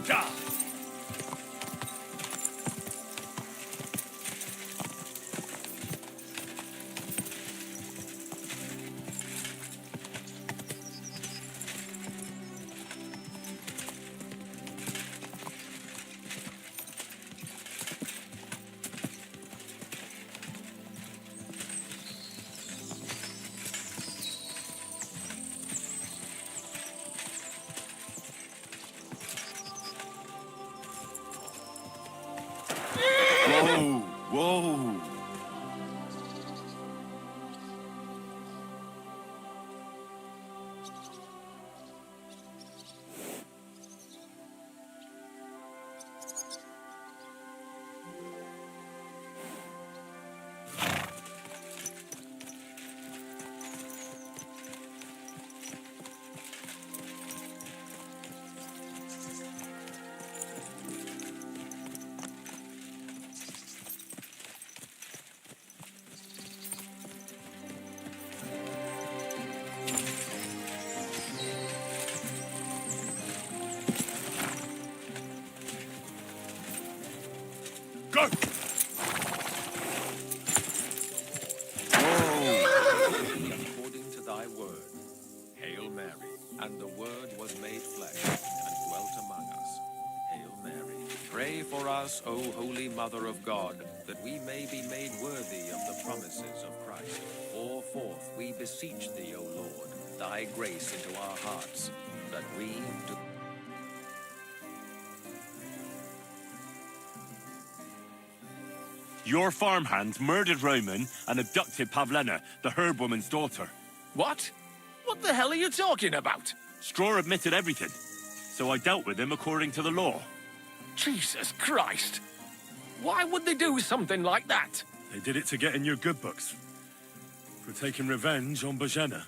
Die! Whoa, whoa. Go! According to thy word, Hail Mary, and the Word was made flesh and dwelt among us. Hail Mary, pray for us, O Holy Mother of God, that we may be made worthy of the promises of Christ. Pour forth, we beseech thee, O Lord, thy grace into our hearts, that we do... Your farmhand murdered Roman and abducted Pavlena, the herb woman's daughter. What? What the hell are you talking about? Straw admitted everything, so I dealt with him according to the law. Jesus Christ! Why would they do something like that? They did it to get in your good books. For taking revenge on Bojena.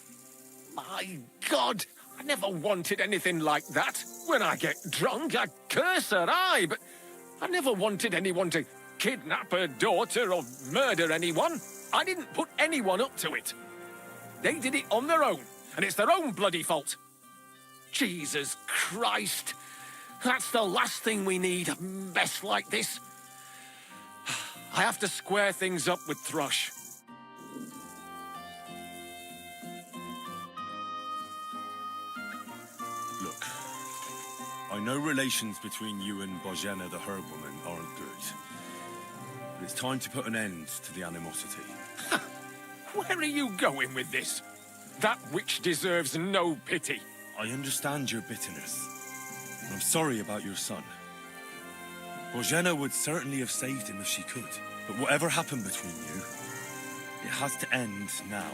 My God! I never wanted anything like that. When I get drunk, I curse her, aye, but I never wanted anyone to kidnap her daughter or murder anyone. I didn't put anyone up to it. They did it on their own, and it's their own bloody fault. Jesus Christ! That's the last thing we need, a mess like this. I have to square things up with Thrush. Look, I know relations between you and Bojena the herb woman aren't good. But it's time to put an end to the animosity. Where are you going with this? That witch deserves no pity. I understand your bitterness. And I'm sorry about your son. Bojena would certainly have saved him if she could. But whatever happened between you, it has to end now.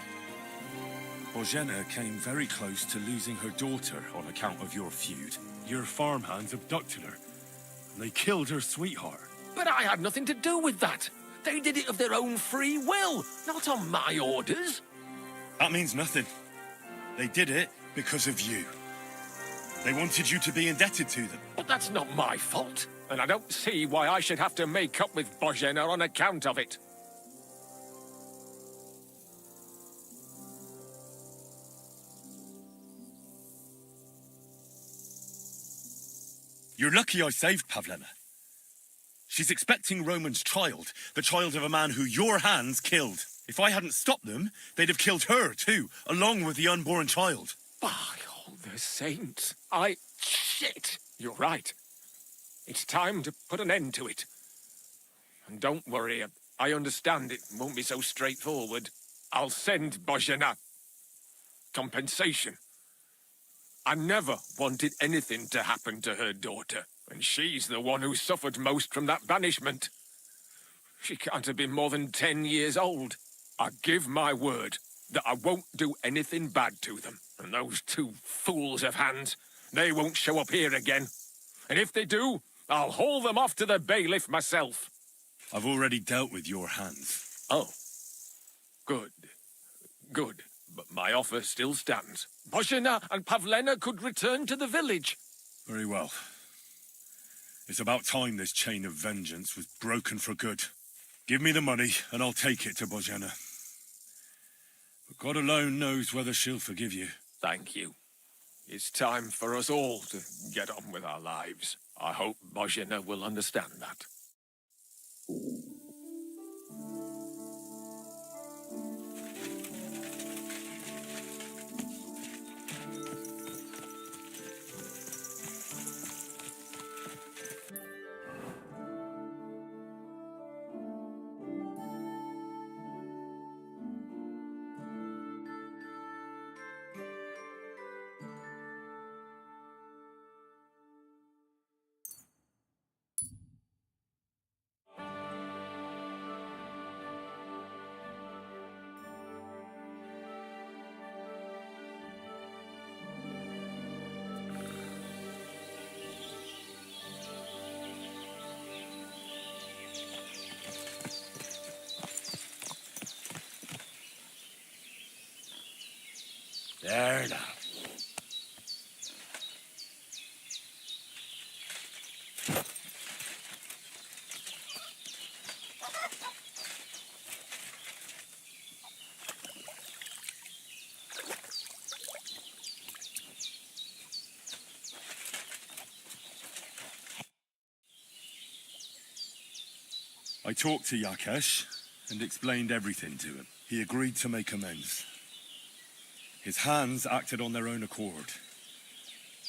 Bojena came very close to losing her daughter on account of your feud. Your farmhands abducted her, and they killed her sweetheart. But I had nothing to do with that. They did it of their own free will, not on my orders. That means nothing. They did it because of you. They wanted you to be indebted to them. But that's not my fault, and I don't see why I should have to make up with Bojena on account of it. You're lucky I saved Pavlena. She's expecting Roman's child, the child of a man who your hands killed. If I hadn't stopped them, they'd have killed her too, along with the unborn child. By all the saints, Shit! You're right. It's time to put an end to it. And don't worry, I understand it won't be so straightforward. I'll send Bojena compensation. I never wanted anything to happen to her daughter, and she's the one who suffered most from that banishment. She can't have been more than 10 years old. I give my word that I won't do anything bad to them. And those two fools of hands, they won't show up here again. And if they do, I'll haul them off to the bailiff myself. I've already dealt with your hands. Oh. Good. Good. But my offer still stands. Bojena and Pavlena could return to the village. Very well. It's about time this chain of vengeance was broken for good. Give me the money, and I'll take it to Bojena. But God alone knows whether she'll forgive you. Thank you. It's time for us all to get on with our lives. I hope Bozhena will understand that. There now. I talked to Yakesh and explained everything to him. He agreed to make amends. His hands acted on their own accord.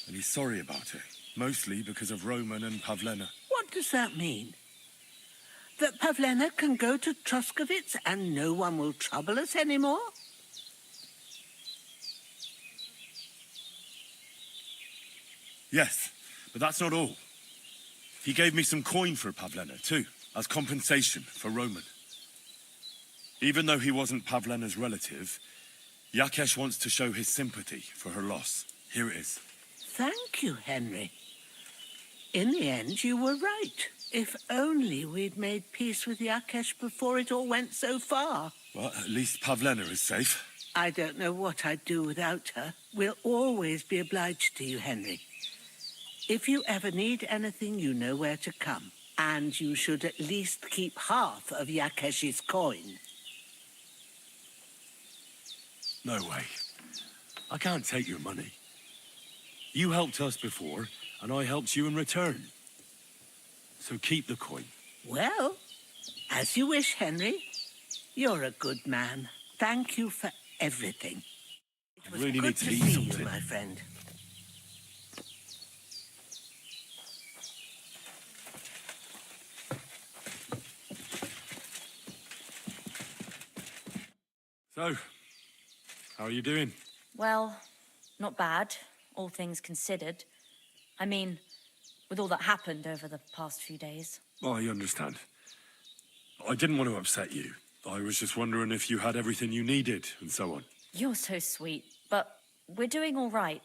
And he's sorry about it, mostly because of Roman and Pavlena. What does that mean? That Pavlena can go to Troskovitz and no one will trouble us anymore? Yes, but that's not all. He gave me some coin for Pavlena, too, as compensation for Roman. Even though he wasn't Pavlena's relative, Yakesh wants to show his sympathy for her loss. Here it is. Thank you, Henry. In the end, you were right. If only we'd made peace with Yakesh before it all went so far. Well, at least Pavlena is safe. I don't know what I'd do without her. We'll always be obliged to you, Henry. If you ever need anything, you know where to come. And you should at least keep half of Yakesh's coin. No way. I can't take your money. You helped us before, and I helped you in return. So keep the coin. Well, as you wish, Henry. You're a good man. Thank you for everything. It was really good need to to eat see something. you, my friend. So, how are you doing? Well, not bad, all things considered. I mean, with all that happened over the past few days. Well, I understand. I didn't want to upset you. I was just wondering if you had everything you needed, and so on. You're so sweet, but we're doing all right.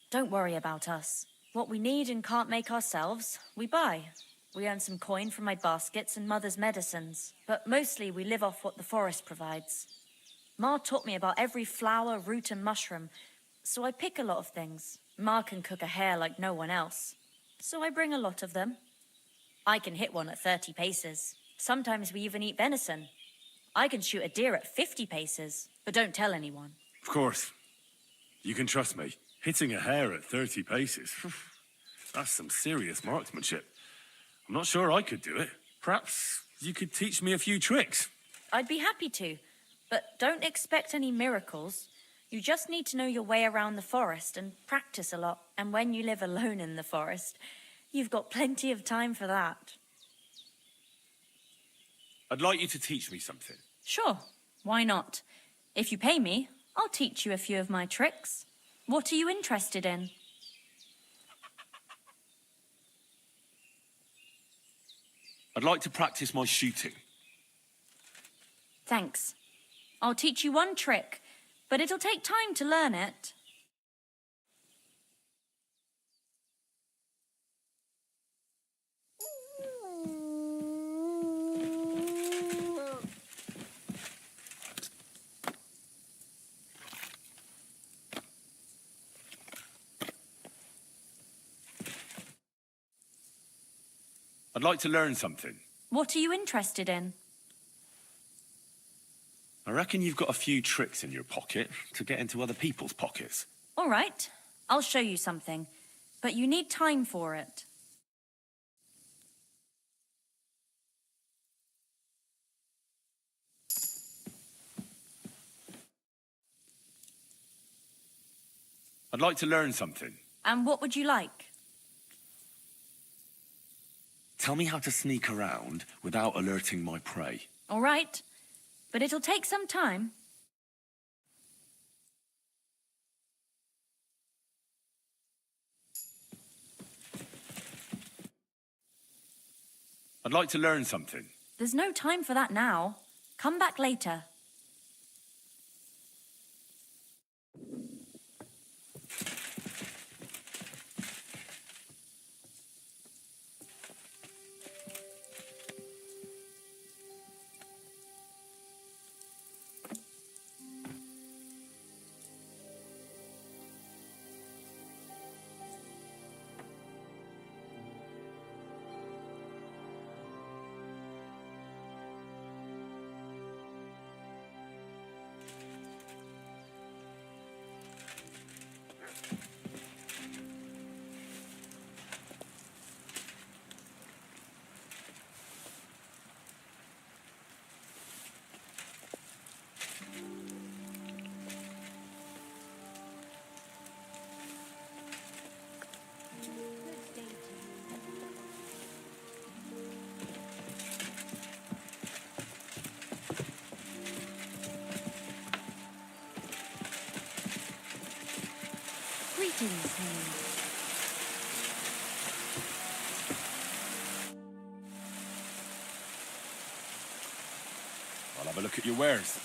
Don't worry about us. What we need and can't make ourselves, we buy. We earn some coin from my baskets and Mother's medicines, but mostly we live off what the forest provides. Ma taught me about every flower, root and mushroom, so I pick a lot of things. Ma can cook a hare like no one else, so I bring a lot of them. I can hit one at 30 paces. Sometimes we even eat venison. I can shoot a deer at 50 paces, but don't tell anyone. Of course. You can trust me. Hitting a hare at 30 paces, that's some serious marksmanship. I'm not sure I could do it. Perhaps you could teach me a few tricks. I'd be happy to, but don't expect any miracles. You just need to know your way around the forest and practice a lot. And when you live alone in the forest, you've got plenty of time for that. I'd like you to teach me something. Sure, why not? If you pay me, I'll teach you a few of my tricks. What are you interested in? I'd like to practice my shooting. Thanks. I'll teach you one trick, but it'll take time to learn it. I'd like to learn something. What are you interested in? I reckon you've got a few tricks in your pocket to get into other people's pockets. All right. I'll show you something, but you need time for it. I'd like to learn something. And what would you like? Tell me how to sneak around without alerting my prey. All right, but it'll take some time. I'd like to learn something. There's no time for that now. Come back later. Greetings, Henry. I'll have a look at your wares.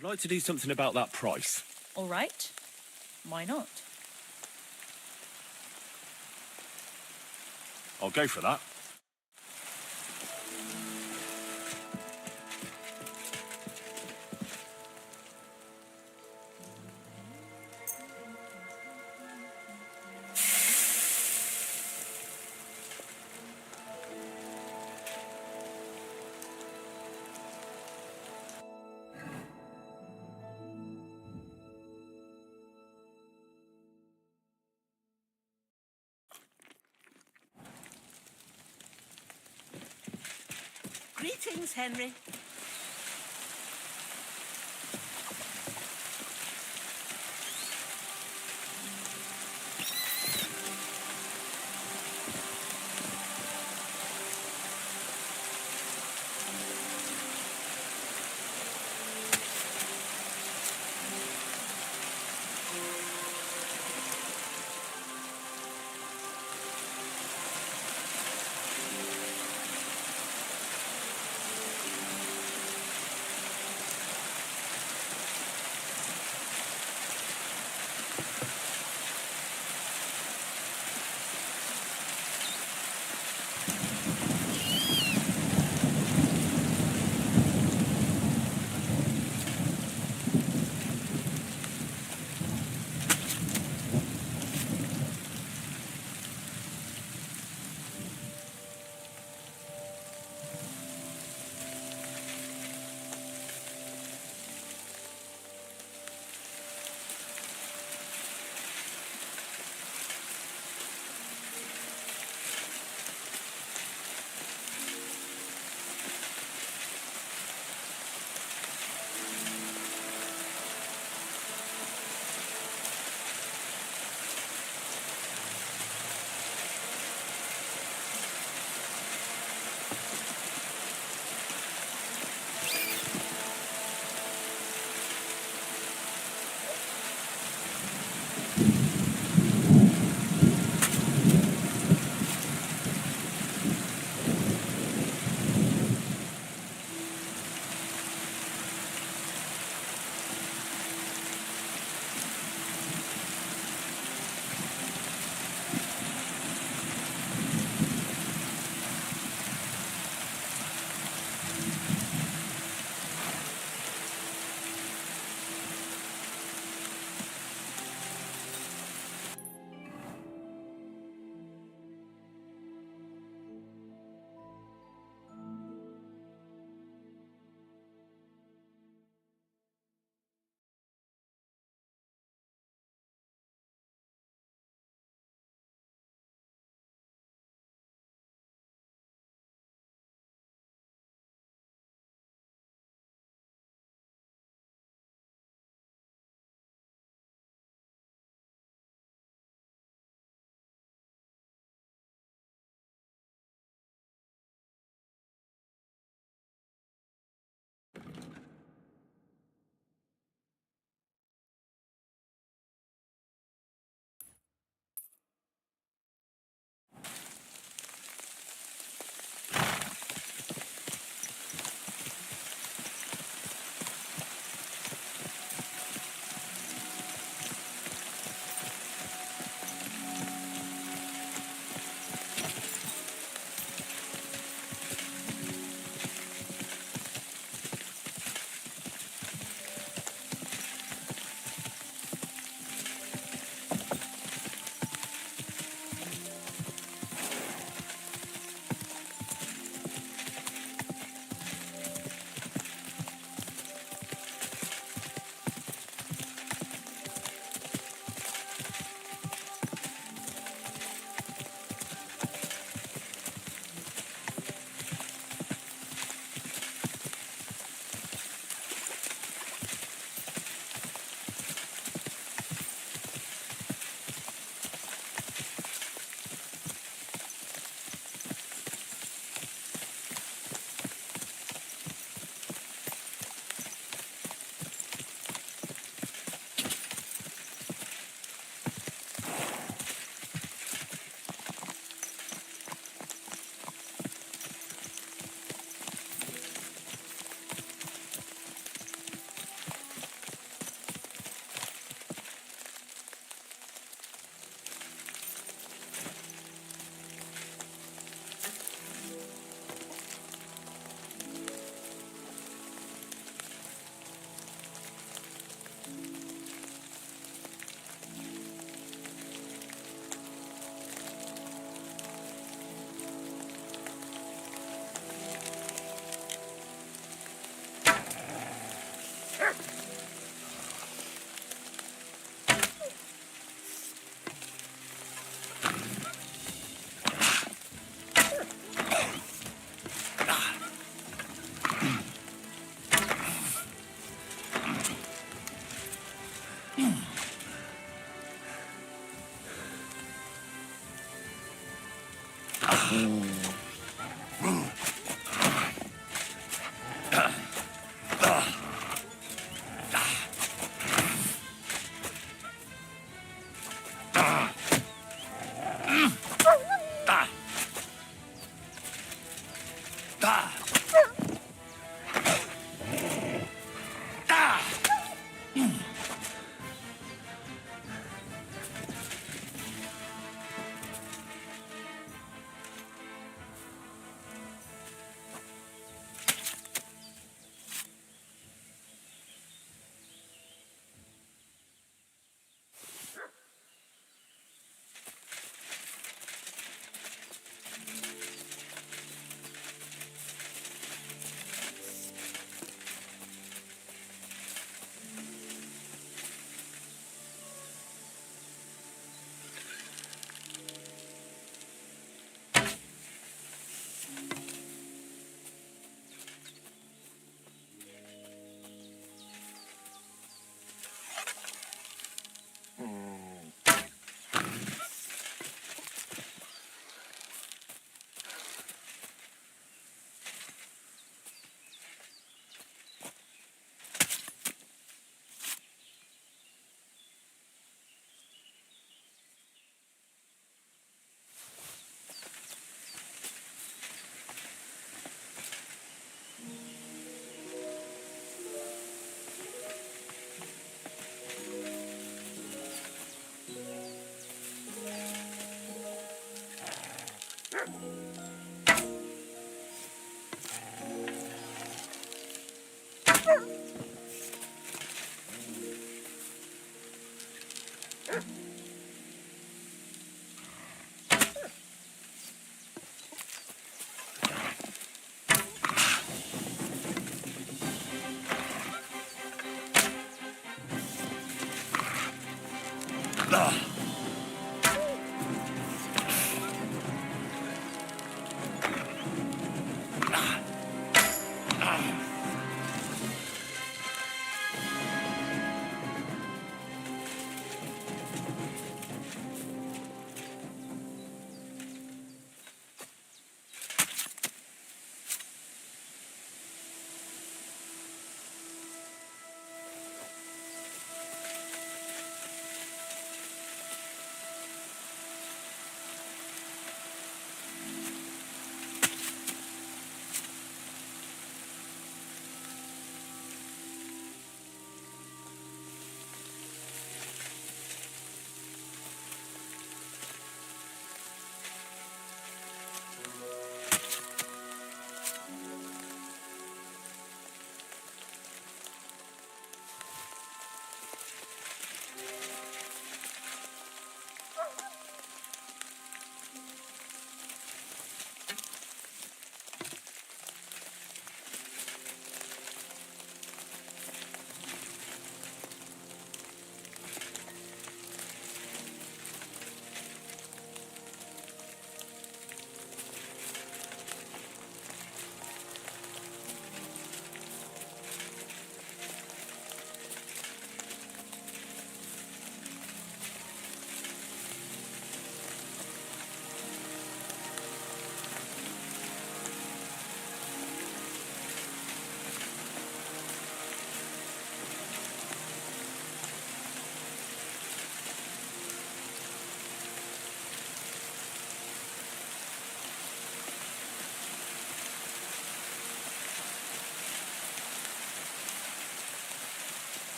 I'd like to do something about that price. All right. Why not? I'll go for that. Greetings, Henry.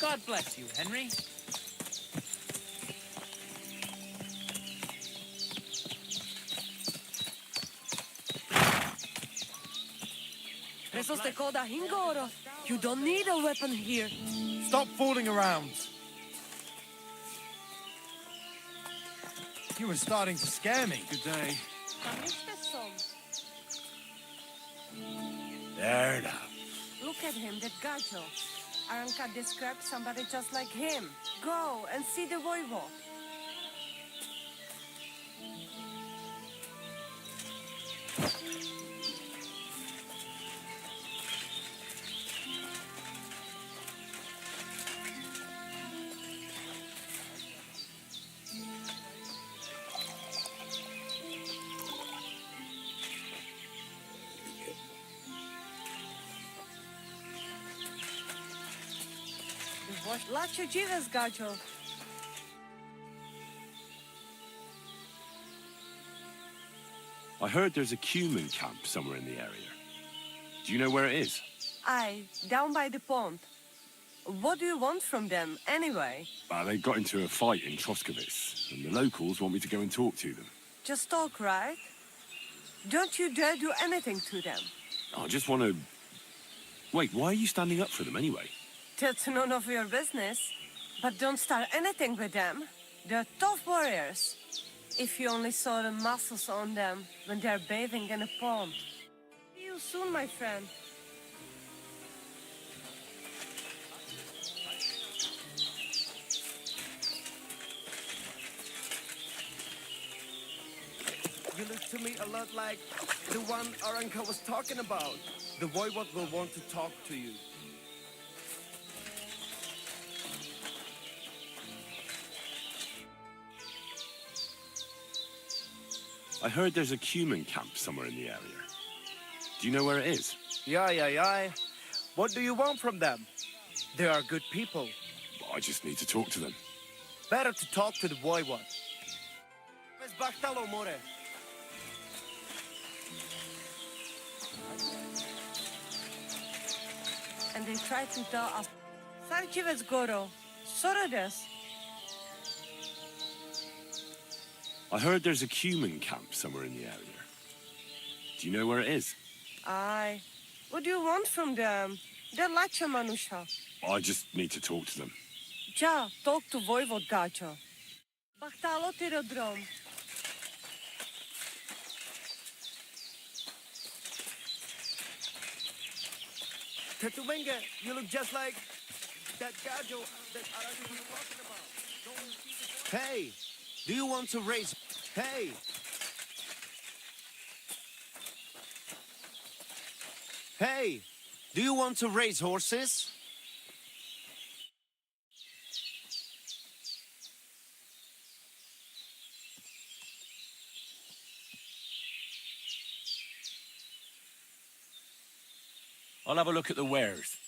God bless you, Henry. Resos te koda hingoro. You don't need a weapon here. Stop fooling around. You were starting to scare me. Good day. There now. Look at him, that gajo. Aranka described somebody just like him. Go and see the voivod. Lacho dziwes, gajo. I heard there's a cumin camp somewhere in the area. Do you know where it is? Aye, down by the pond. What do you want from them, anyway? They got into a fight in Troskowitz, and the locals want me to go and talk to them. Just talk, right? Don't you dare do anything to them. I just want to... Wait, why are you standing up for them anyway? That's none of your business. But don't start anything with them. They're tough warriors. If you only saw the muscles on them when they're bathing in a pond. See you soon, my friend. You look to me a lot like the one Aranka was talking about. The voivod will want to talk to you. I heard there's a cumin camp somewhere in the area. Do you know where it is? Yeah. What do you want from them? They are good people. I just need to talk to them. Better to talk to the voivod. Bez bachtalo, more. And they try to tell us. Sarchivec Goro. Sorodes. I heard there's a cumin camp somewhere in the area. Do you know where it is? Aye. What do you want from them? They're Lacha Manusha. I just need to talk to them. Ja, talk to voivod gacho. Bachtalo tyrodrom. Tetumenga, you look just like that gajo that Aranka was talking about. Hey, do you want to raise... Hey! Hey, do you want to raise horses? I'll have a look at the wares.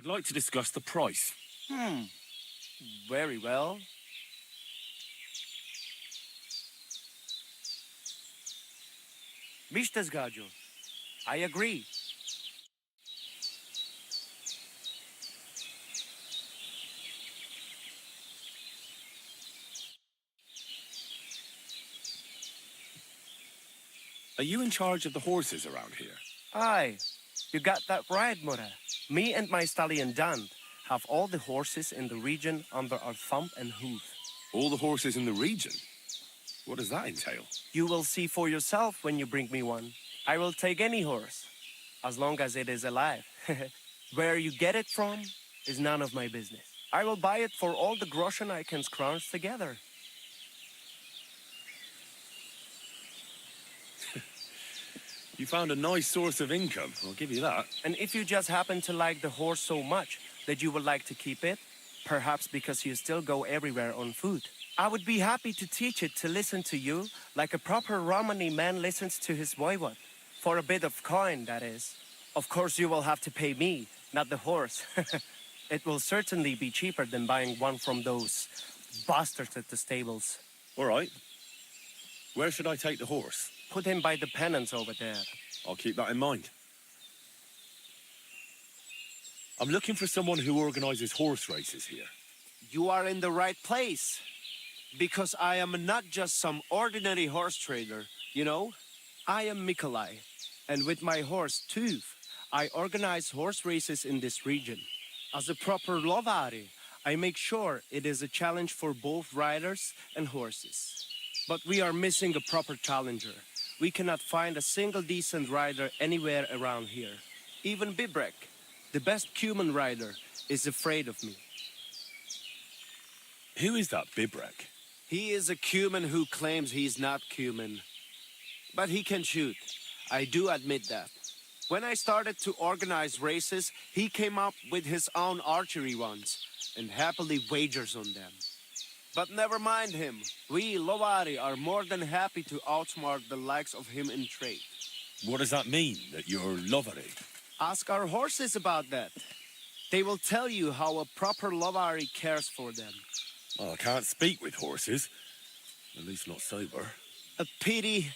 like to discuss the price. Very well. Mr. Zgajo, I agree. Are you in charge of the horses around here? Aye, you got that right, Mura. Me and my stallion Dan have all the horses in the region under our thumb and hoof. All the horses in the region? What does that entail? You will see for yourself when you bring me one. I will take any horse, as long as it is alive. Where you get it from is none of my business. I will buy it for all the groschen I can scrounge together. You found a nice source of income, I'll give you that. And if you just happen to like the horse so much that you would like to keep it, perhaps because you still go everywhere on foot, I would be happy to teach it to listen to you like a proper Romani man listens to his voivod. For a bit of coin, that is. Of course, you will have to pay me, not the horse. It will certainly be cheaper than buying one from those bastards at the stables. All right. Where should I take the horse? Put him by the pennants over there. I'll keep that in mind. I'm looking for someone who organizes horse races here. You are in the right place. Because I am not just some ordinary horse trader, you know? I am Mikolai, and with my horse, Tooth, I organize horse races in this region. As a proper lovari, I make sure it is a challenge for both riders and horses. But we are missing a proper challenger. We cannot find a single decent rider anywhere around here. Even Bibrek, the best Cuman rider, is afraid of me. Who is that Bibrek? He is a Cuman who claims he's not Cuman. But he can shoot. I do admit that. When I started to organize races, he came up with his own archery ones and happily wagers on them. But never mind him. We, Lovari, are more than happy to outsmart the likes of him in trade. What does that mean, that you're Lovari? Ask our horses about that. They will tell you how a proper Lovari cares for them. Well, I can't speak with horses. At least not sober. A pity.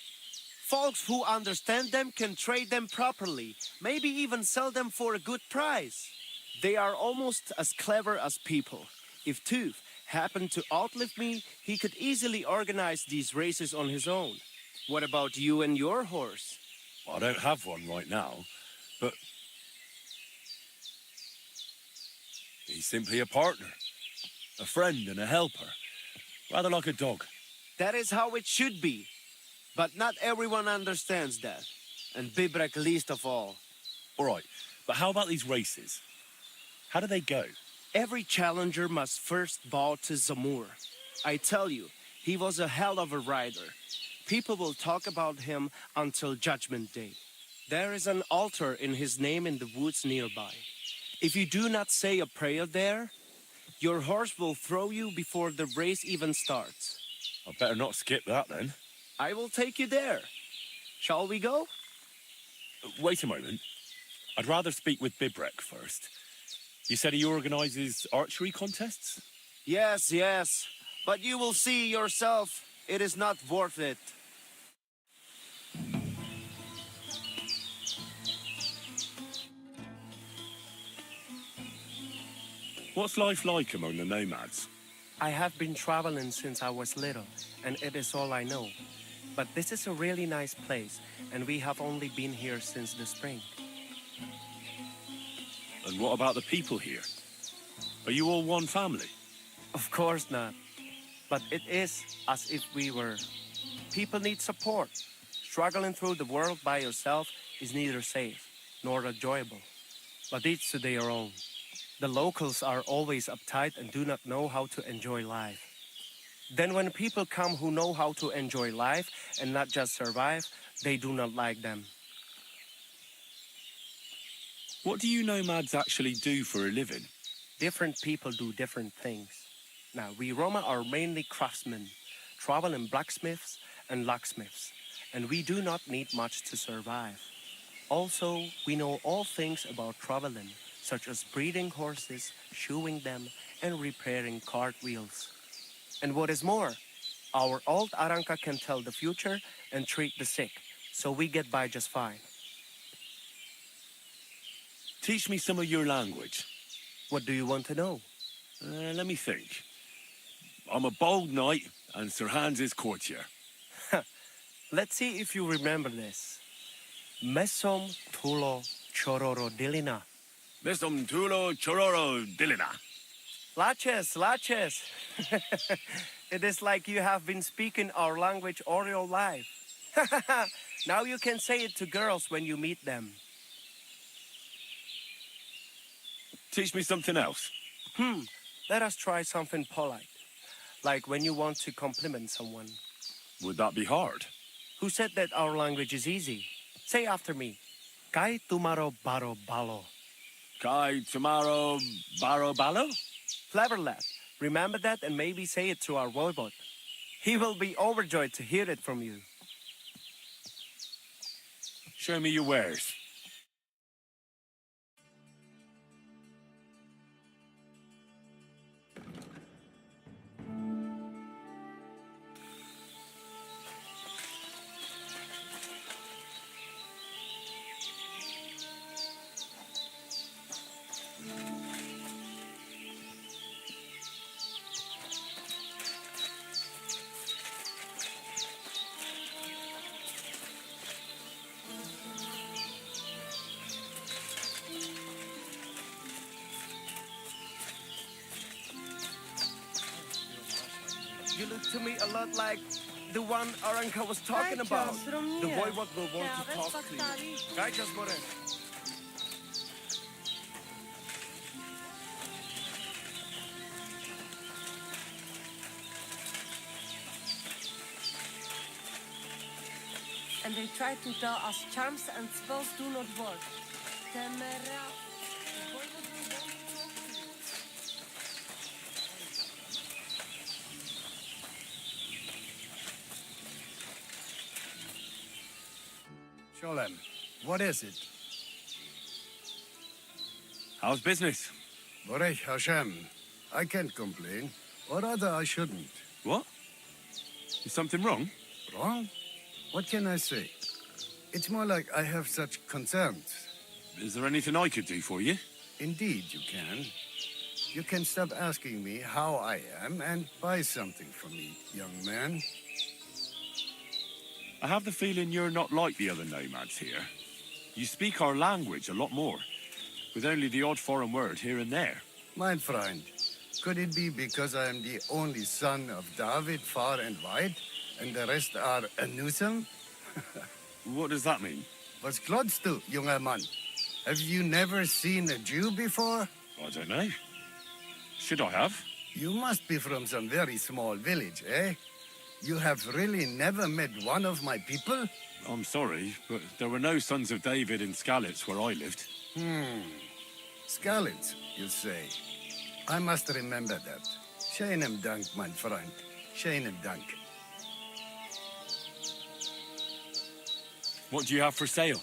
Folks who understand them can trade them properly, maybe even sell them for a good price. They are almost as clever as people. If Tooth happened to outlive me, he could easily organize these races on his own. What about you and your horse? I don't have one right now, but he's simply a partner, a friend and a helper, rather like a dog. That is how it should be. But not everyone understands that, and Bibrek least of all. All right, but how about these races? How do they go? Every challenger must first bow to Zamur. I tell you, he was a hell of a rider. People will talk about him until Judgment Day. There is an altar in his name in the woods nearby. If you do not say a prayer there, your horse will throw you before the race even starts. I better not skip that then. I will take you there. Shall we go? Wait a moment. I'd rather speak with Bibrek first. You said he organizes archery contests? Yes, yes. But you will see yourself, it is not worth it. What's life like among the nomads? I have been traveling since I was little, and it is all I know. But this is a really nice place, and we have only been here since the spring. And what about the people here? Are you all one family? Of course not. But it is as if we were. People need support. Struggling through the world by yourself is neither safe nor enjoyable. But each to their own. The locals are always uptight and do not know how to enjoy life. Then when people come who know how to enjoy life and not just survive, they do not like them. What do you nomads actually do for a living? Different people do different things. Now, we Roma are mainly craftsmen, traveling blacksmiths and locksmiths, and we do not need much to survive. Also, we know all things about traveling, such as breeding horses, shoeing them, and repairing cartwheels. And what is more, our old Aranka can tell the future and treat the sick, so we get by just fine. Teach me some of your language. What do you want to know? Let me think. I'm a bold knight, and Sir Hans is courtier. Let's see if you remember this. Mesom tulo chororo dilina. Mesum tulo chororo dilina. Laches, laches. It is like you have been speaking our language all your life. Now you can say it to girls when you meet them. Teach me something else. Let us try something polite. Like when you want to compliment someone. Would that be hard? Who said that our language is easy? Say after me. Kai tumaro baro balo. Kai tomorrow baro balo? Clever lad. Remember that and maybe say it to our voivod. He will be overjoyed to hear it from you. Show me your wares. You look to me a lot like the one Aranka was talking about. The voivod will want to talk to you. Guide us, more. And they try to tell us charms and spells do not work. Temera. Sholem, what is it? How's business? Borech Hashem. I can't complain. Or rather, I shouldn't. What? Is something wrong? Wrong? What can I say? It's more like I have such concerns. Is there anything I could do for you? Indeed, you can. You can stop asking me how I am and buy something from me, young man. I have the feeling you're not like the other nomads here. You speak our language a lot more, with only the odd foreign word here and there. My friend, could it be because I am the only son of David far and wide, and the rest are Anusam? What does that mean? Was klotst du, junger Mann? Have you never seen a Jew before? I don't know. Should I have? You must be from some very small village, eh? You have really never met one of my people? I'm sorry, but there were no sons of David in Skalitz where I lived. Skalitz, you say? I must remember that. Sheinem Dank, mein Freund. Sheinem Dank. What do you have for sale?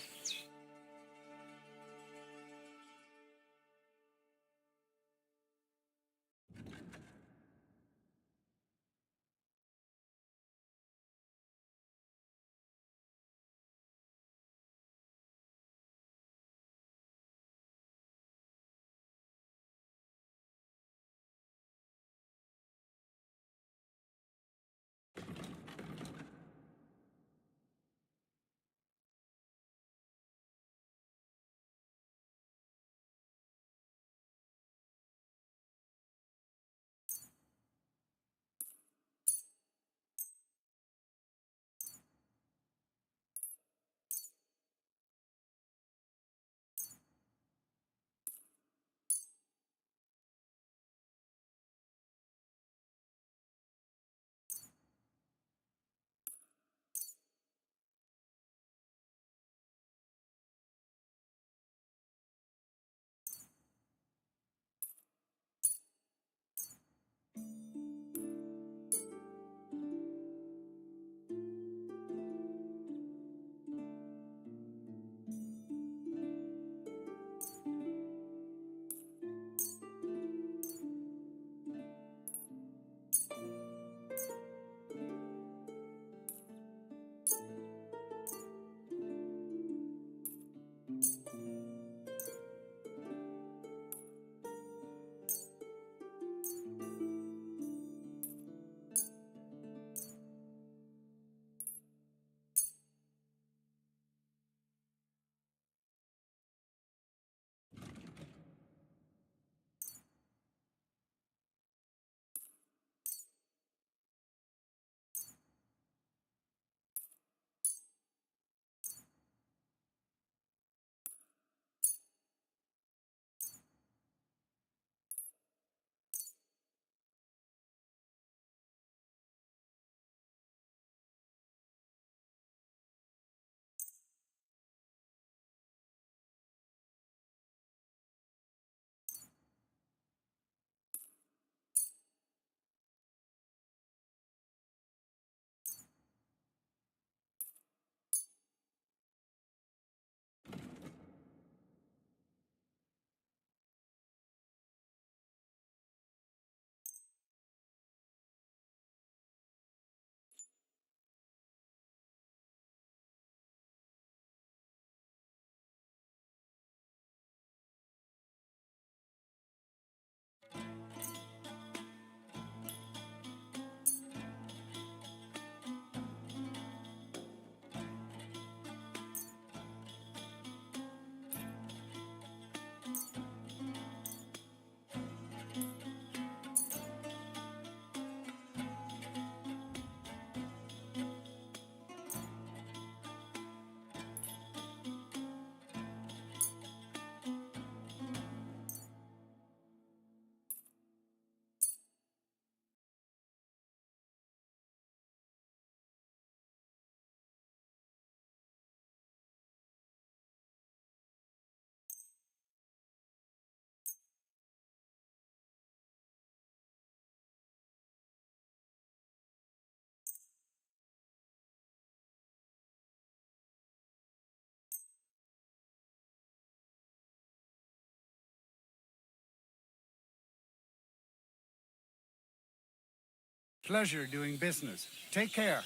Pleasure doing business. Take care.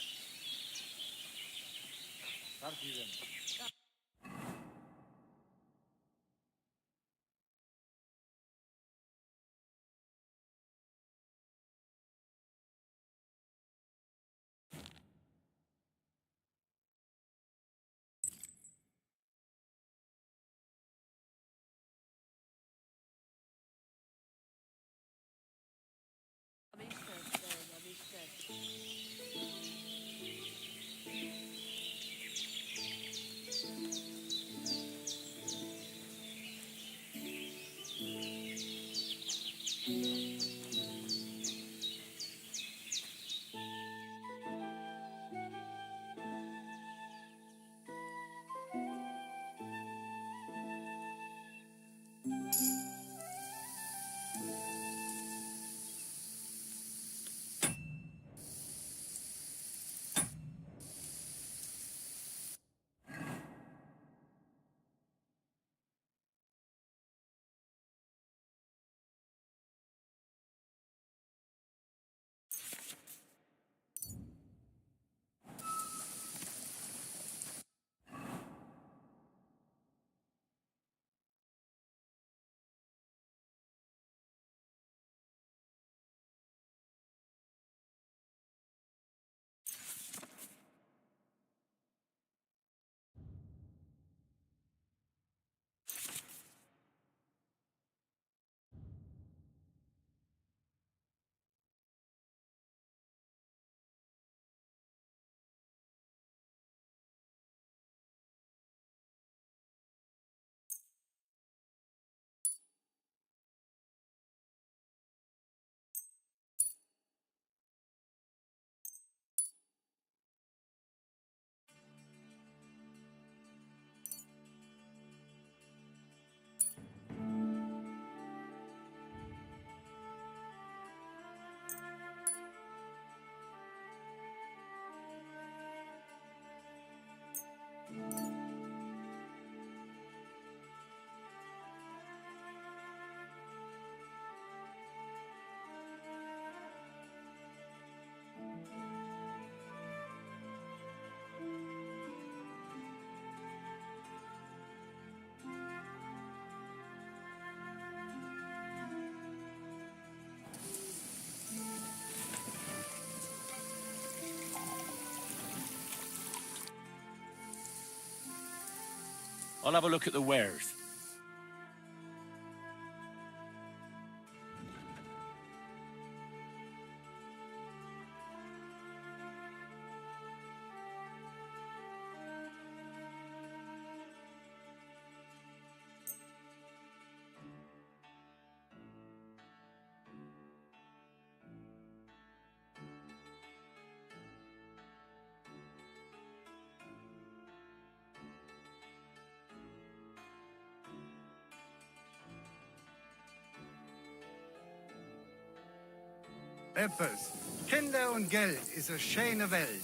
I'll have a look at the wares. Peppers, Kinder und Geld ist eine schöne Welt.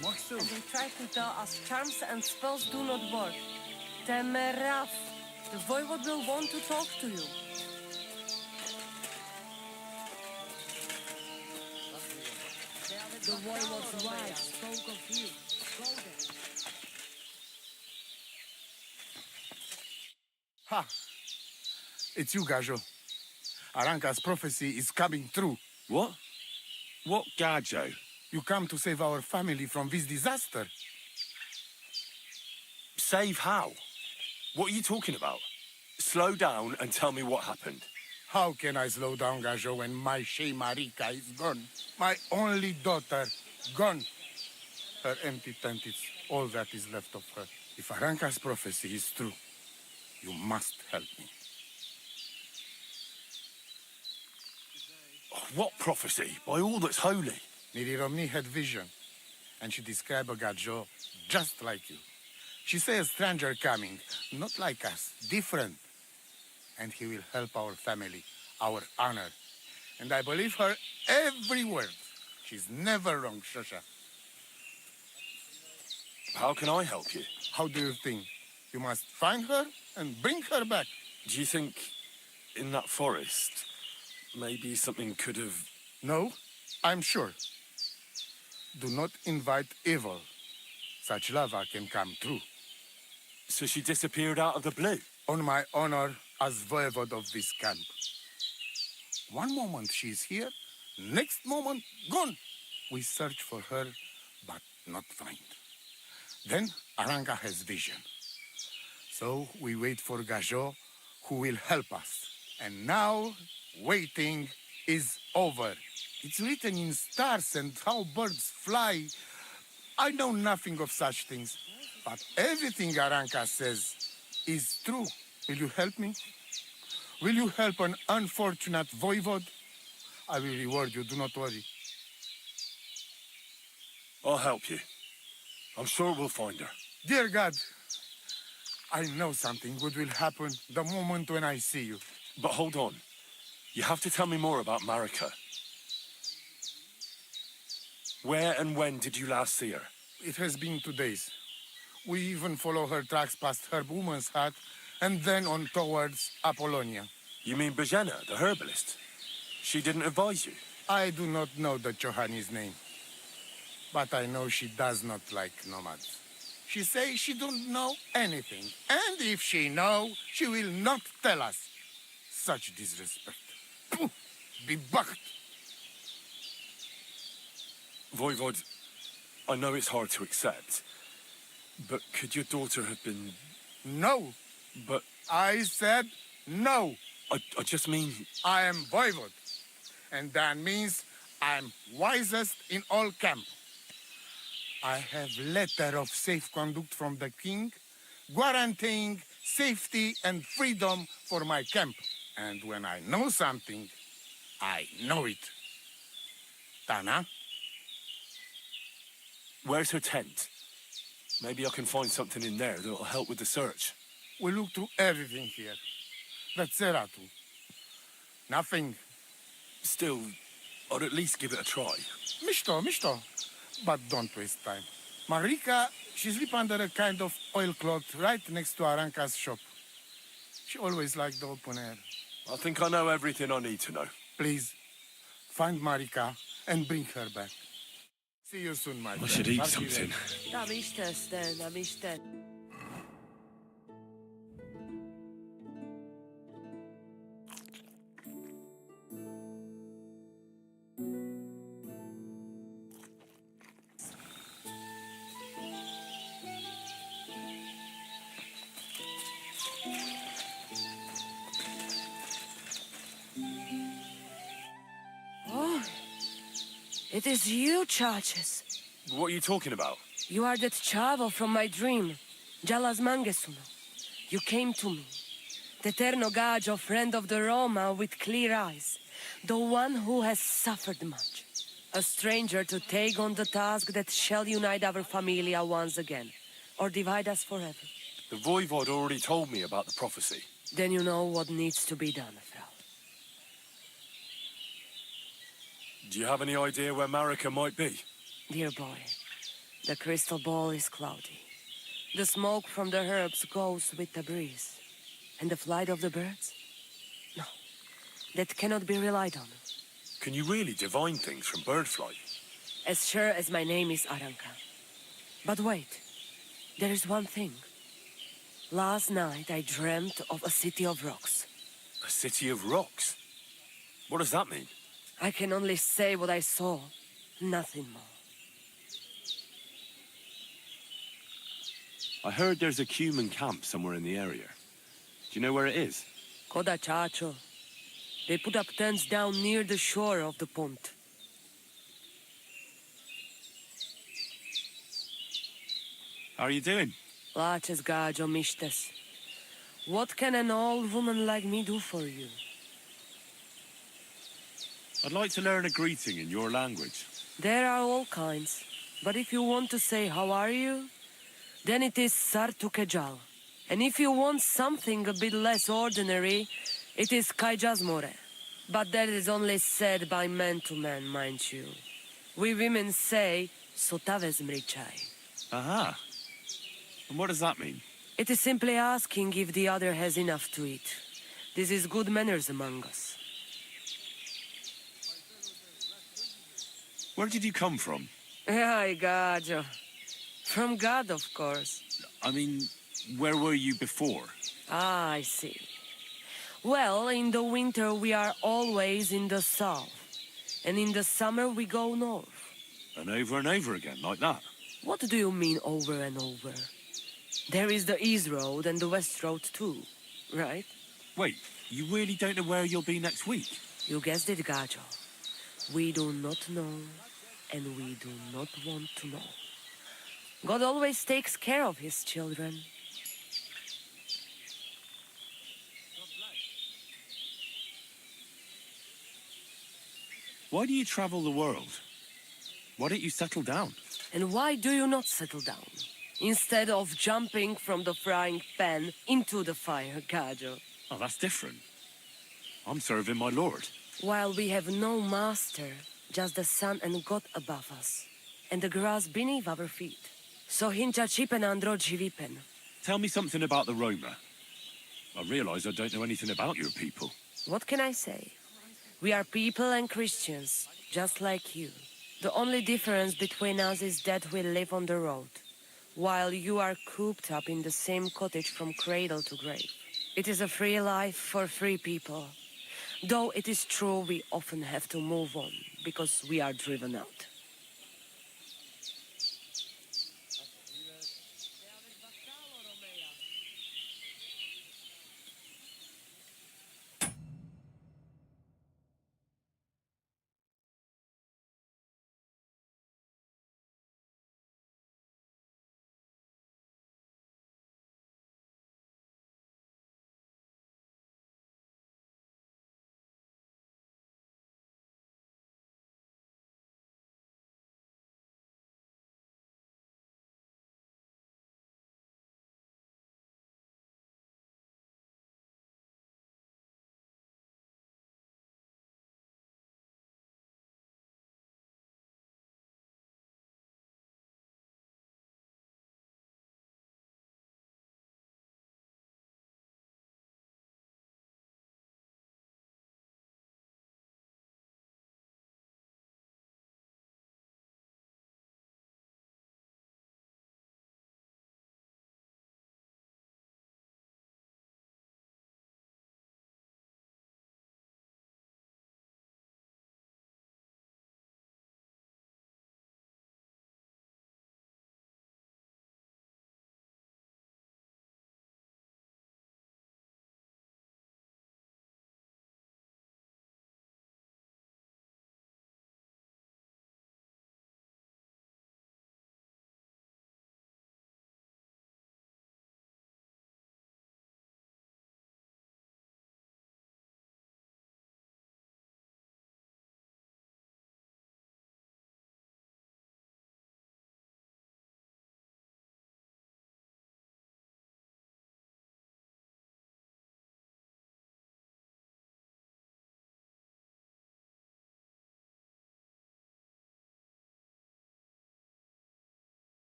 Was machst du? And they try to tell us charms and spells do not work. Temeraf, the voivode will want to talk to you. The voivode's wife spoke of you. Go there. Ha! It's you, Gajo. Aranka's prophecy is coming true. What? What Gajo? You come to save our family from this disaster. Save how? What are you talking about? Slow down and tell me what happened. How can I slow down Gajo when my Shea Marika is gone? My only daughter, gone. Her empty tent is all that is left of her. If Aranka's prophecy is true, you must help me. What prophecy? By all that's holy. Miri Romney had vision, and she described a Gajo just like you. She said a stranger coming, not like us, different. And he will help our family, our honor. And I believe her every word. She's never wrong, Shosha. How can I help you? How do you think? You must find her and bring her back. Do you think in that forest, maybe something could have... No, I'm sure. Do not invite evil. Such lava can come true. So she disappeared out of the blue? On my honor as voivode of this camp. One moment she's here, next moment gone. We search for her, but not find. Then Aranka has vision. So we wait for Gajo, who will help us. And now, waiting is over. It's written in stars and how birds fly. I know nothing of such things, but everything Aranka says is true. Will you help me? Will you help an unfortunate voivode? I will reward you, do not worry. I'll help you. I'm sure we'll find her. Dear God, I know something good will happen the moment when I see you. But hold on. You have to tell me more about Marika. Where and when did you last see her? It has been 2 days. We even follow her tracks past her woman's hut and then on towards Apollonia. You mean Bojana, the herbalist? She didn't advise you? I do not know the Johanni's name, but I know she does not like nomads. She says she don't know anything, and if she know, she will not tell us. Such disrespect. Pooh! Be bucked! Voivod, I know it's hard to accept, but could your daughter have been... No! But I said no! I just mean... I am voivode, and that means I'm wisest in all camp. I have letter of safe conduct from the king, guaranteeing safety and freedom for my camp. And when I know something, I know it. Tana? Where's her tent? Maybe I can find something in there that'll help with the search. We look through everything here. That's Seratu. Nothing. Still, I'd at least give it a try. Mishto. But don't waste time. Marika, she sleep under a kind of oilcloth right next to Aranka's shop. She always liked the open air. I think I know everything I need to know. Please, find Marika and bring her back. See you soon, my friend. I should eat something. Da miște. It is you, Charges. What are you talking about? You are that chavo from my dream, Jalas Mangesuno. You came to me, the Eterno Gajo, friend of the Roma with clear eyes, the one who has suffered much. A stranger to take on the task that shall unite our familia once again, or divide us forever. The Voivod already told me about the prophecy. Then you know what needs to be done, Frau. Do you have any idea where Marika might be? Dear boy, the crystal ball is cloudy. The smoke from the herbs goes with the breeze. And the flight of the birds? No, that cannot be relied on. Can you really divine things from bird flight? As sure as my name is Aranka. But wait, there is one thing. Last night I dreamt of a city of rocks. A city of rocks? What does that mean? I can only say what I saw, nothing more. I heard there's a human camp somewhere in the area. Do you know where it is? Koda Chacho. They put up tents down near the shore of the pond. How are you doing? Laces, gajo, mištes. What can an old woman like me do for you? I'd like to learn a greeting in your language. There are all kinds. But if you want to say how are you, then it is sartukejal. And if you want something a bit less ordinary, it is kaijazmore. But that is only said by man to man, mind you. We women say sotavezmrichai. Aha. And what does that mean? It is simply asking if the other has enough to eat. This is good manners among us. Where did you come from? Ay, gajo. From God, of course. I mean, where were you before? Ah, I see. Well, in the winter we are always in the south. And in the summer we go north. And over again, like that? What do you mean over and over? There is the East Road and the West Road too, right? Wait, you really don't know where you'll be next week? You guessed it, gajo. We do not know, and we do not want to know. God always takes care of his children. Why do you travel the world? Why don't you settle down? And why do you not settle down? Instead of jumping from the frying pan into the fire, gajo. Oh, that's different. I'm serving my lord. While we have no master, just the sun and God above us, and the grass beneath our feet. So hincha chipen andro jivipen. Tell me something about the Roma. I realise I don't know anything about your people. What can I say? We are people and Christians, just like you. The only difference between us is that we live on the road, while you are cooped up in the same cottage from cradle to grave. It is a free life for free people. Though it is true we often have to move on, because we are driven out.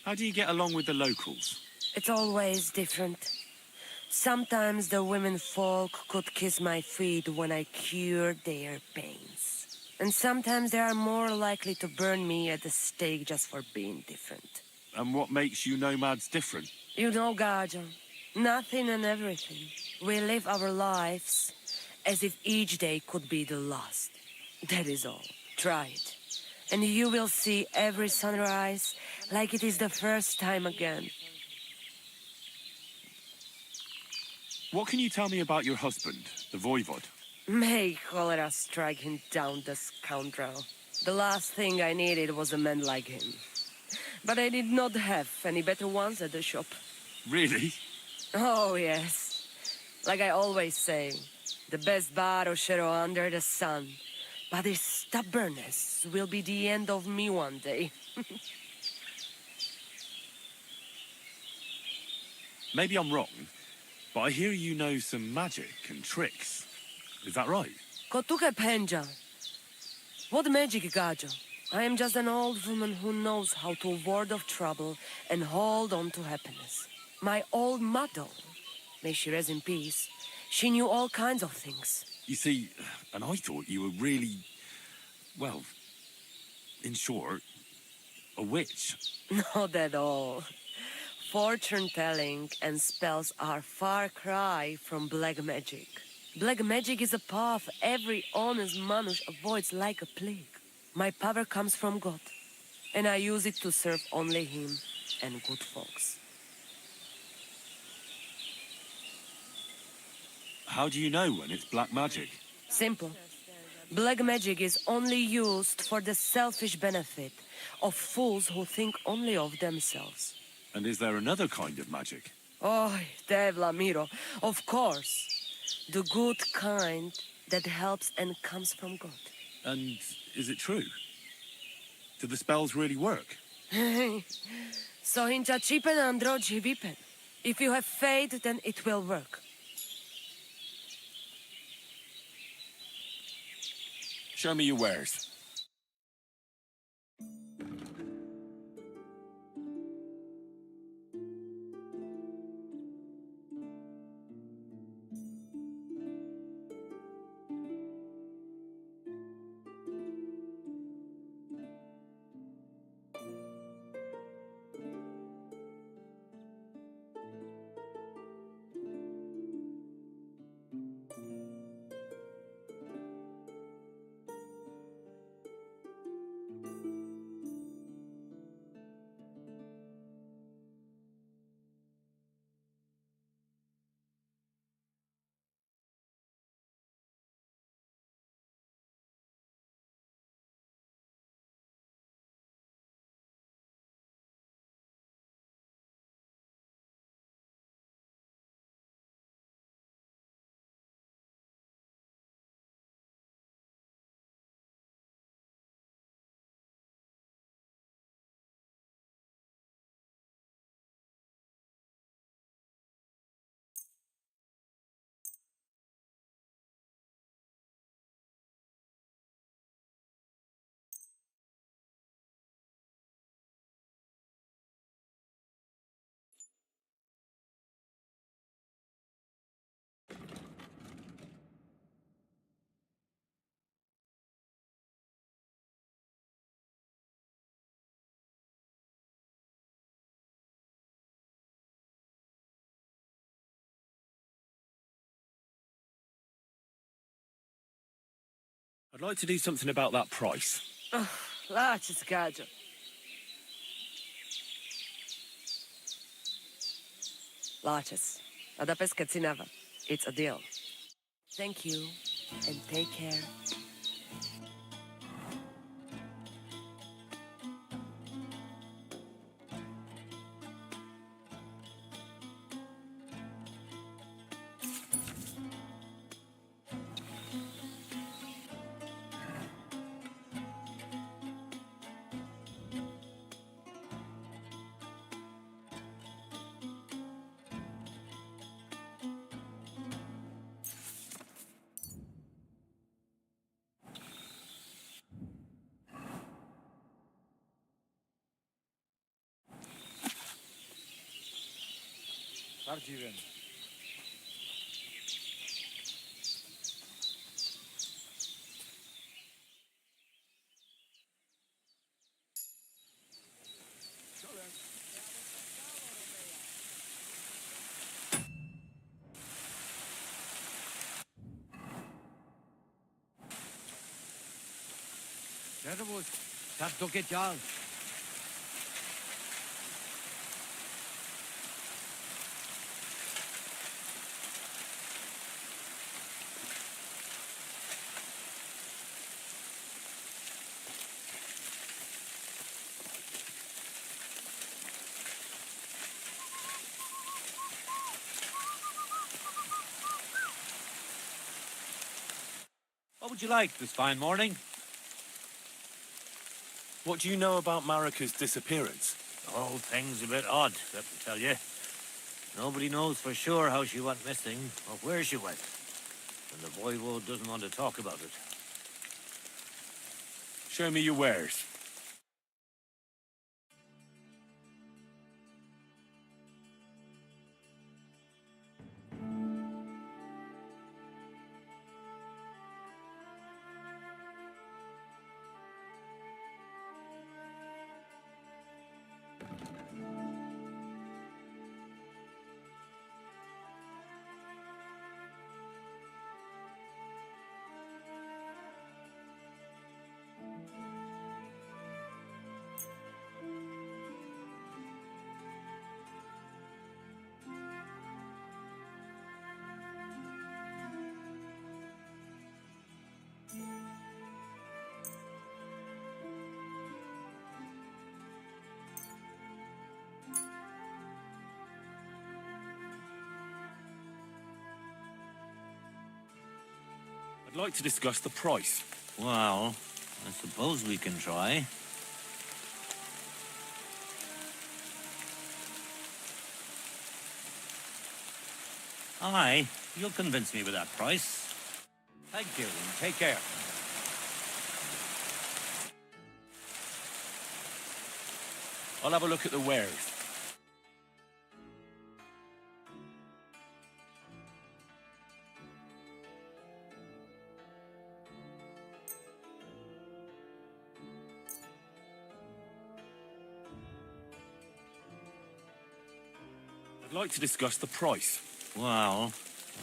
How do you get along with the locals? It's always different. Sometimes the women folk could kiss my feet when I cured their pains. And sometimes they are more likely to burn me at the stake just for being different. And what makes you nomads different? You know, Gajo, nothing and everything. We live our lives as if each day could be the last. That is all. Try it. And you will see every sunrise like it is the first time again. What can you tell me about your husband, the Voivod? May cholera strike him down, the scoundrel. The last thing I needed was a man like him. But I did not have any better ones at the shop. Really? Oh, yes. Like I always say, the best barrochero under the sun. But his stubbornness will be the end of me one day. Maybe I'm wrong, but I hear you know some magic and tricks. Is that right? Kotuke Penja. What magic, Gajo? I am just an old woman who knows how to ward off trouble and hold on to happiness. My old mother, may she rest in peace, she knew all kinds of things. You see, and I thought you were really, well, in short, a witch. Not at all. Fortune-telling and spells are far cry from black magic. Black magic is a path every honest Manush avoids like a plague. My power comes from God, and I use it to serve only Him and good folks. How do you know when it's black magic? Simple. Black magic is only used for the selfish benefit of fools who think only of themselves. And is there another kind of magic? Oh, Devla Miro, of course. The good kind that helps and comes from God. And is it true? Do the spells really work? So hincha chipen androji vipen. If you have faith, then it will work. Show me your wares. I'd like to do something about that price. Laches, Gajo. Laches. Ada pesca cineva. It's a deal. Thank you, and take care. Prawdziwym. Servus. Tak to geçal. What would you like this fine morning? What do you know about Marika's disappearance? The whole thing's a bit odd, let me tell you. Nobody knows for sure how she went missing or where she went. And the voivode doesn't want to talk about it. Show me your wares. I'd like to discuss the price. Well, I suppose we can try. Aye, you'll convince me with that price. Thank you, and take care. I'll have a look at the wares. I'd like to discuss the price. Well,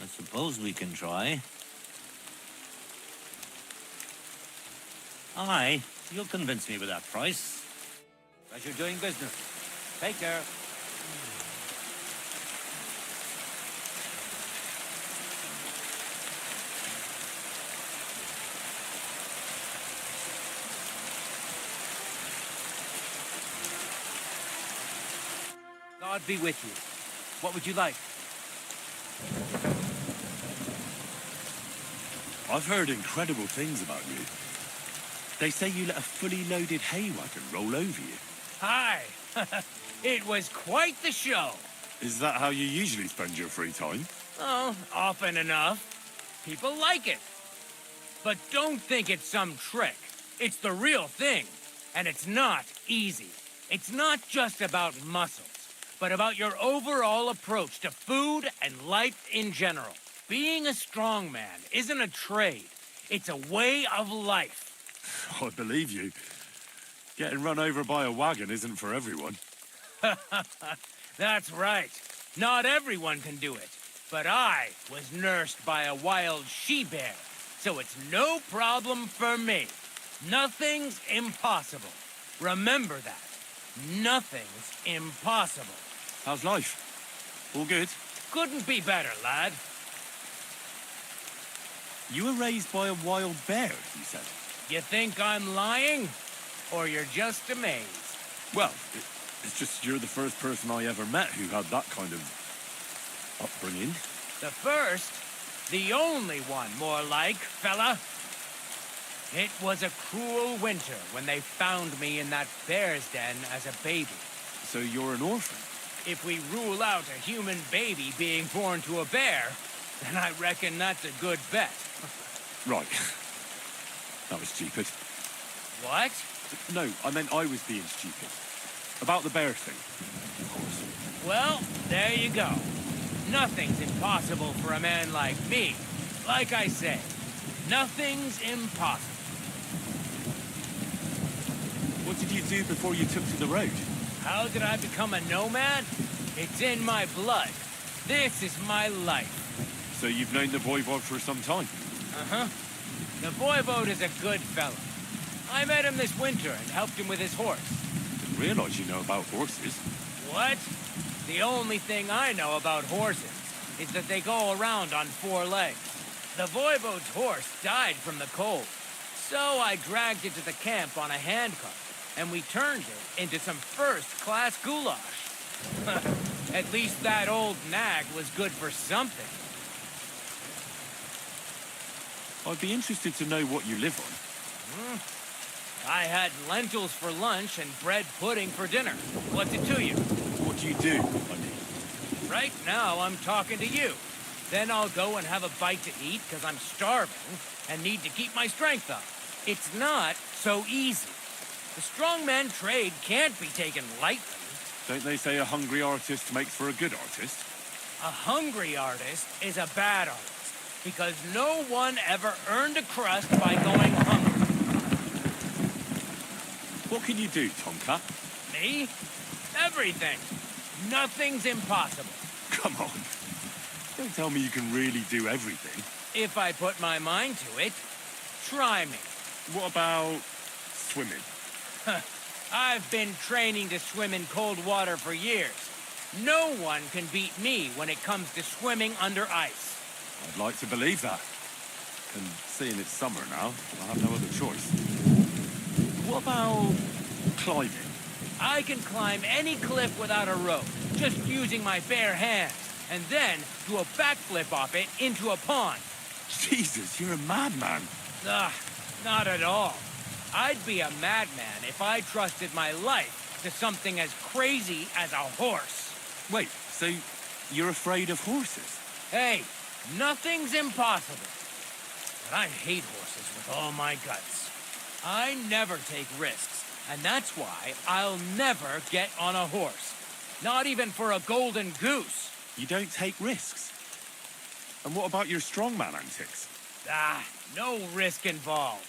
I suppose we can try. Aye, you'll convince me with that price. Pleasure doing business. Take care. God be with you. What would you like? I've heard incredible things about you. They say you let a fully loaded hay wagon roll over you. Hi. It was quite the show. Is that how you usually spend your free time? Oh, often enough. People like it. But don't think it's some trick. It's the real thing. And it's not easy. It's not just about muscles, but about your overall approach to food and life in general. Being a strongman isn't a trade. It's a way of life. I believe you. Getting run over by a wagon isn't for everyone. That's right. Not everyone can do it. But I was nursed by a wild she-bear, so it's no problem for me. Nothing's impossible. Remember that. Nothing's impossible. How's life? All good? Couldn't be better, lad. You were raised by a wild bear, you said. You think I'm lying? Or you're just amazed? Well, it's just you're the first person I ever met who had that kind of upbringing. The first, the only one more like, fella. It was a cruel winter when they found me in that bear's den as a baby. So you're an orphan? If we rule out a human baby being born to a bear, then I reckon that's a good bet. Right. That was stupid. What? No, I meant I was being stupid. About the bear thing, of course. Well, there you go. Nothing's impossible for a man like me. Like I say, nothing's impossible. What did you do before you took to the road? How did I become a nomad? It's in my blood. This is my life. So you've known the voivode for some time? Uh-huh. The voivode is a good fella. I met him this winter and helped him with his horse. Didn't realize you know about horses. What? The only thing I know about horses is that they go around on 4 legs. The voivode's horse died from the cold, so I dragged it to the camp on a handcart, and we turned it into some first-class goulash. At least that old nag was good for something. I'd be interested to know what you live on. I had lentils for lunch and bread pudding for dinner. What's it to you? What do you do, I mean? Right now, I'm talking to you. Then I'll go and have a bite to eat because I'm starving and need to keep my strength up. It's not so easy. The strongman trade can't be taken lightly. Don't they say a hungry artist makes for a good artist? A hungry artist is a bad artist because no one ever earned a crust by going hungry. What can you do, Tomcat? Me? Everything. Nothing's impossible. Come on. Don't tell me you can really do everything. If I put my mind to it, try me. What about swimming? I've been training to swim in cold water for years. No one can beat me when it comes to swimming under ice. I'd like to believe that. And seeing it's summer now, I have no other choice. What about climbing? I can climb any cliff without a rope, just using my bare hands, and then do a backflip off it into a pond. Jesus, you're a madman. Ugh, not at all. I'd be a madman if I trusted my life to something as crazy as a horse. Wait, so you're afraid of horses? Hey, nothing's impossible. But I hate horses with all my guts. I never take risks, and that's why I'll never get on a horse. Not even for a golden goose. You don't take risks? And what about your strongman antics? No risk involved.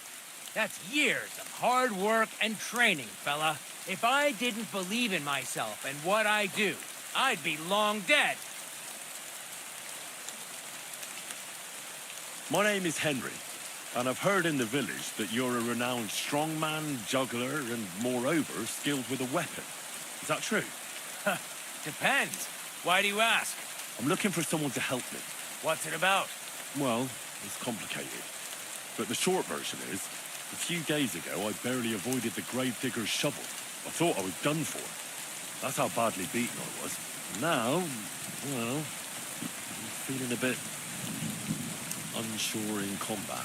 That's years of hard work and training, fella. If I didn't believe in myself and what I do, I'd be long dead. My name is Henry, and I've heard in the village that you're a renowned strongman, juggler, and moreover, skilled with a weapon. Is that true? Depends. Why do you ask? I'm looking for someone to help me. What's it about? Well, it's complicated. But the short version is, a few days ago, I barely avoided the gravedigger's shovel. I thought I was done for. That's how badly beaten I was. Now, well, I'm feeling a bit unsure in combat.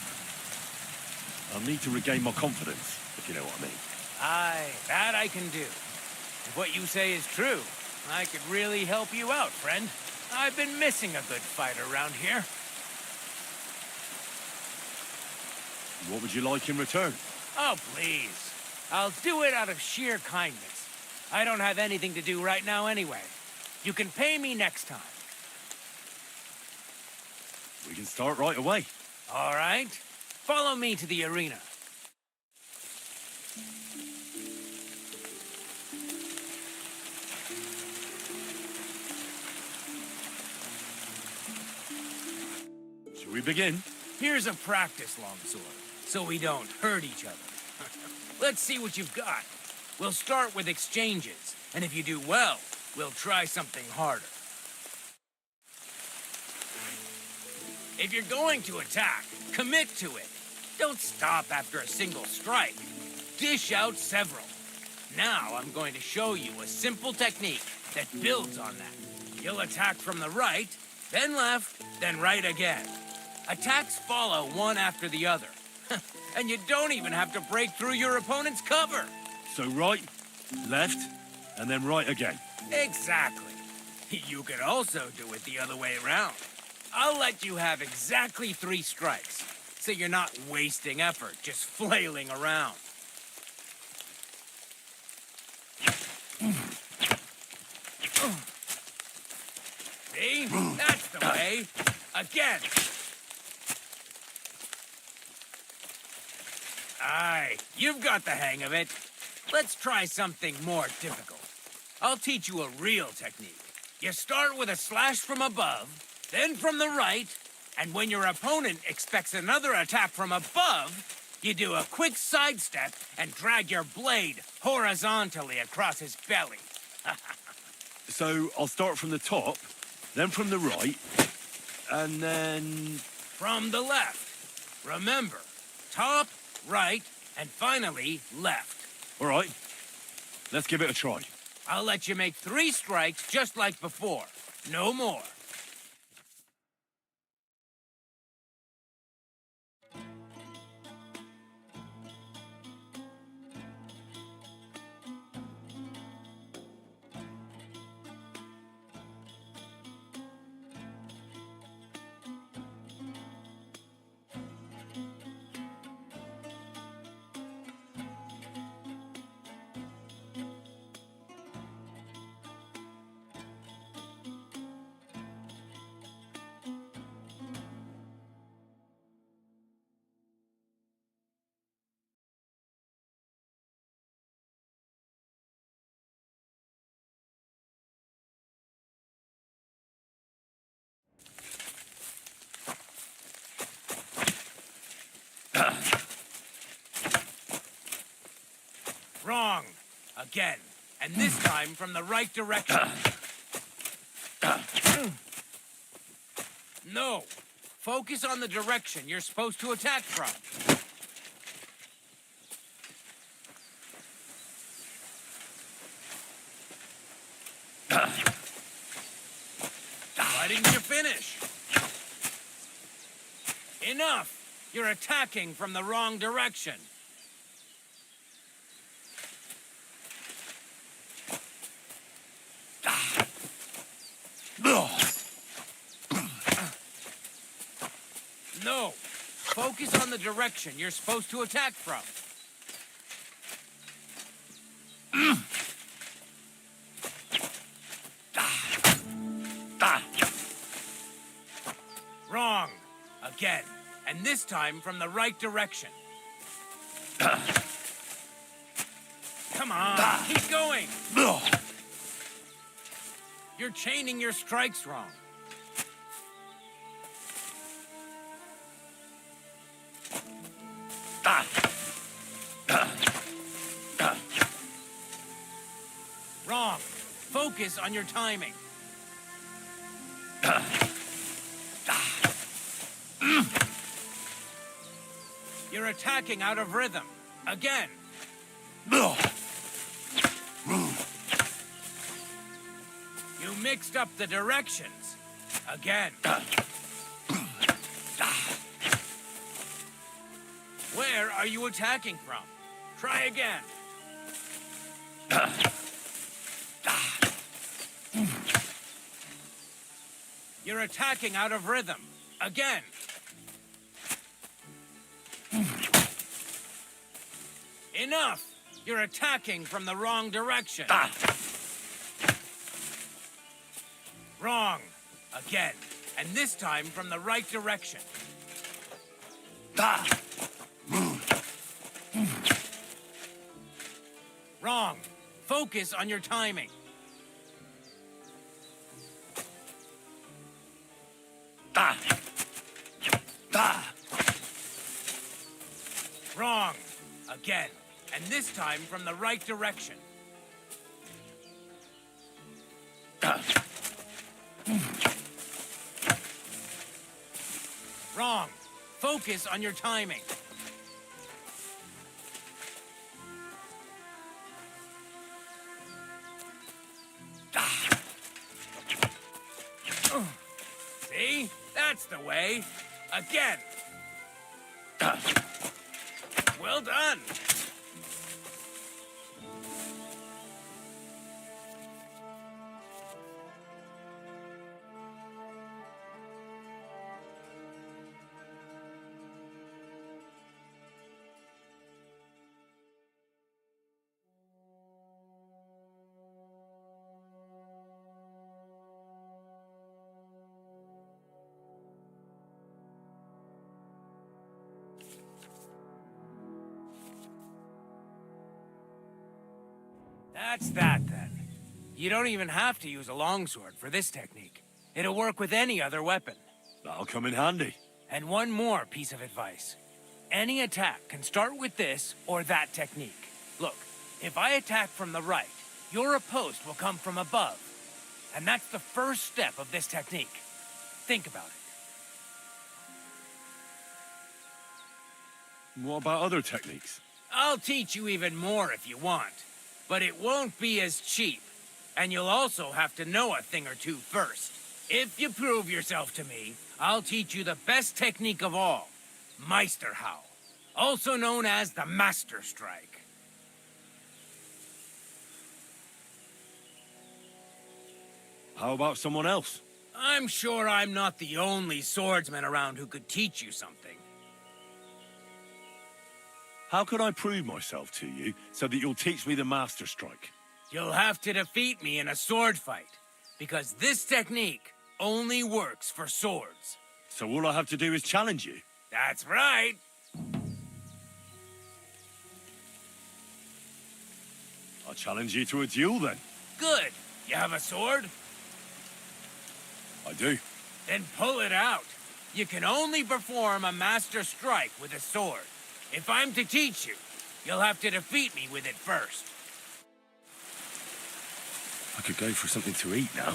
I'll need to regain my confidence, if you know what I mean. Aye, that I can do. If what you say is true, I could really help you out, friend. I've been missing a good fight around here. What would you like in return? Oh, please. I'll do it out of sheer kindness. I don't have anything to do right now anyway. You can pay me next time. We can start right away. All right. Follow me to the arena. Shall we begin? Here's a practice longsword, so we don't hurt each other. Let's see what you've got. We'll start with exchanges, and if you do well, we'll try something harder. If you're going to attack, commit to it. Don't stop after a single strike. Dish out several. Now I'm going to show you a simple technique that builds on that. You'll attack from the right, then left, then right again. Attacks follow one after the other. And you don't even have to break through your opponent's cover. So right, left, and then right again. Exactly. You could also do it the other way around. I'll let you have exactly 3 strikes, so you're not wasting effort just flailing around. See? That's the way. Again. Aye, you've got the hang of it. Let's try something more difficult. I'll teach you a real technique. You start with a slash from above, then from the right, and when your opponent expects another attack from above, You do a quick sidestep and drag your blade horizontally across his belly. So I'll start from the top, then from the right, and then... From the left. Remember, top, right, and finally left. All right, let's give it a try. I'll let you make 3 strikes just like before. No more. Wrong. Again. And this time from the right direction. No. Focus on the direction you're supposed to attack from. Why didn't you finish? Enough! You're attacking from the wrong direction. No. Focus on the direction you're supposed to attack from. Wrong. Again. And this time from the right direction. Come on. Keep going. You're chaining your strikes wrong. Wrong. Focus on your timing. You're attacking out of rhythm. Again. You mixed up the directions. Again. Where are you attacking from? Try again. You're attacking out of rhythm. Again. Enough! You're attacking from the wrong direction. Wrong. Again. And this time from the right direction. Wrong. Focus on your timing. Wrong. Again. And this time from the right direction. Wrong. Focus on your timing. See? That's the way. Again. Well done. That's that, then. You don't even have to use a longsword for this technique. It'll work with any other weapon. That'll come in handy. And one more piece of advice. Any attack can start with this or that technique. Look, if I attack from the right, your riposte will come from above. And that's the first step of this technique. Think about it. What about other techniques? I'll teach you even more if you want. But it won't be as cheap. And you'll also have to know a thing or two first. If you prove yourself to me, I'll teach you the best technique of all. Meisterhau. Also known as the Master Strike. How about someone else? I'm sure I'm not the only swordsman around who could teach you something. How can I prove myself to you so that you'll teach me the Master Strike? You'll have to defeat me in a sword fight, because this technique only works for swords. So all I have to do is challenge you? That's right. I'll challenge you to a duel then. Good. You have a sword? I do. Then pull it out. You can only perform a master strike with a sword. If I'm to teach you, you'll have to defeat me with it first. I could go for something to eat now.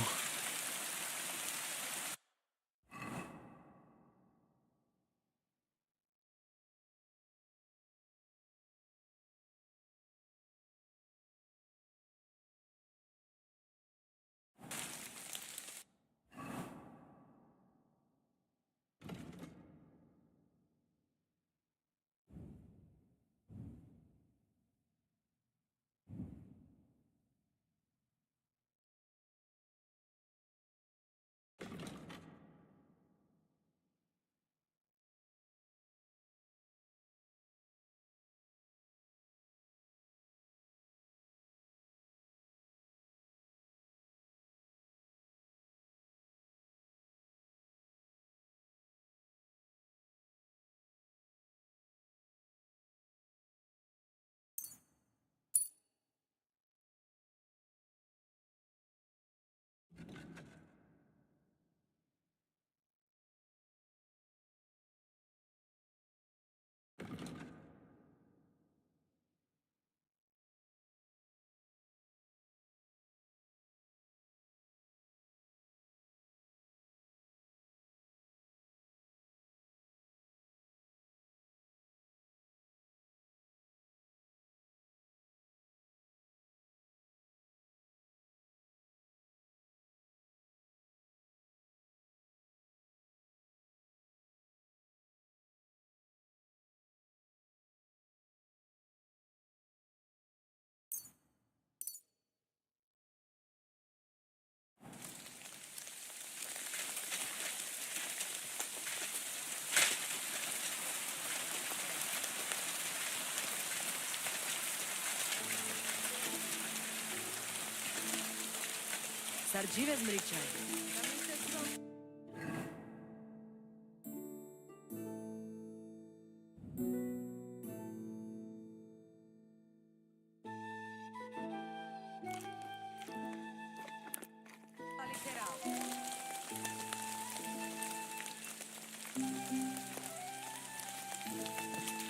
Sardziwe zmričaj.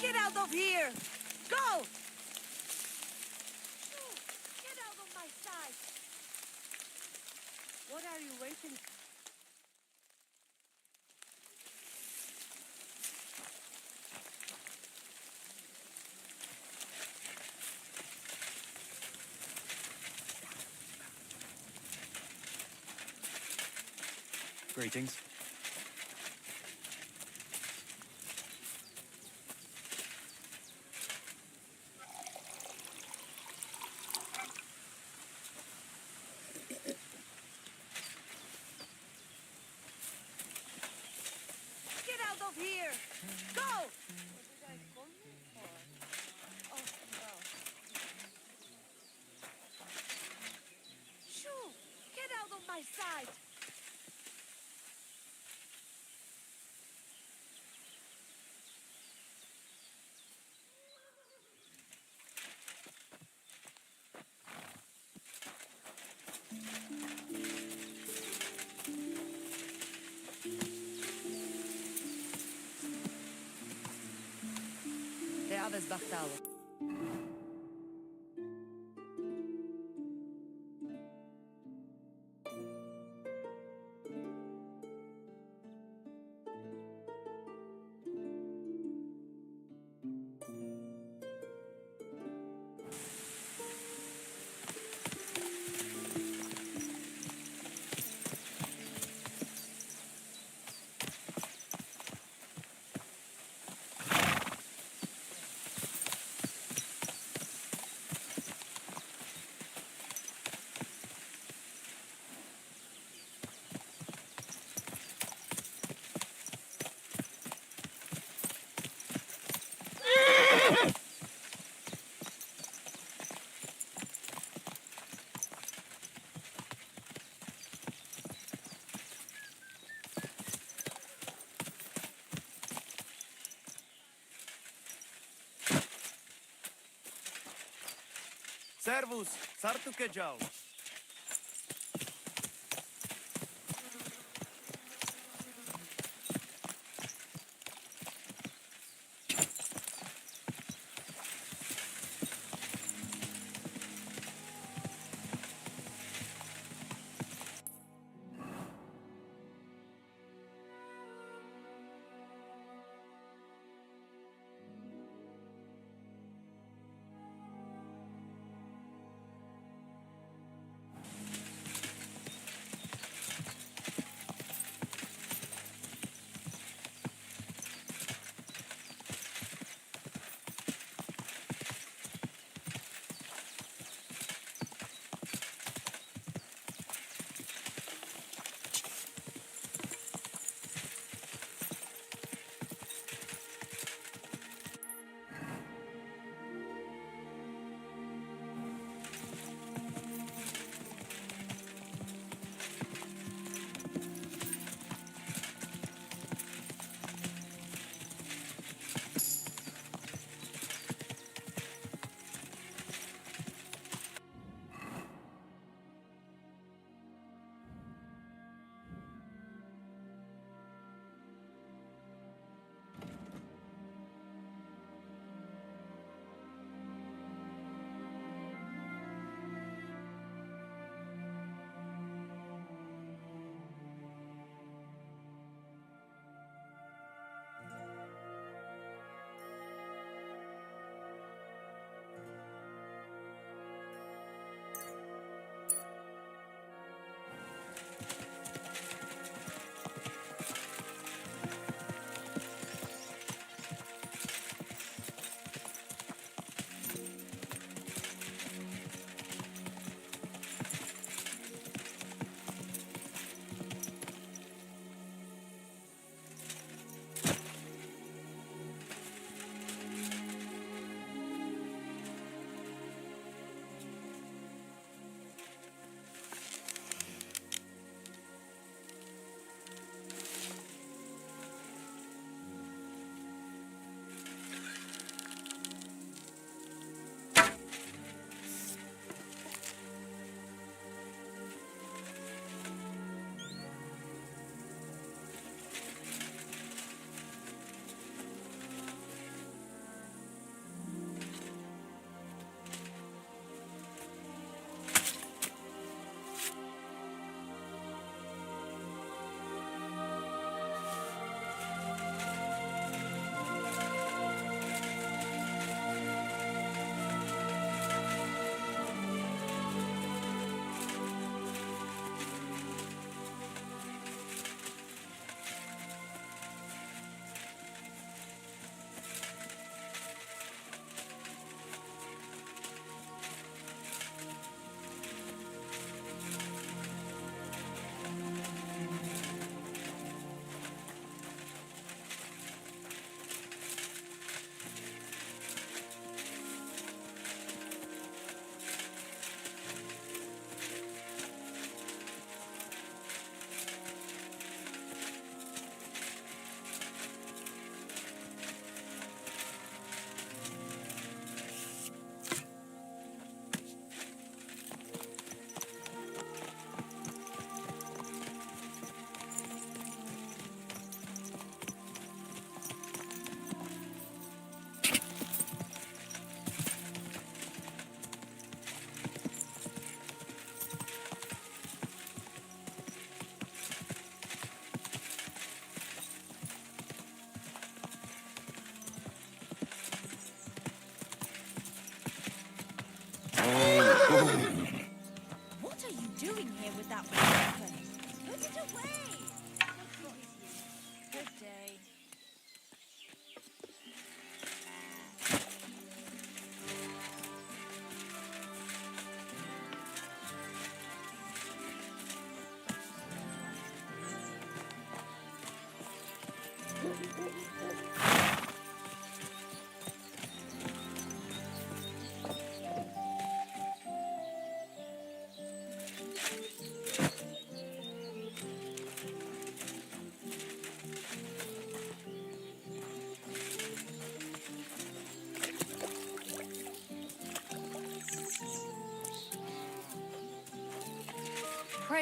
Get out of here! Go! Get out of my sight! What are you waiting for? Greetings. Get out of here! Go! What did I come here for? Oh, no. Shoo! Get out of my sight! Bartalo. Servus, sartu kedział.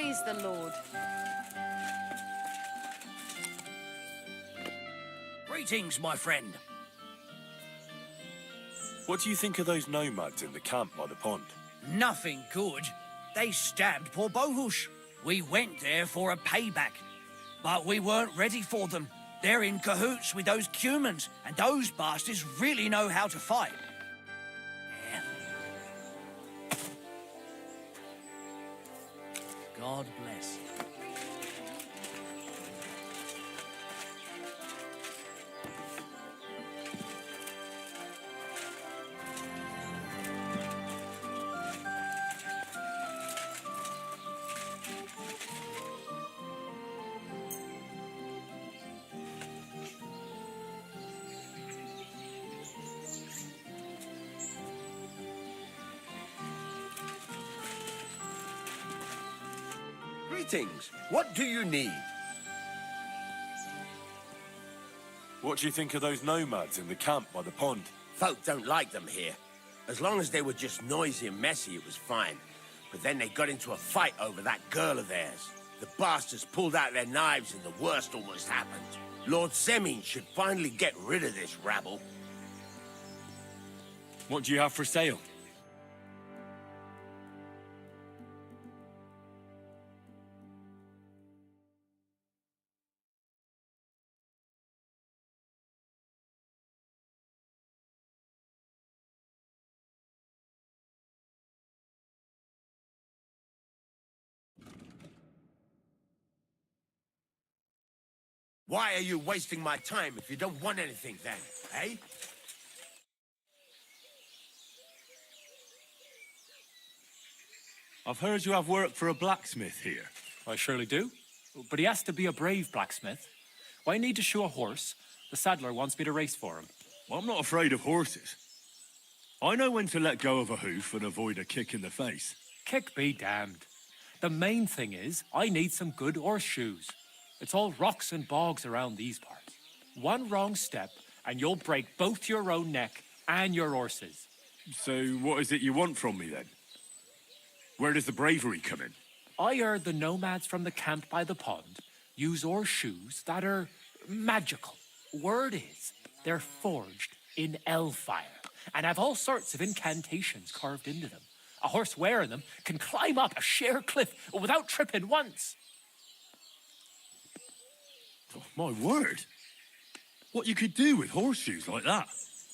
Praise the Lord. Greetings, my friend. What do you think of those nomads in the camp by the pond? Nothing good. They stabbed poor Bohush. We went there for a payback, but we weren't ready for them. They're in cahoots with those Cumans, and those bastards really know how to fight. Yeah. God bless. Greetings. What do you need? What do you think of those nomads in the camp by the pond? Folk don't like them here. As long as they were just noisy and messy, it was fine. But then they got into a fight over that girl of theirs. The bastards pulled out their knives and the worst almost happened. Lord Semin should finally get rid of this rabble. What do you have for sale? Why are you wasting my time if you don't want anything then, eh? I've heard you have work for a blacksmith here. I surely do. But he has to be a brave blacksmith. Why need to shoe a horse? The saddler wants me to race for him. Well, I'm not afraid of horses. I know when to let go of a hoof and avoid a kick in the face. Kick be damned. The main thing is, I need some good horseshoes. It's all rocks and bogs around these parts. One wrong step, and you'll break both your own neck and your horse's. So what is it you want from me, then? Where does the bravery come in? I heard the nomads from the camp by the pond use horseshoes that are magical. Word is, they're forged in hellfire and have all sorts of incantations carved into them. A horse wearing them can climb up a sheer cliff without tripping once. Oh, my word. What you could do with horseshoes like that?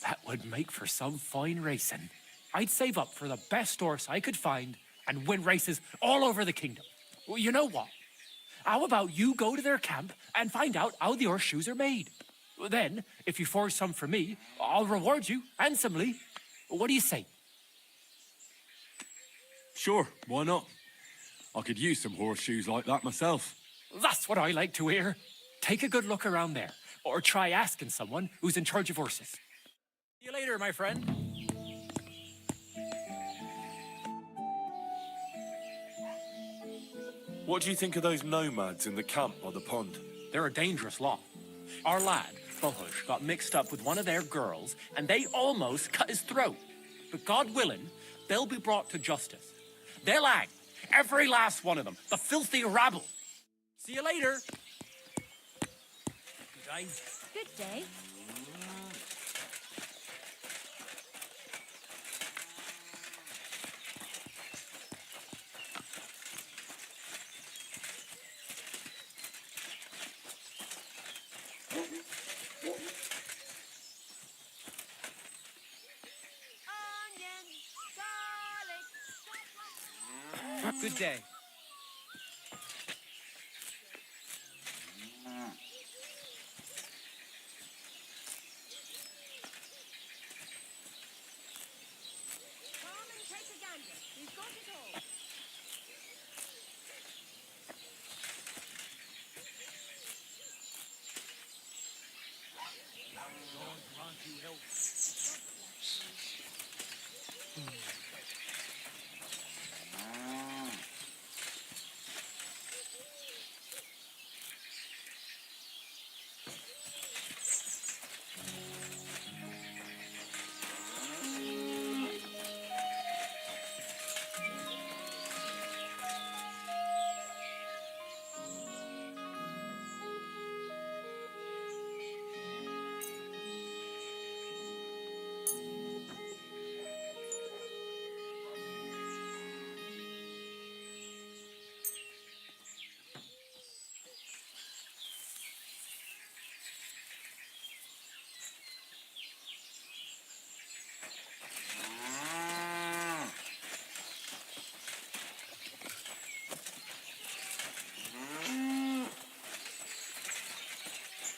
That would make for some fine racing. I'd save up for the best horse I could find and win races all over the kingdom. Well, you know what? How about you go to their camp and find out how the horseshoes are made? Then, if you forge some for me, I'll reward you handsomely. What do you say? Sure, why not? I could use some horseshoes like that myself. That's what I like to hear. Take a good look around there, or try asking someone who's in charge of horses. See you later, my friend. What do you think of those nomads in the camp by the pond? They're a dangerous lot. Our lad, Bohush, got mixed up with one of their girls, and they almost cut his throat. But God willing, they'll be brought to justice. They'll hang, every last one of them, the filthy rabble. See you later. Good day. Good day. Good day.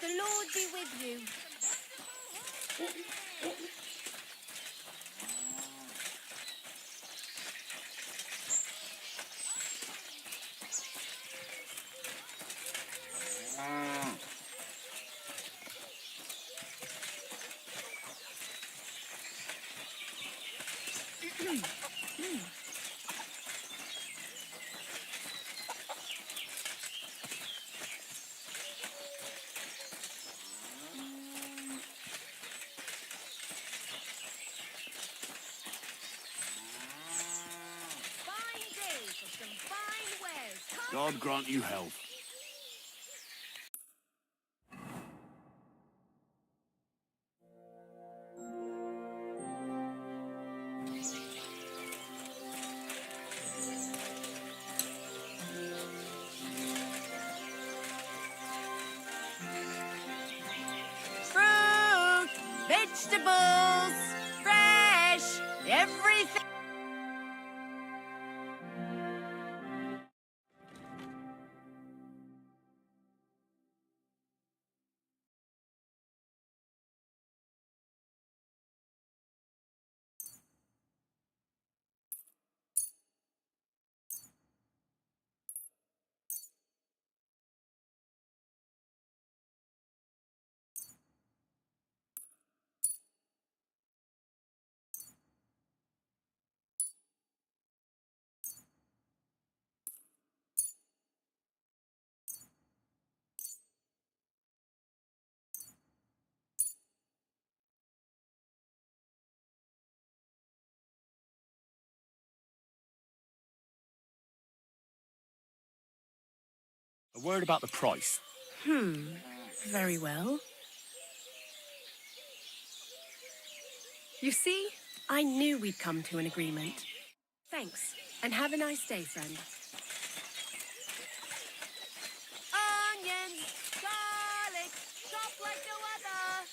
The Lord be with you. Fine day for some fine wares. Come God grant you health. fruit, vegetables, fresh, everything. A word about the price. Very well. You see, I knew we'd come to an agreement. Thanks, and have a nice day, friend. Onions, garlic, chopped like no other.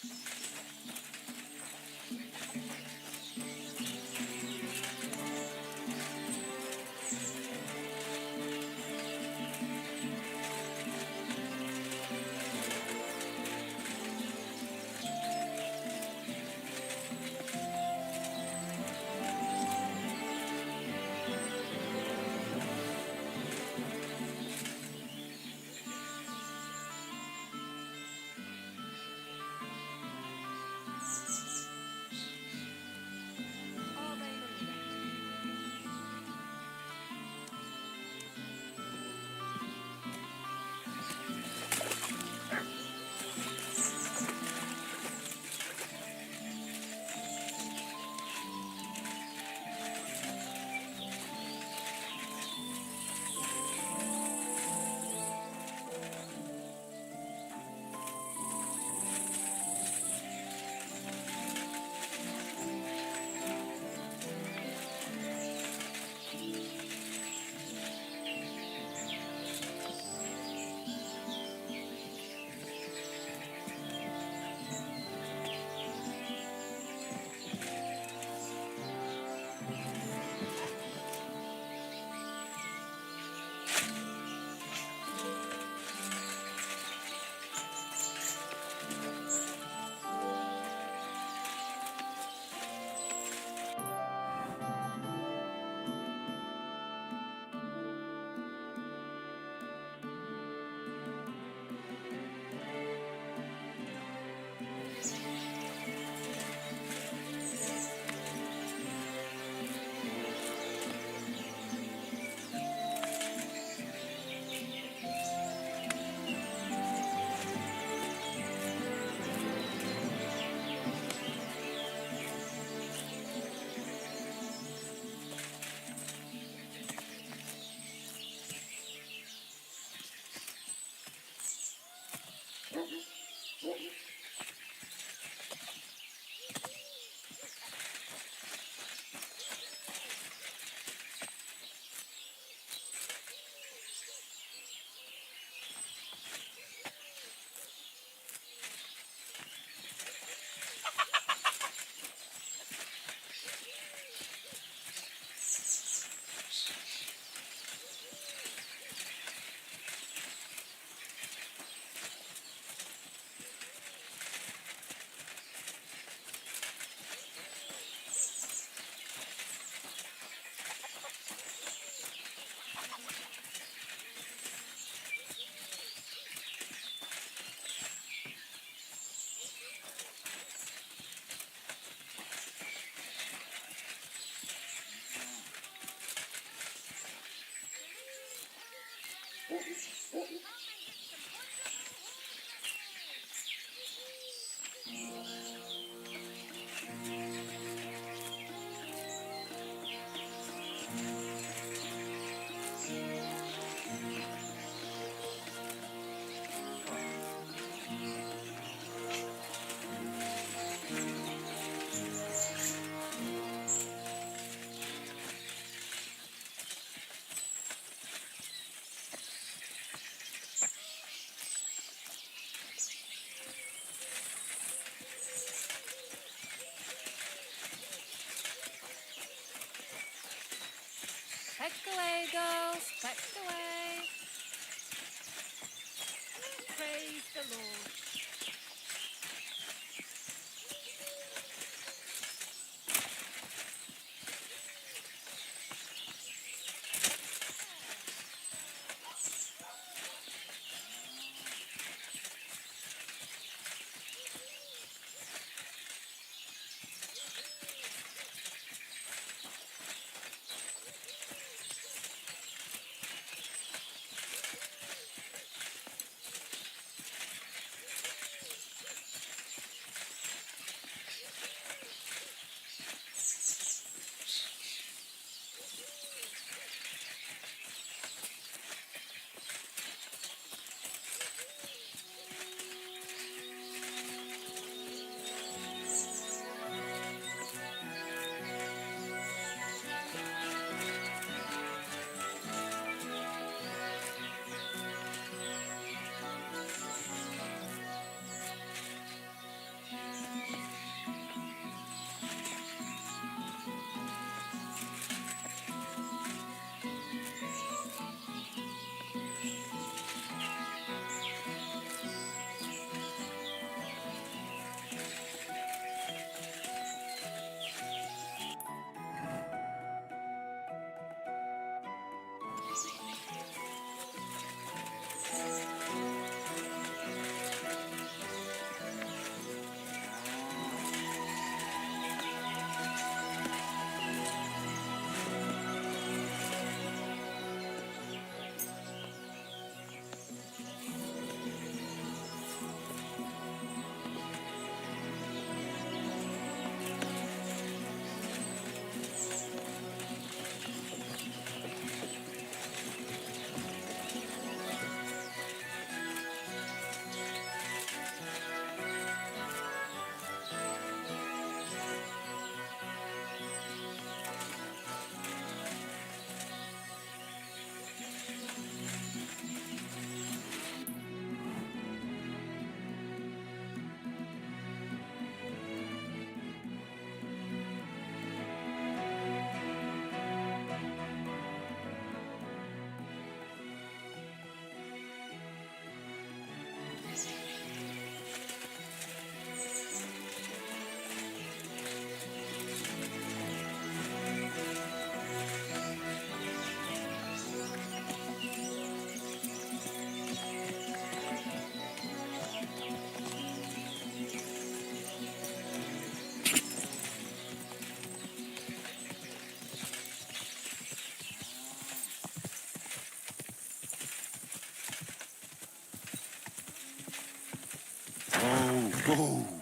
Go.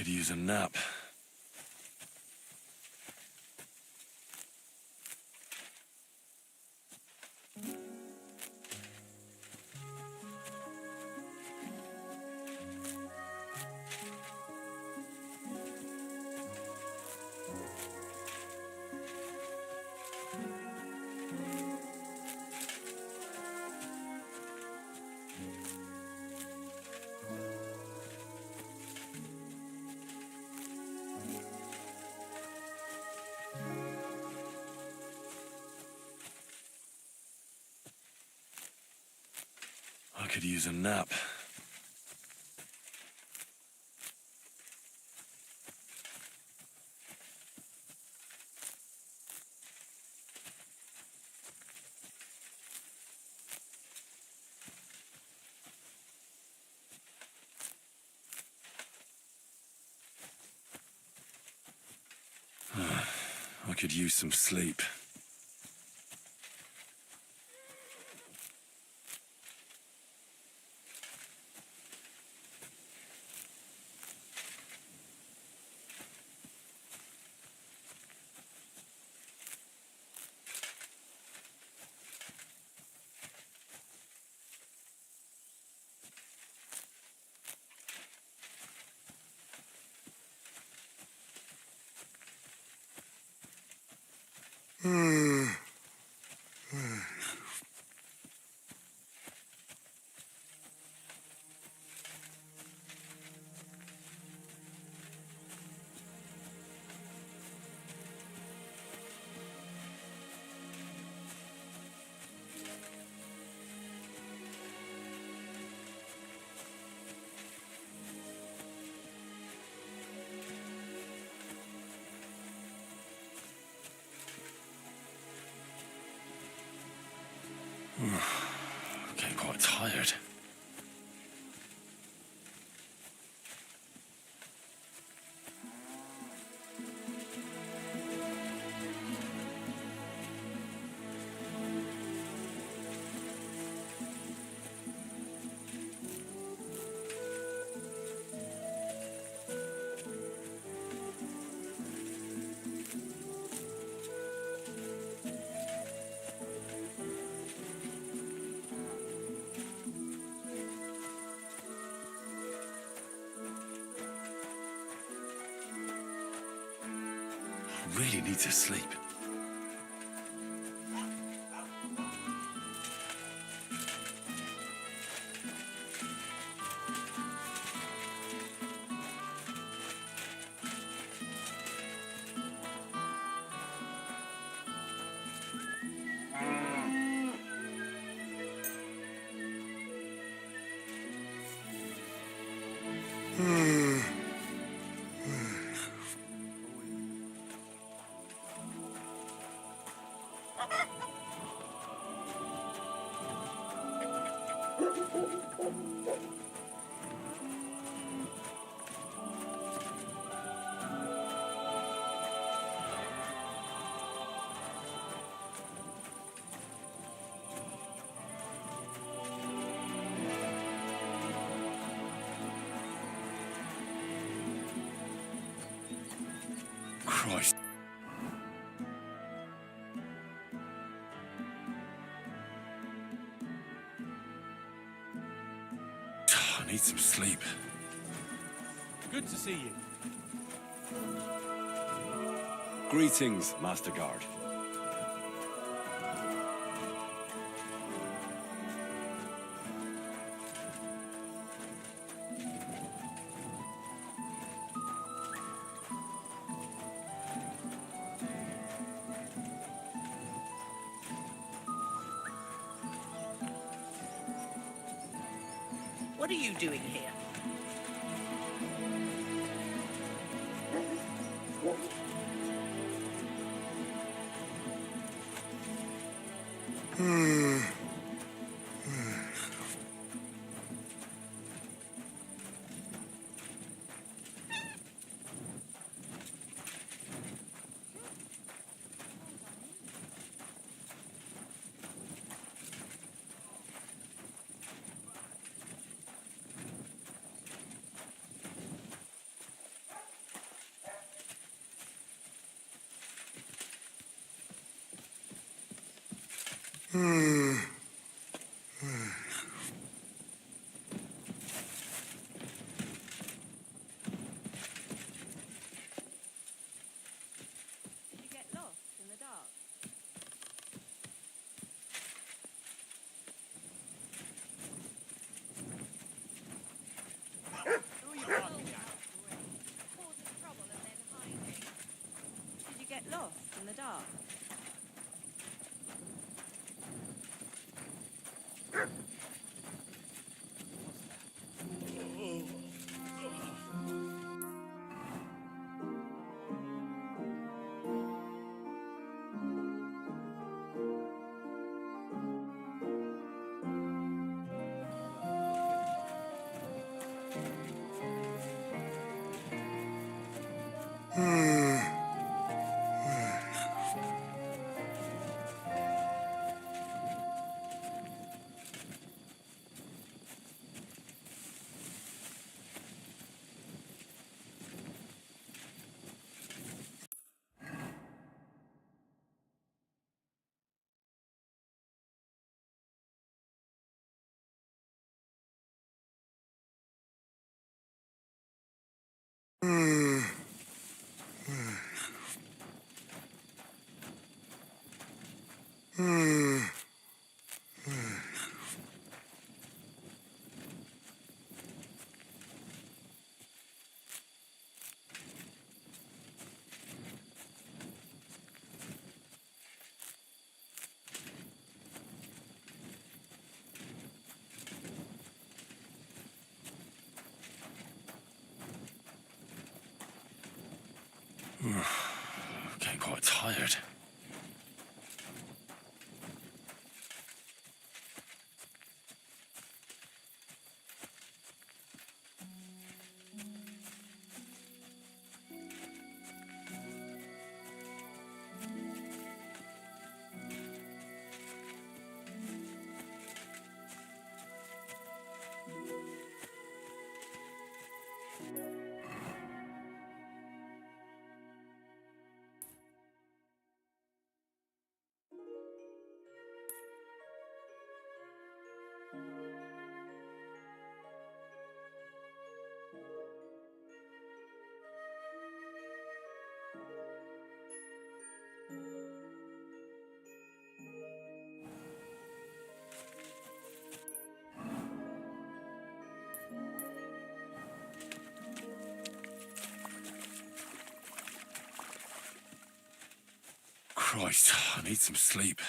could use a nap. I could use a nap. I could use some sleep. Getting quite tired. I really need to sleep. Christ. I need some sleep. Good to see you. Greetings, Master Guard. What are you doing here? You get lost in the dark. Causes trouble and then hiding. Did you get lost in the dark? Getting quite tired. Christ, I need some sleep.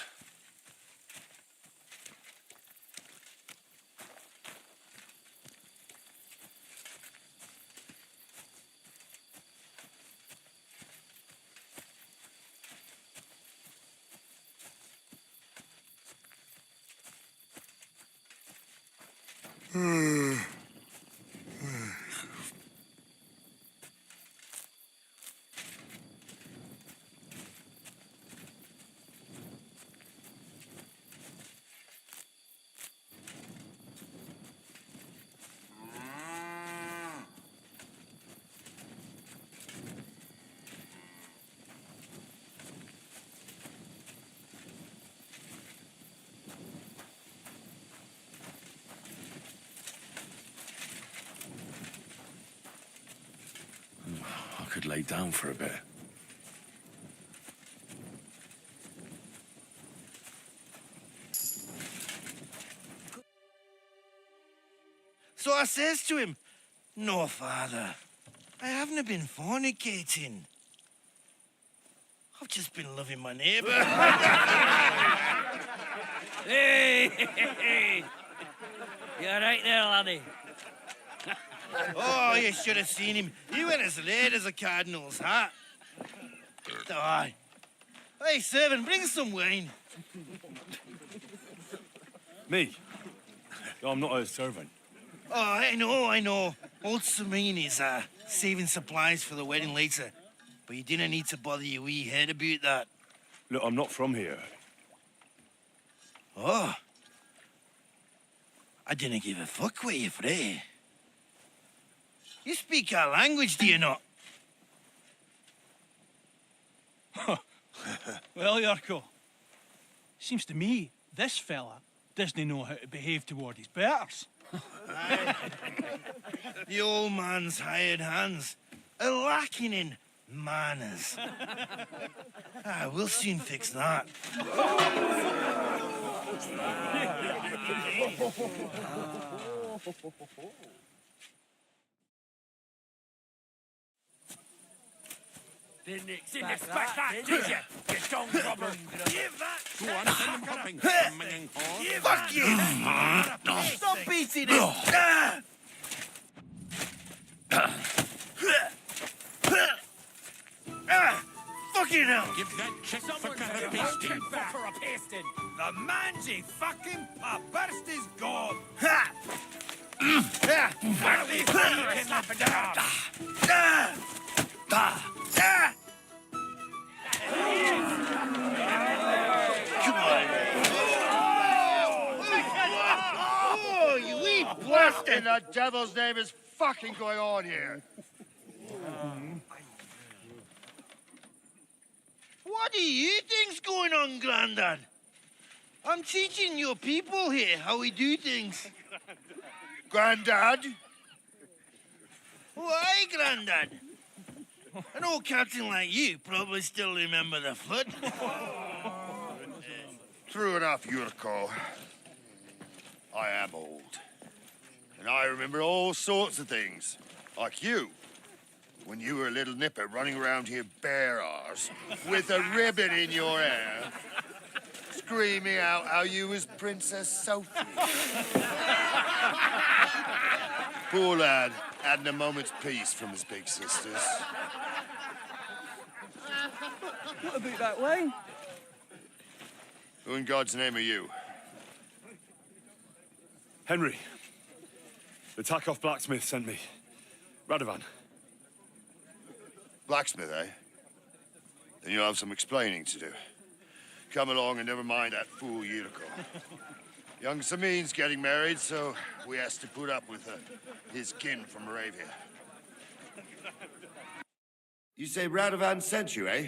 I could lay down for a bit. So I says to him, "No, father, I haven't been fornicating. I've just been loving my neighbour." Hey! You all right there, laddie? Oh, you should have seen him. He went as late as a cardinal's hat. Aye. Hey, servant, bring some wine. Me? I'm not a servant. Oh, I know. Old Serene is saving supplies for the wedding later. But you didn't need to bother your wee head about that. Look, I'm not from here. Oh. I didn't give a fuck what you frae. You speak our language, do you not? Well, Yarko, seems to me This fella doesn't know how to behave toward his betters. The old man's hired hands are lacking in manners. We'll soon fix that. Didn't expect that, did you? You don't robber. Give that. Go on, send them popping, minging whore. Fuck you! Stop beating him! Fucking hell! Give that chick for a pasting. For a pasting. The mangy fucking burst his gob! Oh, you wee blast in the devil's name is fucking going on here? What do you think's going on, Grandad? I'm teaching your people here how we do things. Grandad? Why, Grandad? An old captain like you probably still remember the flood. True enough, Yurko. I am old. And I remember all sorts of things. Like you. When you were a little nipper running around here bare arse, with a ribbon in your hair, screaming out how you was Princess Sophie. Poor lad, hadn't a moment's peace from his big sisters. What about that way? Who in God's name are you? Henry. The Takoff blacksmith sent me. Radovan. Blacksmith, eh? Then you'll have some explaining to do. Come along and never mind that fool Yuriko. Young Samin's getting married, so we has to put up with his kin from Moravia. You say Radovan sent you, eh?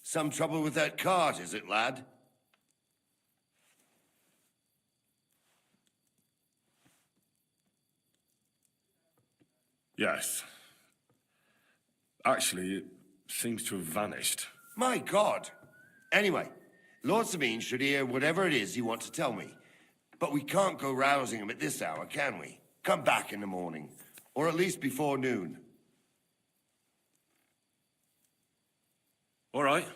Some trouble with that cart, is it, lad? Yes. Actually, it seems to have vanished. My God! Anyway, Lord Sabine should hear whatever it is you want to tell me. But we can't go rousing him at this hour, can we? Come back in the morning. Or at least before noon. All right.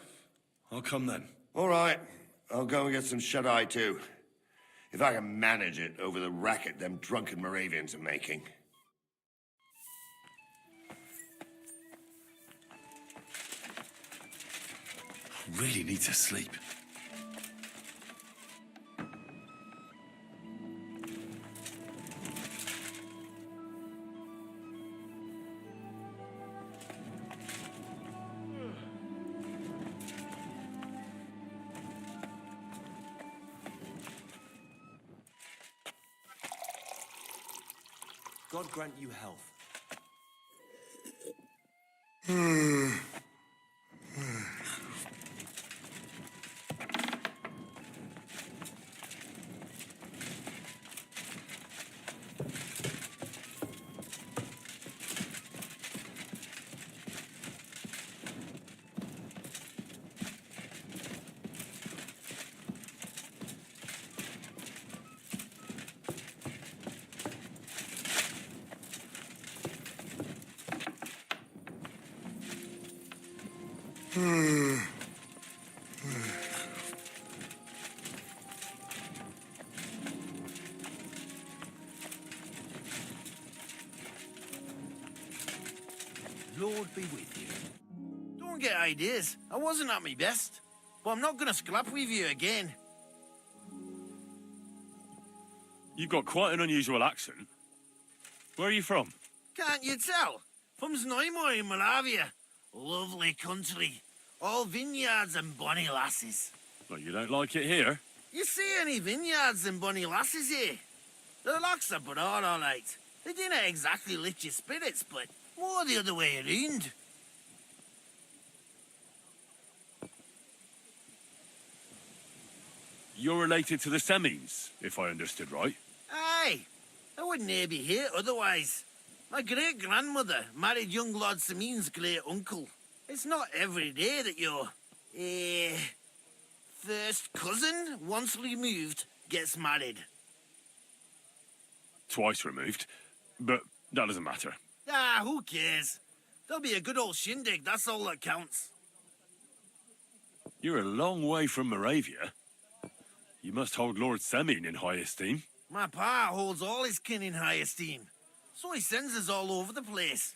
I'll come then. All right. I'll go and get some shut-eye, too. If I can manage it over the racket them drunken Moravians are making. Really need to sleep. God grant you health. Lord be with you. Don't get ideas. I wasn't at my best. But I'm not gonna scrap with you again. You've got quite an unusual accent. Where are you from? Can't you tell? From Znaimoy in Moravia. Lovely country. All vineyards and bonny lasses. Well, you don't like it here? You see any vineyards and bonny lasses here? The locks are broad, all right. They didn't exactly lift your spirits, but more the other way around. You're related to the Semines, if I understood right. Aye, I wouldn't be here otherwise. My great-grandmother married young Lord Semine's great-uncle. It's not every day that your, first cousin, once removed, gets married. Twice removed, but that doesn't matter. Ah, who cares? There'll be a good old shindig, that's all that counts. You're a long way from Moravia. You must hold Lord Semine in high esteem. My pa holds all his kin in high esteem, so he sends us all over the place.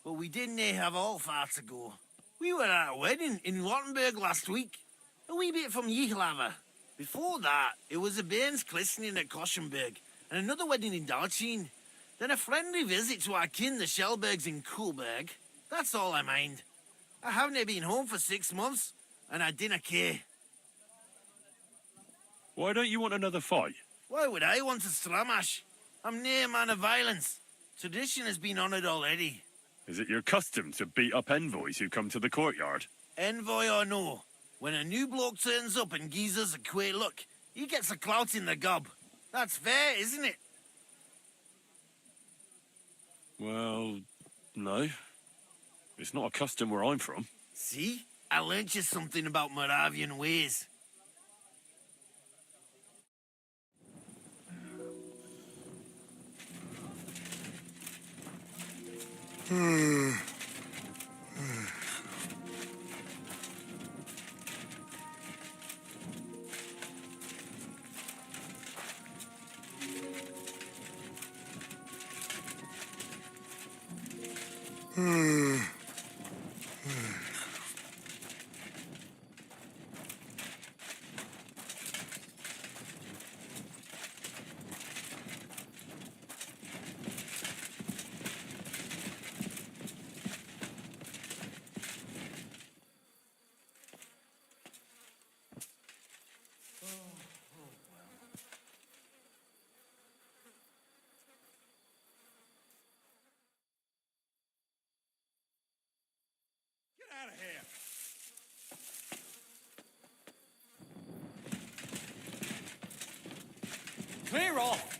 But we didn't have all far to go. We were at a wedding in Rottenburg last week, a wee bit from Yihlava. Before that, it was a bairn's christening at Koschenberg, and another wedding in Dalchin. Then a friendly visit to our kin, the Shellbergs in Kuhlberg. That's all I mind. I haven't been home for 6 months, and I dinna care. Why don't you want another fight? Why would I want a stramash? I'm near a man of violence. Tradition has been honoured already. Is it your custom to beat up envoys who come to the courtyard? Envoy or no, when a new bloke turns up and gives us a queer look, he gets a clout in the gob. That's fair, isn't it? Well, no. It's not a custom where I'm from. See? I learnt you something about Moravian ways. Out of here! Clear off!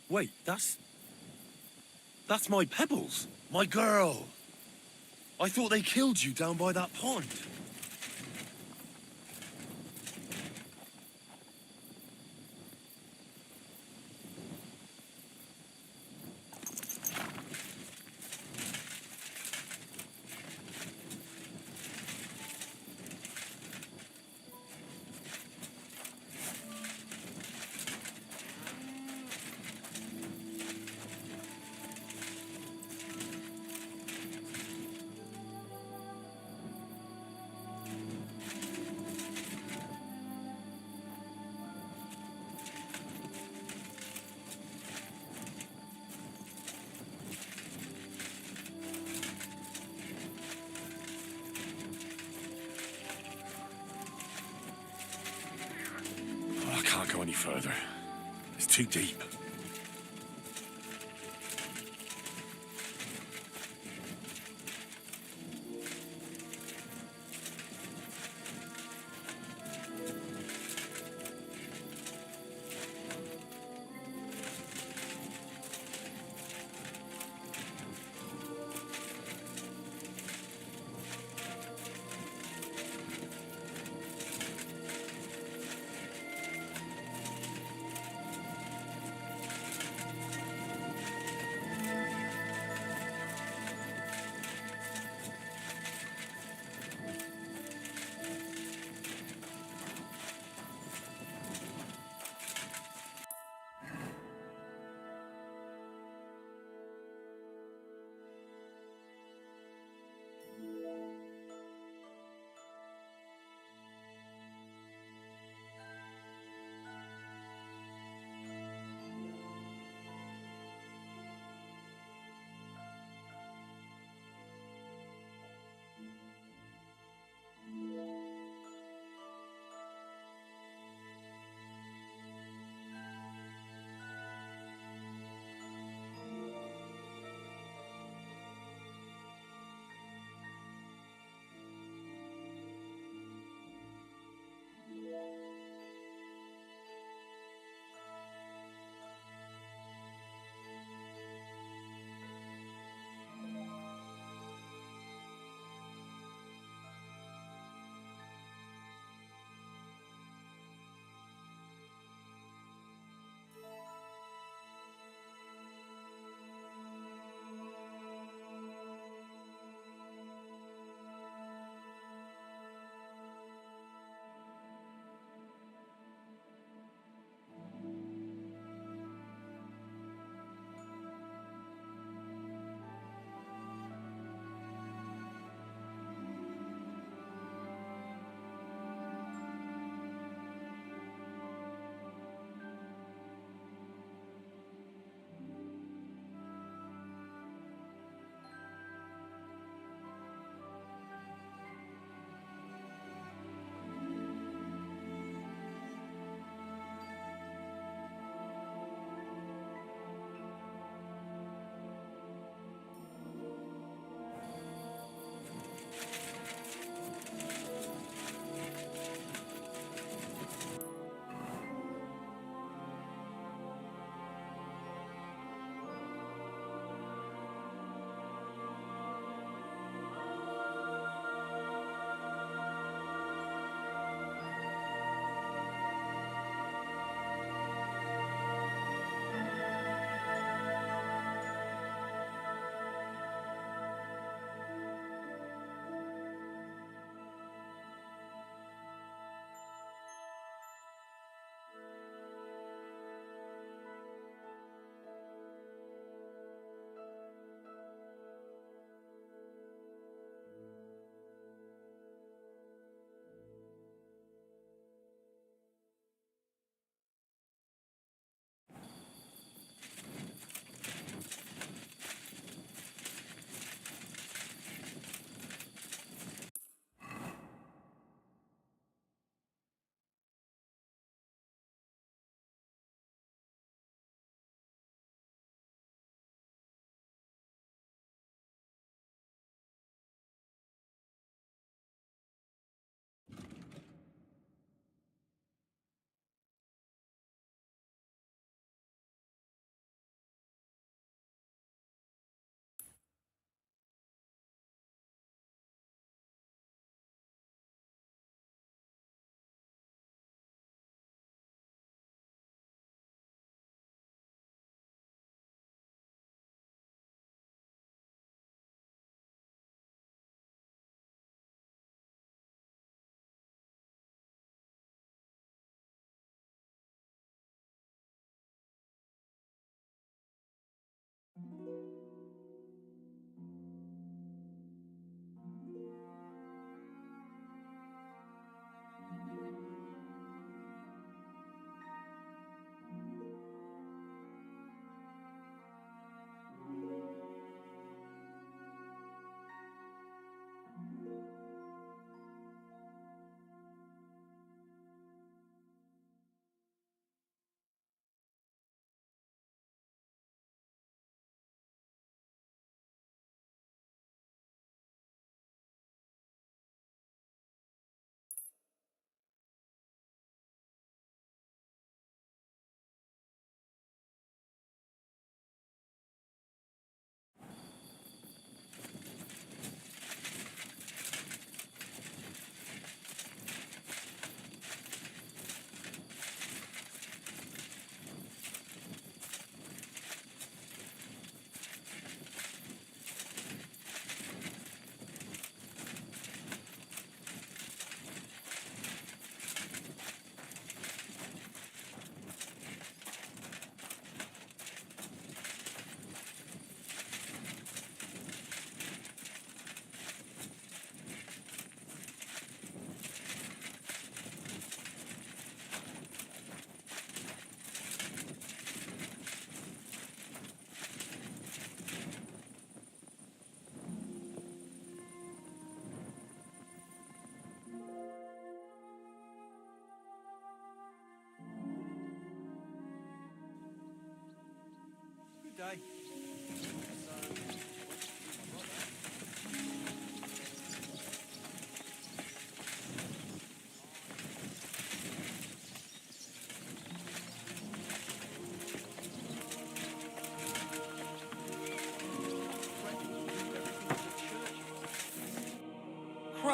Wait, that's my Pebbles, my girl. I thought they killed you down by that pond. I can't go any further. It's too deep.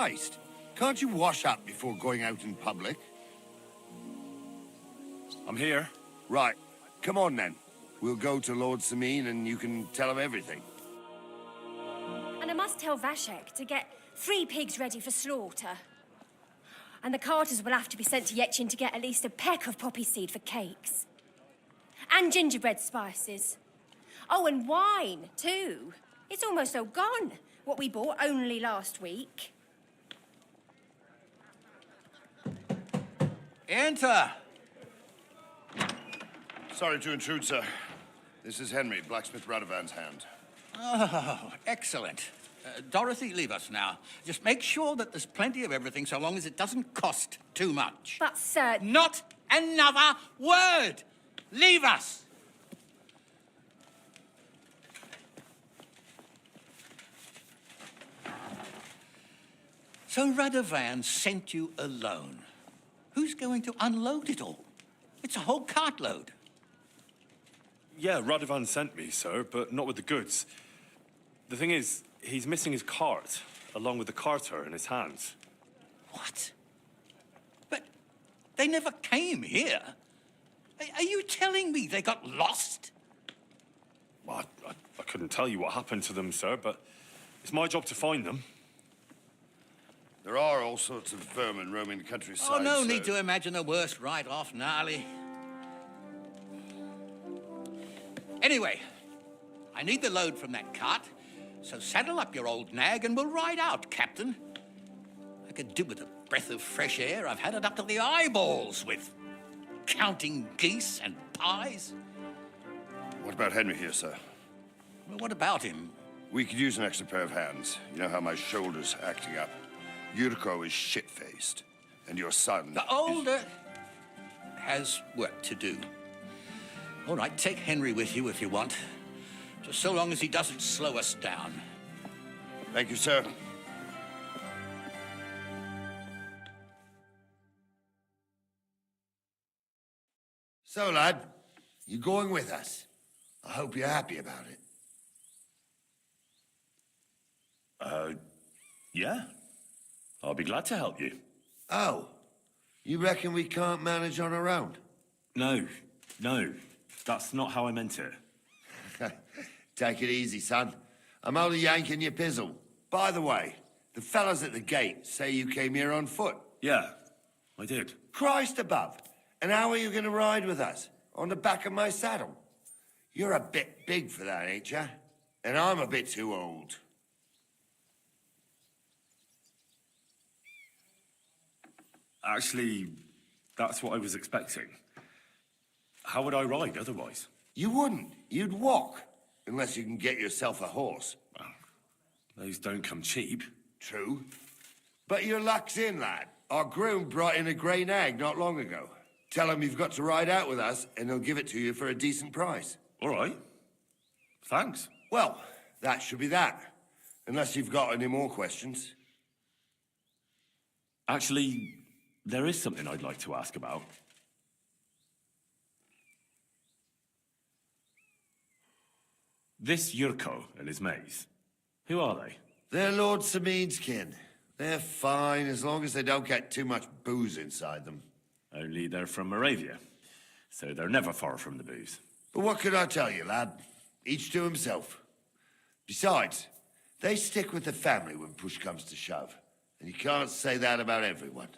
Christ! Can't you wash up before going out in public? I'm here. Right. Come on, then. We'll go to Lord Samin and you can tell him everything. And I must tell Vashek to get 3 pigs ready for slaughter. And the carters will have to be sent to Yetchin to get at least a peck of poppy seed for cakes. And gingerbread spices. Oh, and wine, too. It's almost all gone, what we bought only last week. Enter! Sorry to intrude, sir. This is Henry, blacksmith Radovan's hand. Oh, excellent. Dorothy, leave us now. Just make sure that there's plenty of everything so long as it doesn't cost too much. But, sir... Not another word! Leave us! So Radovan sent you alone. Who's going to unload it all? It's a whole cartload. Yeah, Radovan sent me, sir, but not with the goods. The thing is, he's missing his cart, along with the carter in his hands. What? But they never came here. Are you telling me they got lost? Well, I couldn't tell you what happened to them, sir, but it's my job to find them. There are all sorts of vermin roaming the countryside. Oh, no sir. need to imagine the worst right off, gnarly. Anyway, I need the load from that cart, so saddle up your old nag and we'll ride out, Captain. I could do with a breath of fresh air. I've had it up to the eyeballs with counting geese and pies. What about Henry here, sir? Well, what about him? We could use an extra pair of hands. You know how my shoulder's acting up. Yuriko is shit-faced, and your son... The older has work to do. All right, take Henry with you if you want. Just so long as he doesn't slow us down. Thank you, sir. So, lad, you going with us? I hope you're happy about it. Yeah. I'll be glad to help you. Oh, you reckon we can't manage on our own? No, that's not how I meant it. Take it easy, son. I'm only yanking your pizzle. By the way, the fellas at the gate say you came here on foot. Yeah, I did. Christ above. And how are you going to ride with us? On the back of my saddle? You're a bit big for that, ain't ya? And I'm a bit too old. Actually, that's what I was expecting. How would I ride otherwise? You wouldn't. You'd walk. Unless you can get yourself a horse. Well, those don't come cheap. True. But your luck's in, lad. Our groom brought in a grey nag not long ago. Tell him you've got to ride out with us, and he'll give it to you for a decent price. All right. Thanks. Well, that should be that. Unless you've got any more questions. Actually, there is something I'd like to ask about. This Yurko and his mates, who are they? They're Lord Samin's kin. They're fine as long as they don't get too much booze inside them. Only they're from Moravia, so they're never far from the booze. But what could I tell you, lad? Each to himself. Besides, they stick with the family when push comes to shove. And you can't say that about everyone.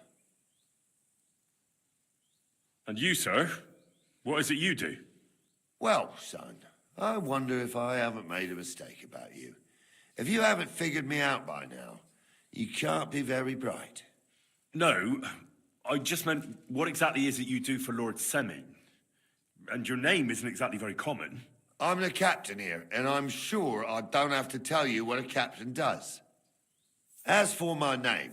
And you, sir? What is it you do? Well, son, I wonder if I haven't made a mistake about you. If you haven't figured me out by now, you can't be very bright. No, I just meant, what exactly is it you do for Lord Semin? And your name isn't exactly very common. I'm the captain here, and I'm sure I don't have to tell you what a captain does. As for my name,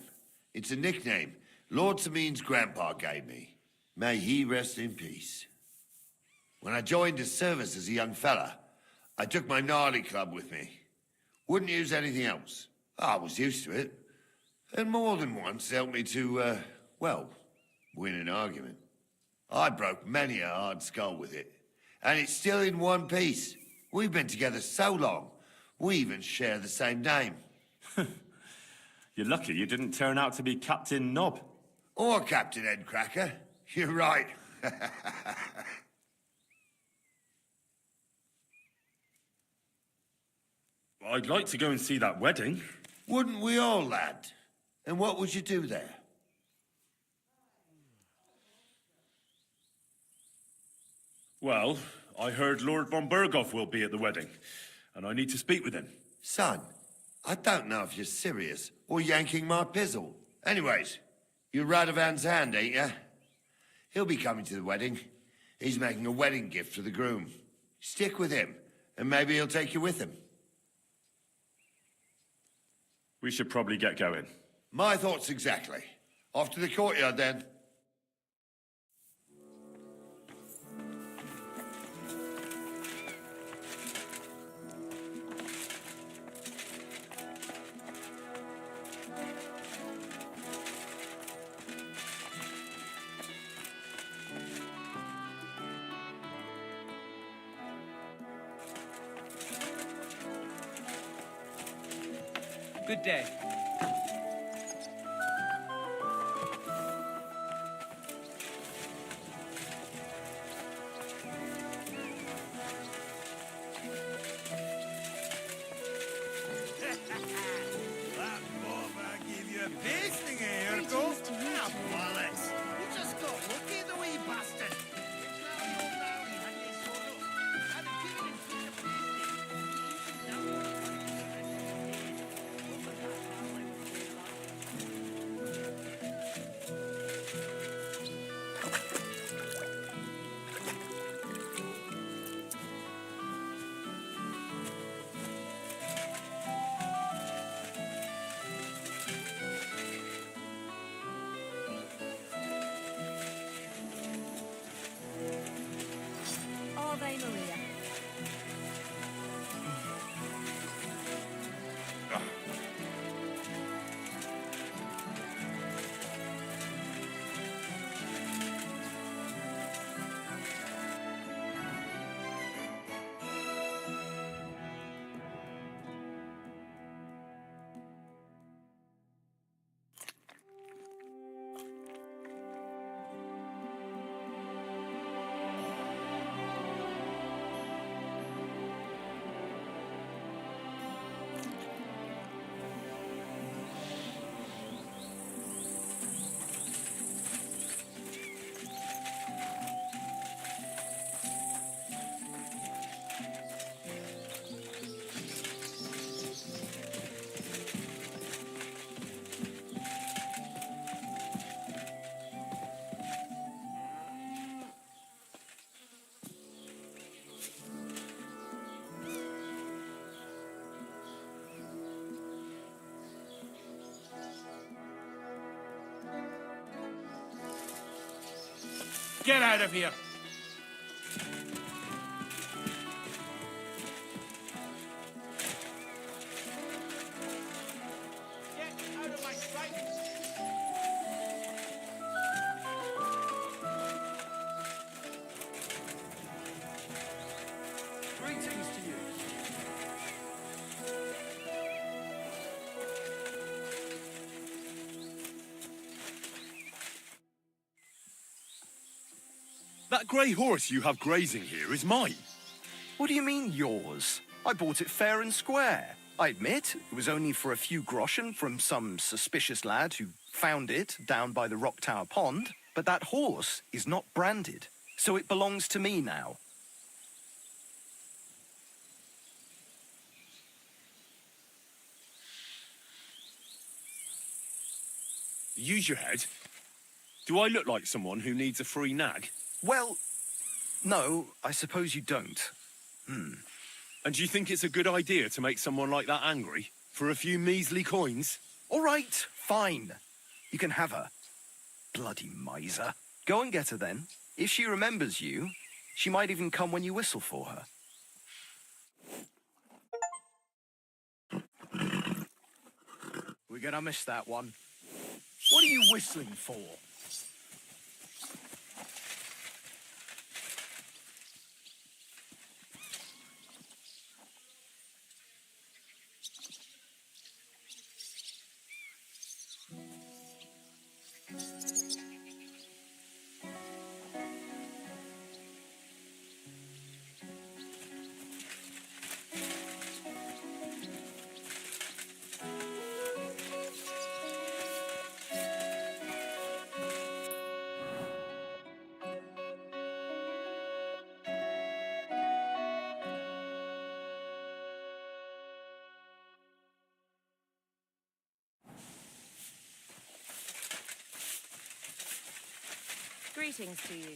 it's a nickname Lord Samin's grandpa gave me. May he rest in peace. When I joined his service as a young fella, I took my gnarly club with me. Wouldn't use anything else. I was used to it. And more than once helped me to, well, win an argument. I broke many a hard skull with it. And it's still in one piece. We've been together so long, we even share the same name. You're lucky you didn't turn out to be Captain Knob. Or Captain Headcracker. You're right. I'd like to go and see that wedding. Wouldn't we all, lad? And what would you do there? Well, I heard Lord von Berghoff will be at the wedding, and I need to speak with him. Son, I don't know if you're serious or yanking my pizzle. Anyways, you're Radovan's hand, ain't you? He'll be coming to the wedding. He's making a wedding gift for the groom. Stick with him, and maybe he'll take you with him. We should probably get going. My thoughts exactly. Off to the courtyard, then. Good day. Ave Maria. Get out of here! Get out of my sight! Greetings to you. That grey horse you have grazing here is mine. What do you mean, yours? I bought it fair and square. I admit, it was only for a few groschen from some suspicious lad who found it down by the Rock Tower Pond, but that horse is not branded, so it belongs to me now. Use your head. Do I look like someone who needs a free nag? Well, no, I suppose you don't. And do you think it's a good idea to make someone like that angry? For a few measly coins? All right, fine. You can have her. Bloody miser. Go and get her then. If she remembers you, she might even come when you whistle for her. We're gonna miss that one. What are you whistling for? Greetings to you.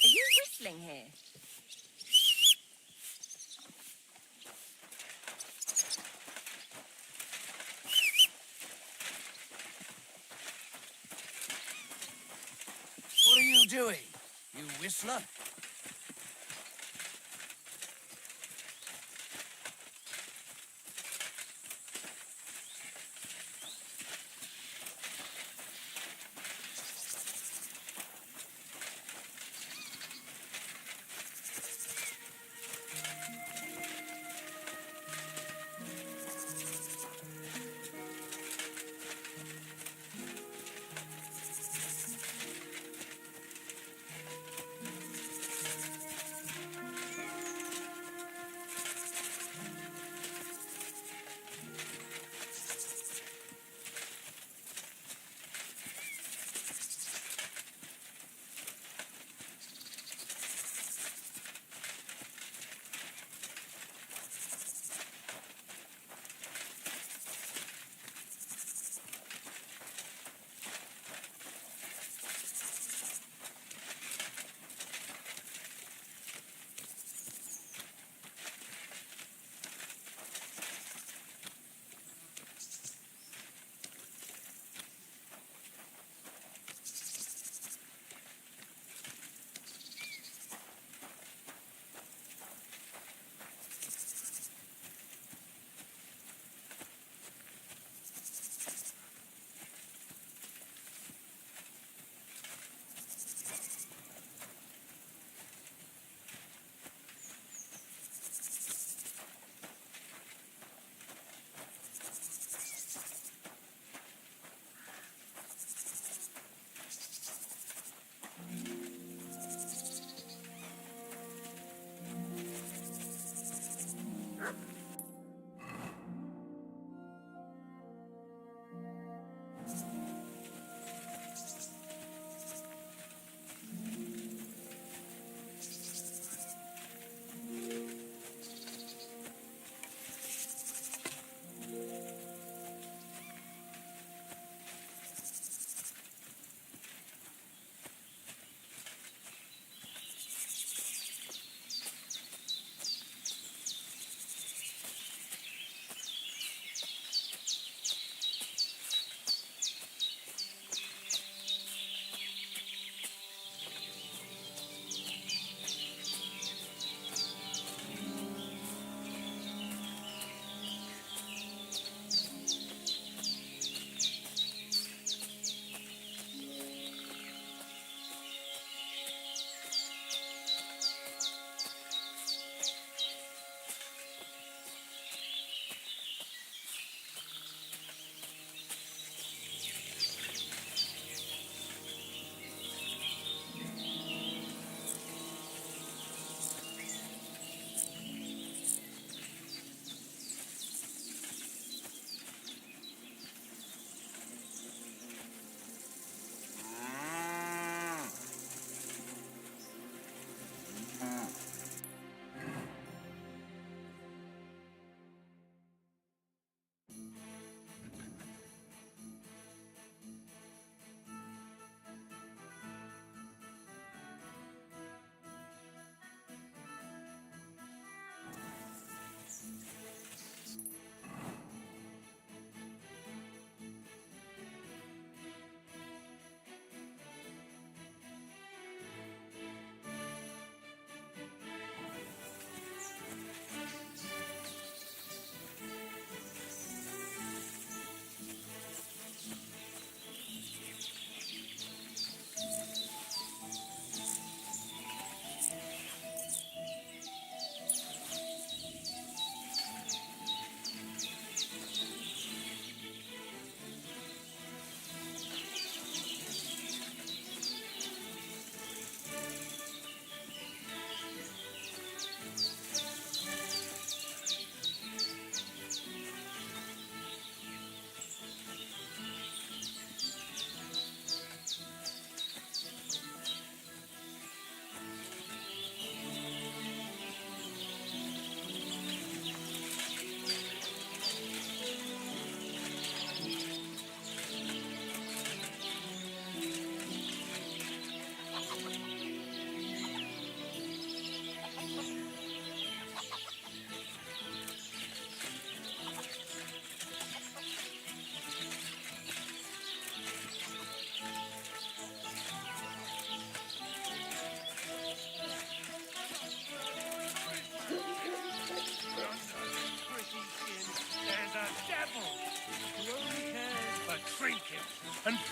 Are you whistling here? What are you doing, you whistler?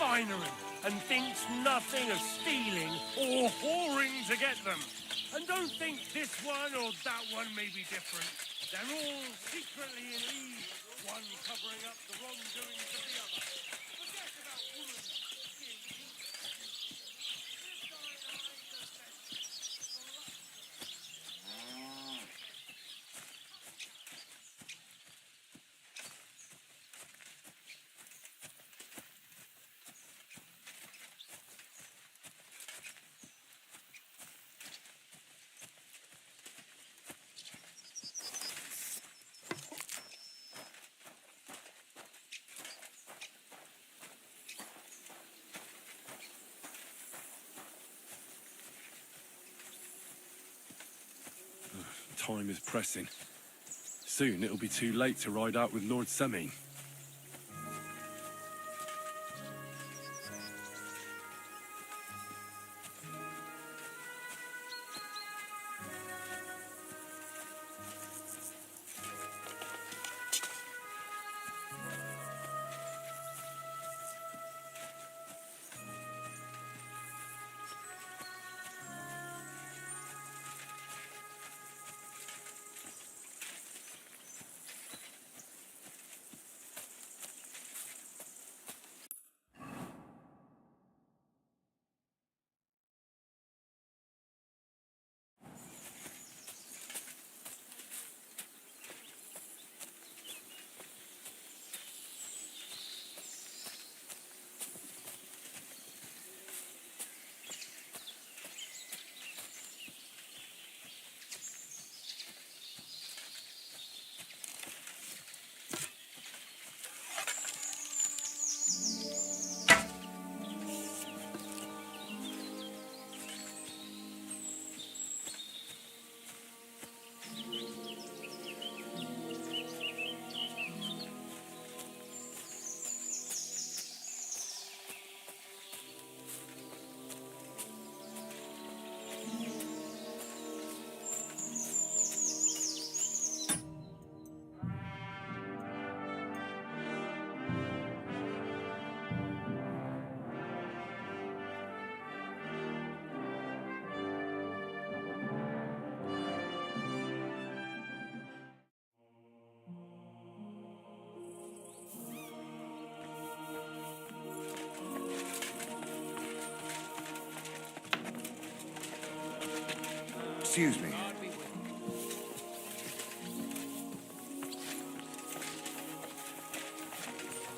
finery and thinks nothing of stealing or whoring to get them. And don't think this one or that one may be different. They're all secretly in league, one covering up the wrongdoings of the other. Forget about woman, skin, Time is pressing. Soon it'll be too late to ride out with Lord Semi. Excuse me.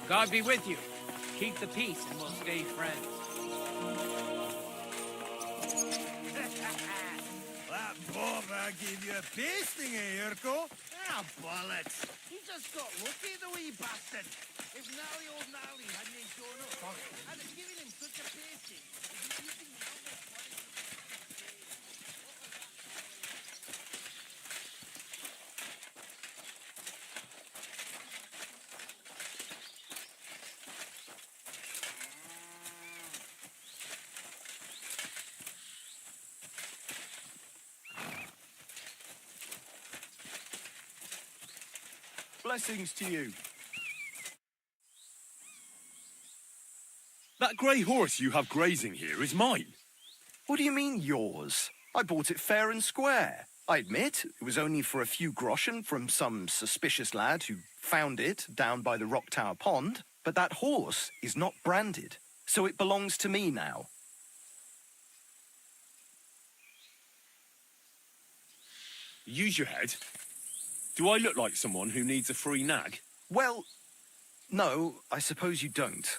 God be with you. Keep the peace and we'll stay friends. That bother gave you a pasting, eh, Urko? Ah, bollocks. He just got lucky, the wee bastard. If old Nally hadn't shown up, I'd have given him such a pasting. He'd be eating the elbow bloody. Blessings to you. That grey horse you have grazing here is mine. What do you mean, yours? I bought it fair and square. I admit, it was only for a few groschen from some suspicious lad who found it down by the Rock Tower Pond, but that horse is not branded, so it belongs to me now. Use your head. Do I look like someone who needs a free nag? Well, no, I suppose you don't.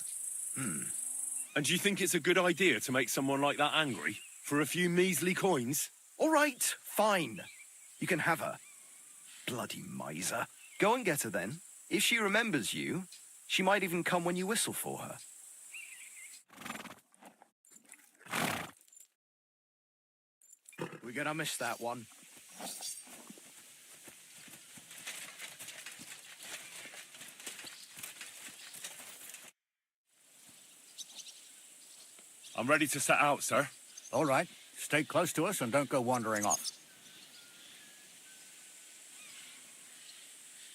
And do you think it's a good idea to make someone like that angry? For a few measly coins? All right, fine. You can have her. Bloody miser. Go and get her then. If she remembers you, she might even come when you whistle for her. We're gonna miss that one. I'm ready to set out, sir. All right. Stay close to us and don't go wandering off.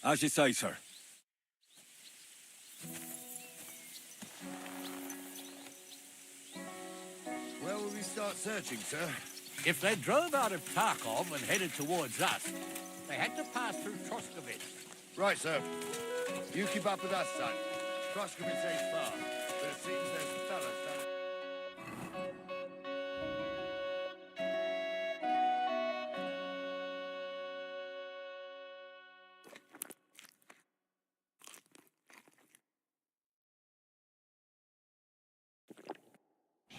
As you say, sir. Where will we start searching, sir? If they drove out of Tarkov and headed towards us, they had to pass through Troskovitz. Right, sir. You keep up with us, son. Troskovitz ain't far, but it seems there's fellas down...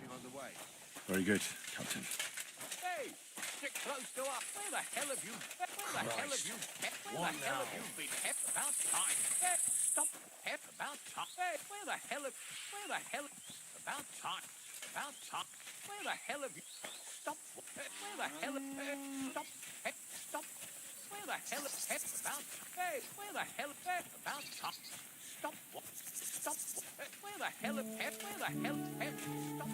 On the way. Very good, Captain. Hey, stick close to us. Where the hell have you... Where the hell have you... Where the hell have you been? Pep, about time. Hey, stop. Pep, about time. Hey, where the hell have... Where the hell... About time. About time. Where the hell have you... Stop. Where the hell... Stop. Pep, stop. Where the hell... Pep, about time. Hey, where the hell... Pep, about time. Stop. What? Stop. Where the hell... Pep, where the hell... Pep, stop.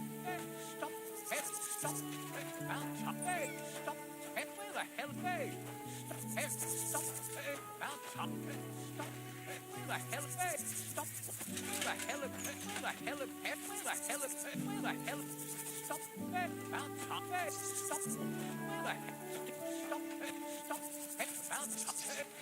Stop. Pep, stop. About time. Hey, stop. Pep, where the hell... Hey, stop. Pep, stop. About time. Stop. Where the hell... Hey, stop. Where the hell... Where the hell... Pep, where the hell... Where the hell... Stop. About time. Hey, stop. Where the hell... Stop. Stop. Pep, about time.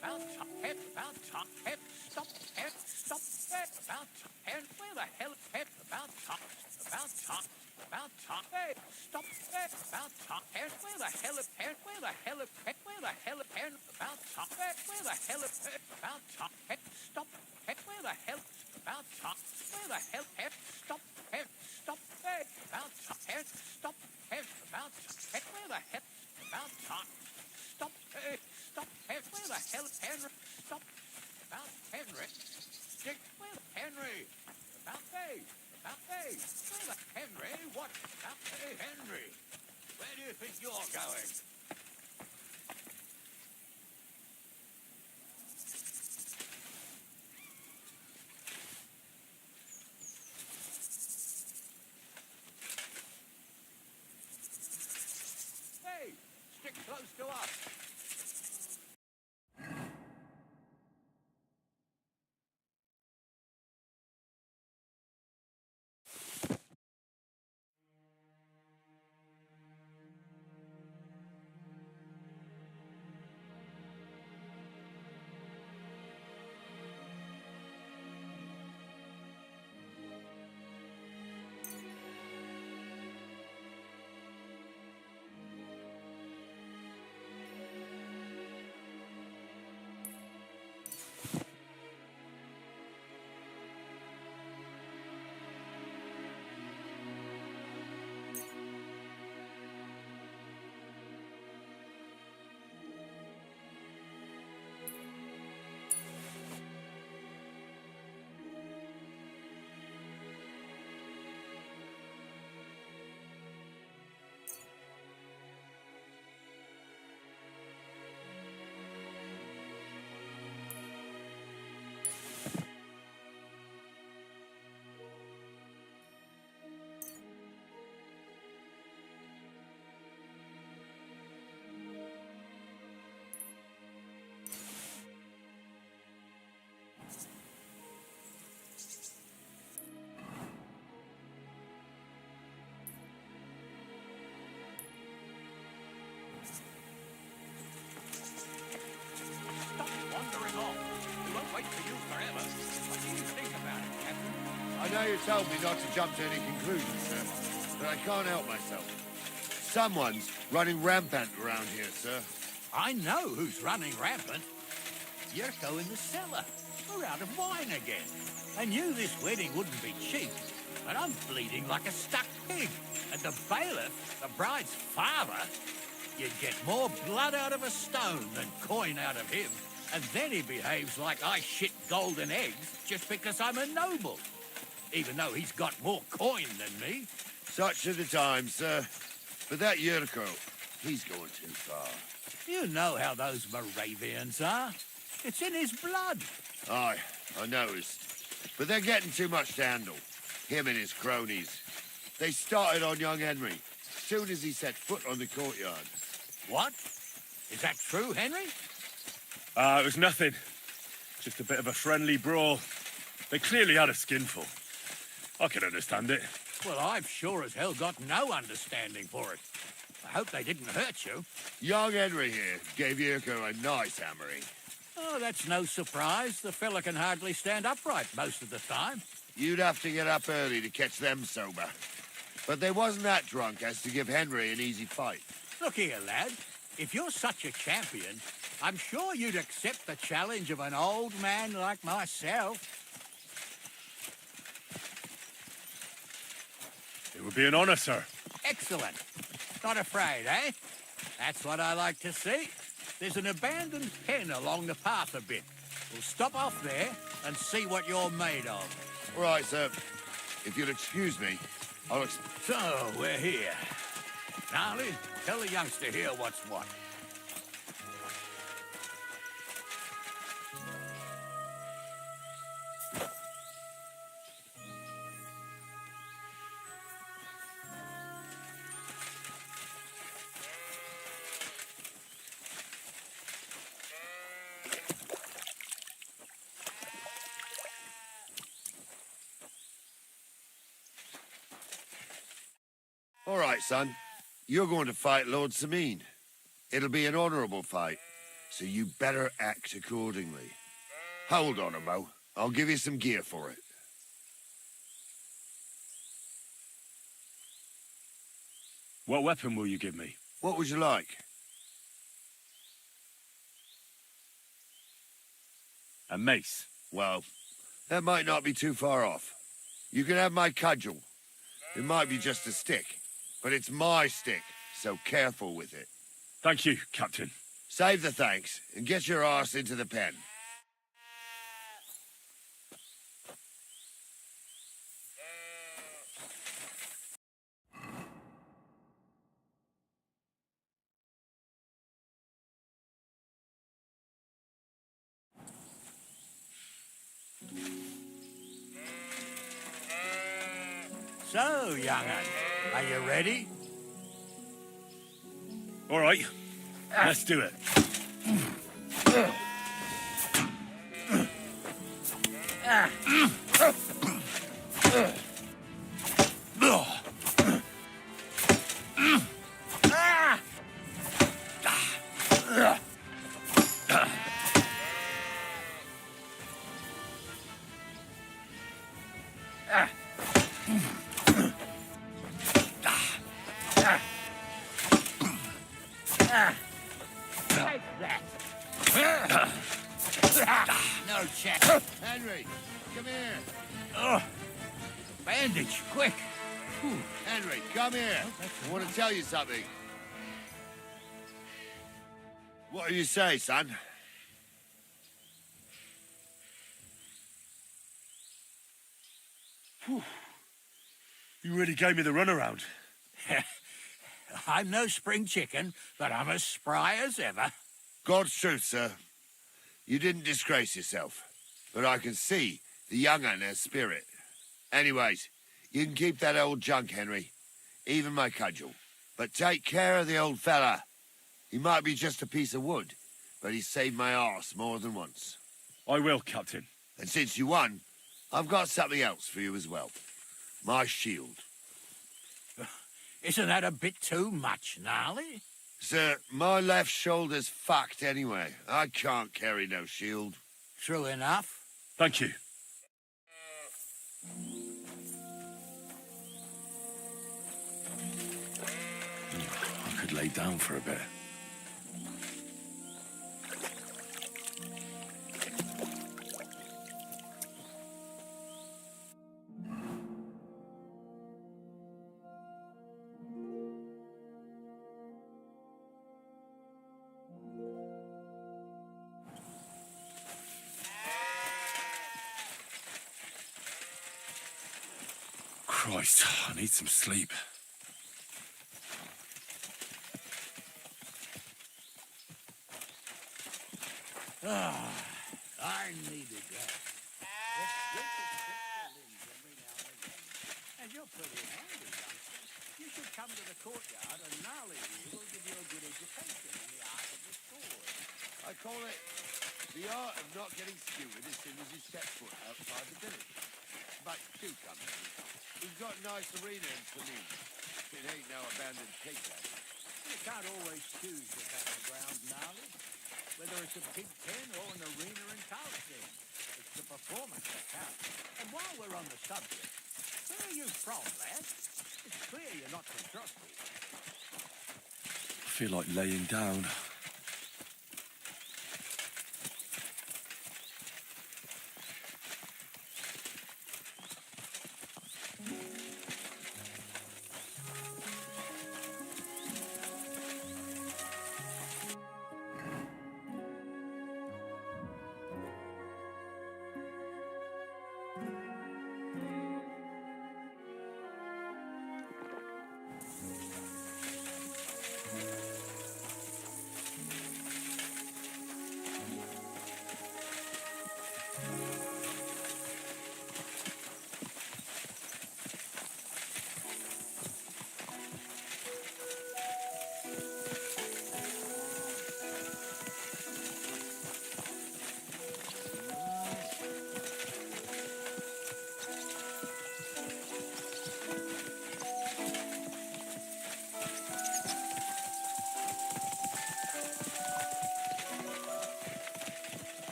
About time. Pep, about time. Pep, stop. Pep, stop. Pep, about time. Pep, where the hell... Pep, about time. About time. About time. Hey, stop. Pep, about time. Pep, where the hell... Pep, where the hell... Pep, where the hell... Pep, about time. Pep, where the hell... Pep, about time. Pep, stop. Pep, where the hell... About time. Where the hell... Pep, stop. Pep, stop. Hey, about time. Pep, stop. Pep, about time. Pep, where the hell... About time. Stop. Hey, stop. Pep, where the hell... Henry, stop. About Henry. Dick, where the Henry? About hey. About hey. Where the Henry? What? About hey, Henry. Where do you think you're going? Hey, stick close to us. Wandering off. We won't wait for you forever. What do you think about it, Captain? I know you told me not to jump to any conclusions, sir, but I can't help myself. Someone's running rampant around here, sir. I know who's running rampant. Yurko in the cellar. We're out of wine again. I knew this wedding wouldn't be cheap, but I'm bleeding like a stuck pig. And the bailiff, the bride's father, you'd get more blood out of a stone than coin out of him. And then he behaves like I shit golden eggs just because I'm a noble. Even though he's got more coin than me. Such are the times, sir. But that Yurko, he's going too far. You know how those Moravians are. It's in his blood. Aye, I noticed. But they're getting too much to handle. Him and his cronies. They started on young Henry, soon as he set foot on the courtyard. What? Is that true, Henry? It was nothing. Just a bit of a friendly brawl. They clearly had a skinful. I can understand it. Well, I've sure as hell got no understanding for it. I hope they didn't hurt you. Young Henry here gave Yurko a nice hammering. Oh, that's no surprise. The fella can hardly stand upright most of the time. You'd have to get up early to catch them sober. But they wasn't that drunk as to give Henry an easy fight. Look here, lad. If you're such a champion, I'm sure you'd accept the challenge of an old man like myself. It would be an honor, sir. Excellent. Not afraid, eh? That's what I like to see. There's an abandoned pen along the path a bit. We'll stop off there and see what you're made of. All right, sir. If you'll excuse me, I'll... So, we're here. Gnarly, tell the youngster here what's what. All right, son. You're going to fight Lord Sameen. It'll be an honorable fight, so you better act accordingly. Hold on a mo. I'll give you some gear for it. What weapon will you give me? What would you like? A mace. Well, that might not be too far off. You can have my cudgel. It might be just a stick, but it's my stick, so careful with it. Thank you, Captain. Save the thanks, and get your arse into the pen. So, young'un, are you ready? All right, let's do it. Take that. No check. Henry, come here. Bandage, quick. Henry, come here. I want to tell you something. What do you say, son? You really gave me the runaround. I'm no spring chicken, but I'm as spry as ever. God's truth, sir. You didn't disgrace yourself, but I can see the young un has spirit. Anyways, you can keep that old junk, Henry. Even my cudgel. But take care of the old fella. He might be just a piece of wood, but he saved my arse more than once. I will, Captain. And since you won, I've got something else for you as well. My shield. Isn't that a bit too much, Gnarly? Sir, my left shoulder's fucked anyway. I can't carry no shield. True enough. Thank you. I could lay down for a bit. Christ, I need some sleep. I need a go. And you're pretty handy, youngster. You should come to the courtyard and Gnarly here will give you a good education in the art of the sword. I call it the art of not getting skewered as soon as you step foot outside the village. But do come, Henry. We've got nice arena in Felice. It ain't no abandoned pig pen. You can't always choose your battleground, Gnarly. Whether it's a pig pen or an arena in Carlsbad. It's the performance that counts. And while we're on the subject, where are you from, lad? It's clear you're not from Trusty. I feel like laying down.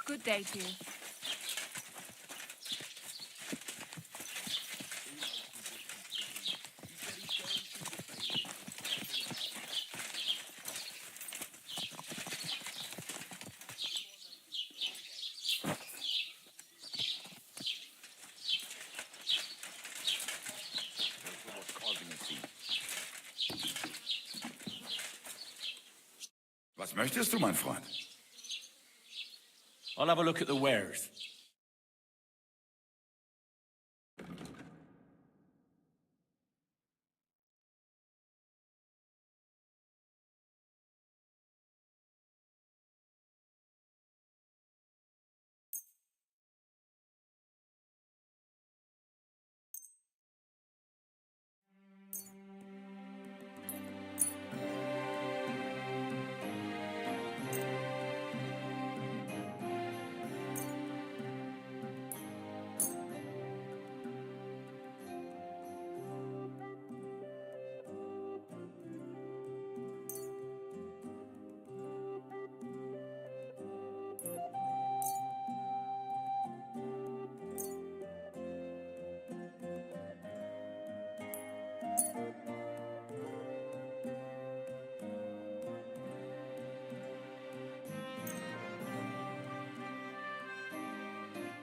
Good day to you. Was möchtest du, mein Freund? I'll have a look at the wares.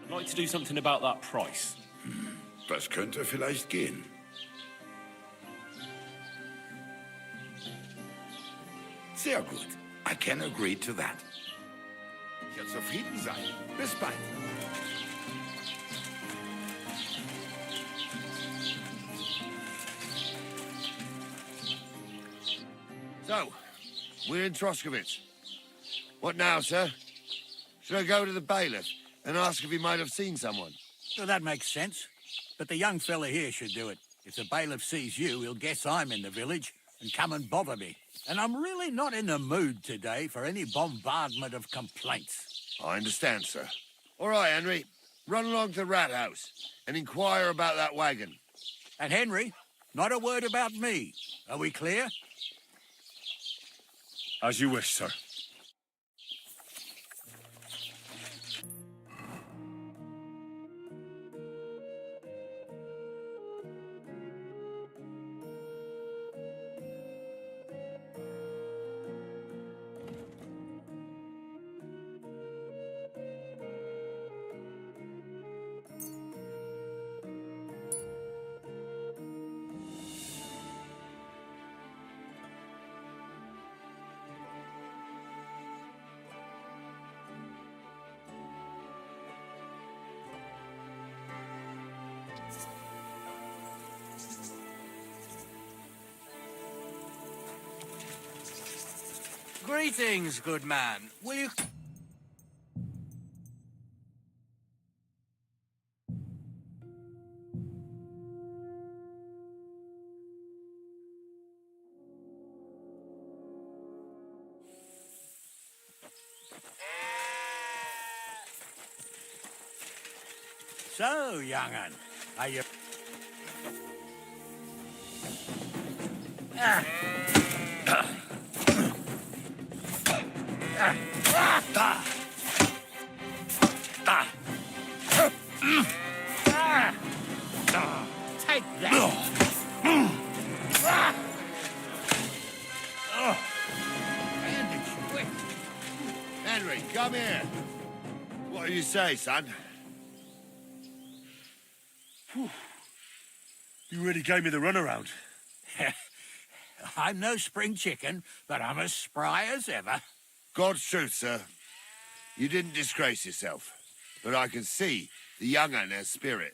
I'd like to do something about that price. Das könnte vielleicht gehen. Sehr gut. I can agree to that. Ja, zufrieden sein. Bis bald. So, we're in Troskowitz. What now, sir? Should I go to the bailiff and ask if he might have seen someone? Well, that makes sense. But the young fella here should do it. If the bailiff sees you, he'll guess I'm in the village and come and bother me. And I'm really not in the mood today for any bombardment of complaints. I understand, sir. All right, Henry. Run along to the rat house and inquire about that wagon. And Henry, not a word about me. Are we clear? As you wish, sir. Greetings, good man. Will you... So, young'un, are you... Take that! Bandage, quick! Henry, come here. What do you say, son? You really gave me the runaround. I'm no spring chicken, but I'm as spry as ever. God's truth, sir. You didn't disgrace yourself, but I can see the young'un has spirit.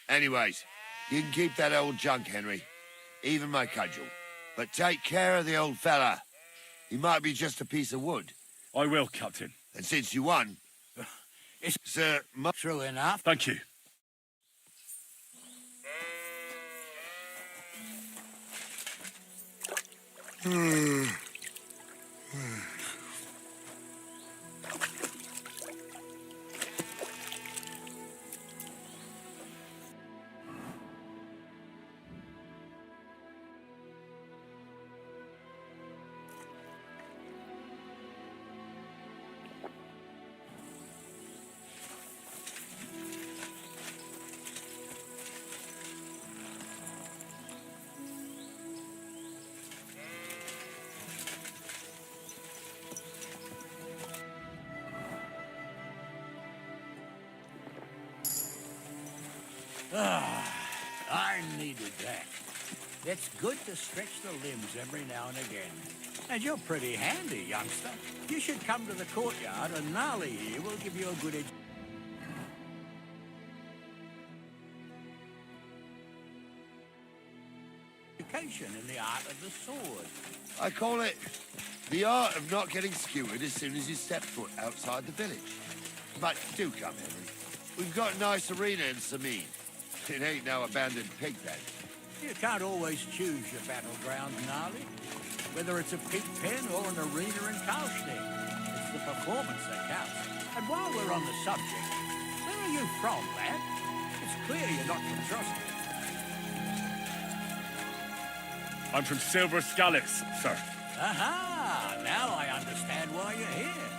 Anyways, you can keep that old junk, Henry. Even my cudgel. But take care of the old fella. He might be just a piece of wood. I will, Captain. And since you won, sir, true enough. Thank you. I needed that. It's good to stretch the limbs every now and again. And you're pretty handy, youngster. You should come to the courtyard, and Gnarly here will give you a good education in the art of the sword. I call it the art of not getting skewered as soon as you step foot outside the village. But do come, Henry. We've got a nice arena in Sameen. It ain't no abandoned pig pen. You can't always choose your battleground, Gnarly. Whether it's a pig pen or an arena in Karlstein, it's the performance that counts. And while we're on the subject, where are you from, lad? It's clear you're not from Trusty. I'm from Silver Scallops, sir. Aha! Now I understand why you're here.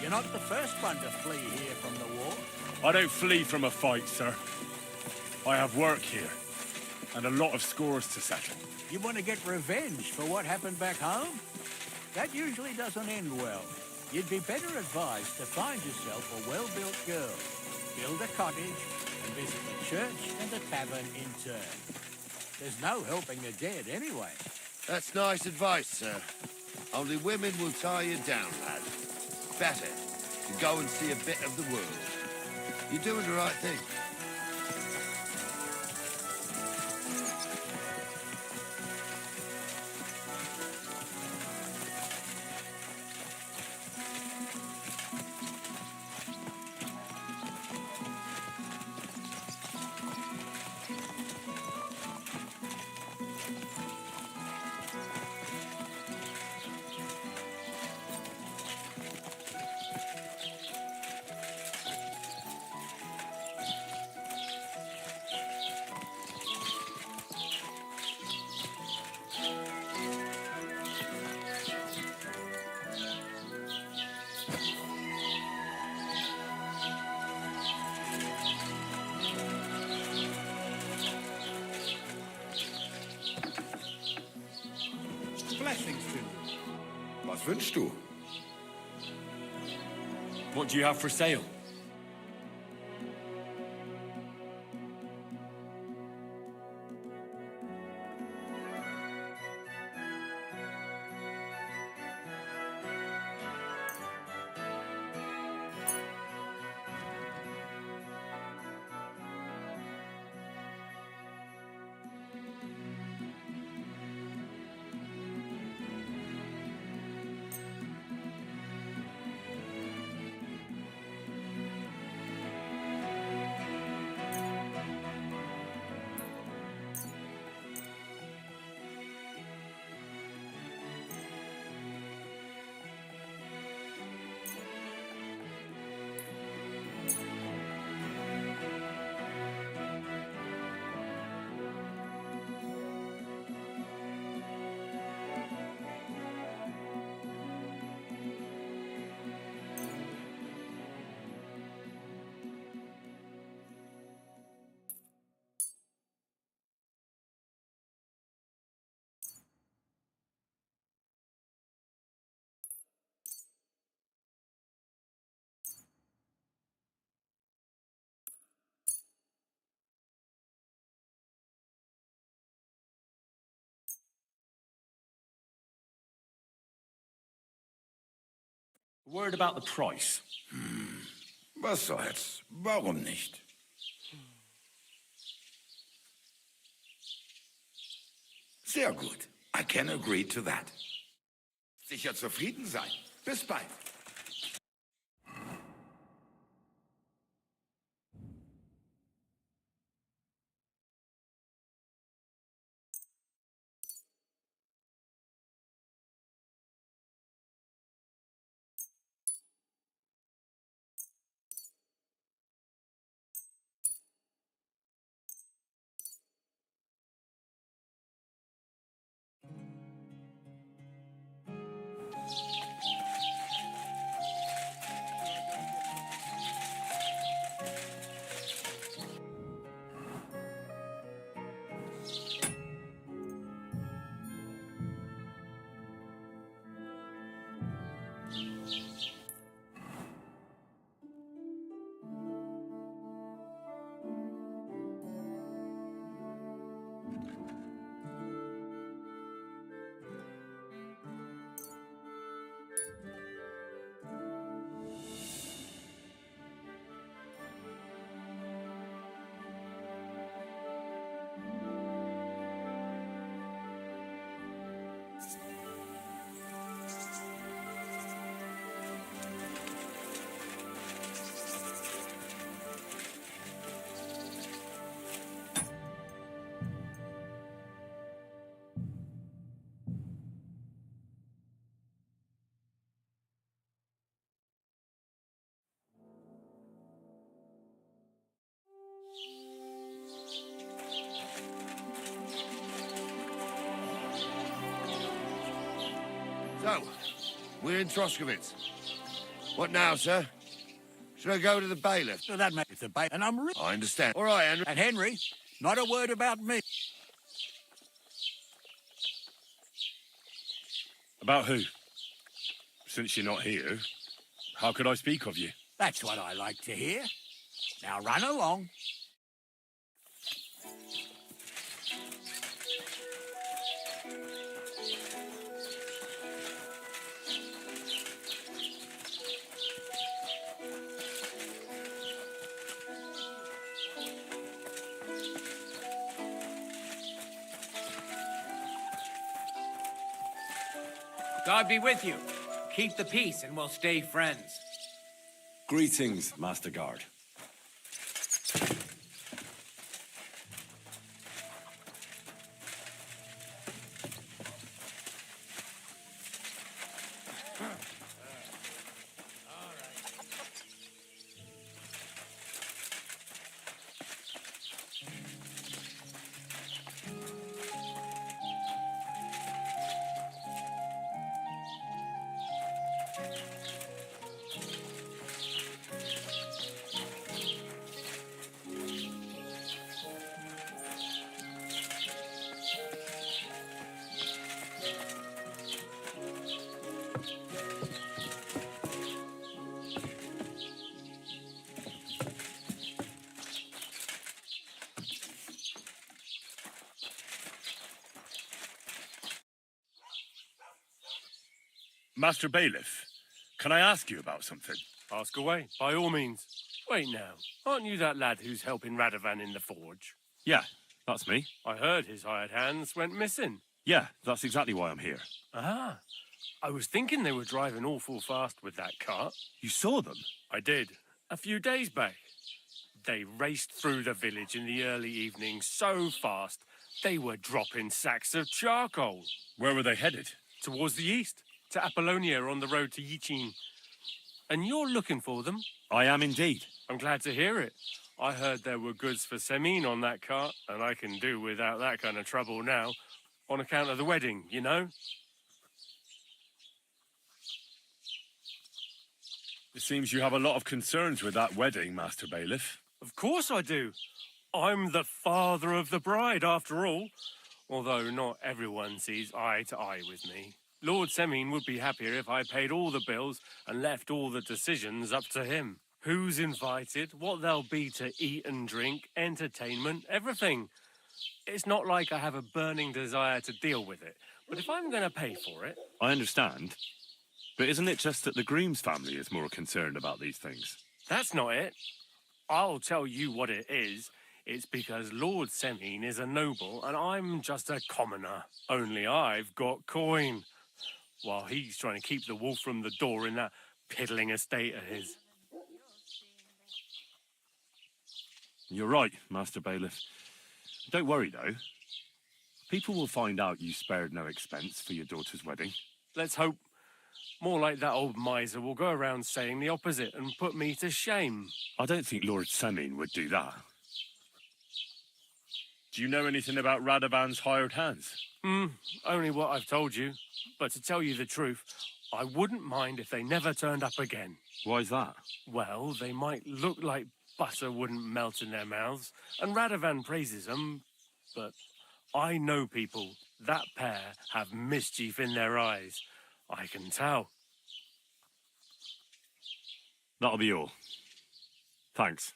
You're not the first one to flee here from the war. I don't flee from a fight, sir. I have work here, and a lot of scores to settle. You want to get revenge for what happened back home? That usually doesn't end well. You'd be better advised to find yourself a well-built girl, build a cottage, and visit the church and the tavern in turn. There's no helping the dead anyway. That's nice advice, sir. Only women will tie you down, lad. Better to go and see a bit of the world. You're doing the right thing. Blessings to you. Was wünschst du? What do you have for sale? A word about the price. Was soll's? Warum nicht? Sehr gut. I can agree to that. Sicher zufrieden sein. Bis bald. So, we're in Troskowitz. What now, sir? Should I go to the bailiff? So that makes the bailiff, and I'm rich. I understand. All right, Henry. And Henry, not a word about me. About who? Since you're not here, how could I speak of you? That's what I like to hear. Now run along. God be with you. Keep the peace and we'll stay friends. Greetings, Master Guard. Master Bailiff, can I ask you about something? Ask away, by all means. Wait now, aren't you that lad who's helping Radovan in the forge? Yeah, that's me. I heard his hired hands went missing. Yeah, that's exactly why I'm here. Ah, I was thinking they were driving awful fast with that cart. You saw them? I did, a few days back. They raced through the village in the early evening so fast, they were dropping sacks of charcoal. Where were they headed? Towards the east, to Apollonia on the road to Yichin. And you're looking for them? I am indeed. I'm glad to hear it. I heard there were goods for Semin on that cart, and I can do without that kind of trouble now, on account of the wedding, you know? It seems you have a lot of concerns with that wedding, Master Bailiff. Of course I do. I'm the father of the bride, after all. Although not everyone sees eye to eye with me. Lord Semin would be happier if I paid all the bills and left all the decisions up to him. Who's invited, what there'll be to eat and drink, entertainment, everything. It's not like I have a burning desire to deal with it, but if I'm going to pay for it... I understand. But isn't it just that the groom's family is more concerned about these things? That's not it. I'll tell you what it is. It's because Lord Semine is a noble and I'm just a commoner. Only I've got coin, while he's trying to keep the wolf from the door in that piddling estate of his. You're right, Master Bailiff. Don't worry, though. People will find out you spared no expense for your daughter's wedding. Let's hope. More like that old miser will go around saying the opposite and put me to shame. I don't think Lord Semine would do that. Do you know anything about Radovan's hired hands? Only what I've told you. But to tell you the truth, I wouldn't mind if they never turned up again. Why's that? Well, they might look like butter wouldn't melt in their mouths, and Radovan praises them, but I know people. That pair have mischief in their eyes. I can tell. That'll be all. Thanks.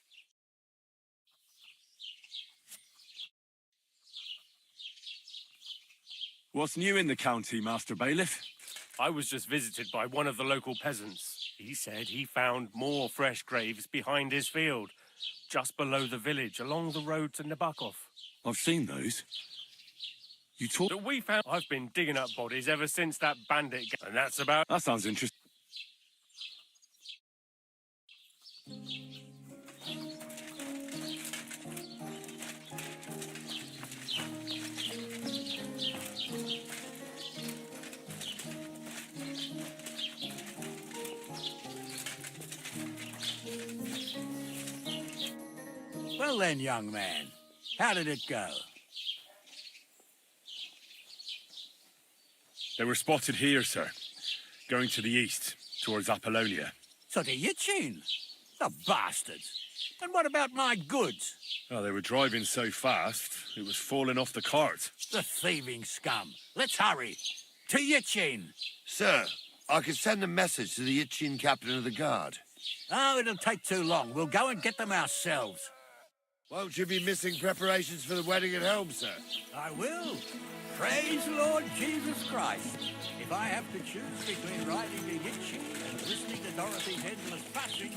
What's new in the county, Master Bailiff? I was just visited by one of the local peasants. He said he found more fresh graves behind his field, just below the village, along the road to Nabokov. I've seen those. You talk... That we found... I've been digging up bodies ever since that bandit... And that's about... That sounds interesting. Well then, young man, how did it go? They were spotted here, sir. Going to the east, towards Apollonia. So to Yitchin? The bastards! And what about my goods? Oh, they were driving so fast, it was falling off the cart. The thieving scum. Let's hurry. To Yitchin. Sir, I could send a message to the Yitchin captain of the guard. Oh, it'll take too long. We'll go and get them ourselves. Won't you be missing preparations for the wedding at home, sir? I will. Praise Lord Jesus Christ. If I have to choose between riding to Yitchin and listening to Dorothy's endless fussing...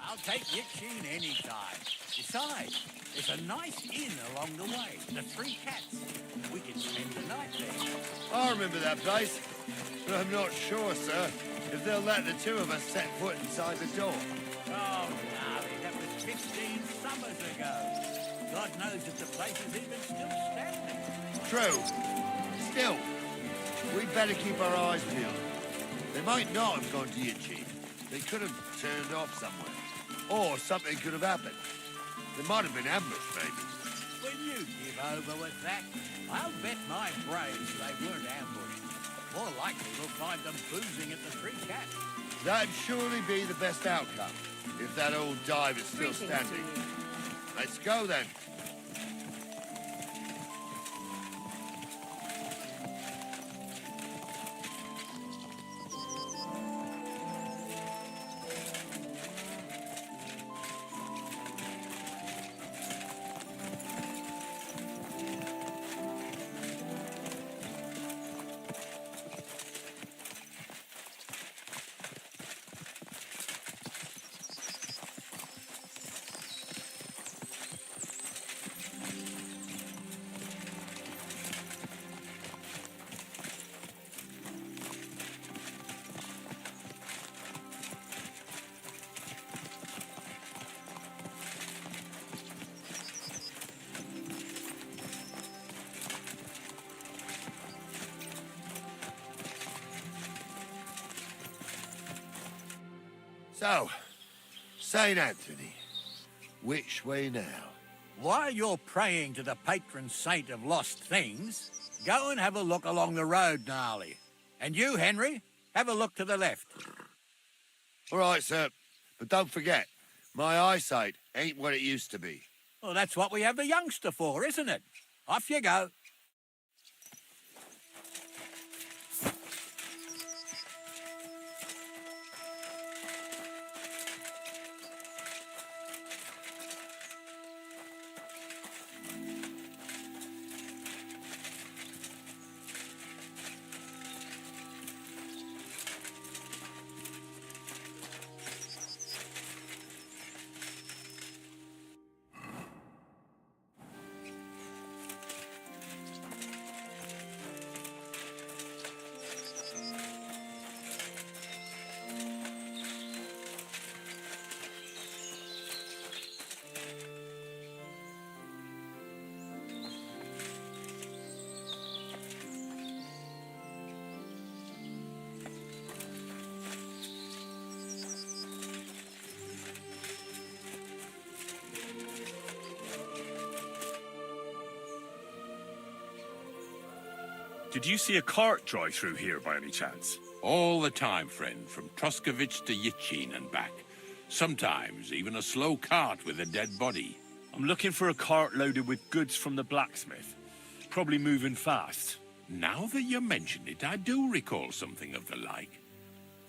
I'll take Yitchin any time. Besides, there's a nice inn along the way, the Three Cats. We can spend the night there. I remember that place, but I'm not sure, sir, if they'll let the two of us set foot inside the door. Oh, Gnarly, that was 15 summers ago. God knows if the place is even still standing. True. Still, we'd better keep our eyes peeled. They might not have gone to Yitchin. They could have turned off somewhere. Or something could have happened. They might have been ambushed, maybe. Will you give over with that? I'll bet my brains they weren't ambushed. More likely we'll find them boozing at the Three Cats. That'd surely be the best outcome, if that old dive is still standing. Let's go, then. So, St. Anthony, which way now? While you're praying to the patron saint of lost things, go and have a look along the road, Gnarly. And you, Henry, have a look to the left. All right, sir. But don't forget, my eyesight ain't what it used to be. Well, that's what we have the youngster for, isn't it? Off you go. Did you see a cart drive through here by any chance? All the time, friend, from Truskovich to Yitchin and back. Sometimes even a slow cart with a dead body. I'm looking for a cart loaded with goods from the blacksmith. Probably moving fast. Now that you mention it, I do recall something of the like.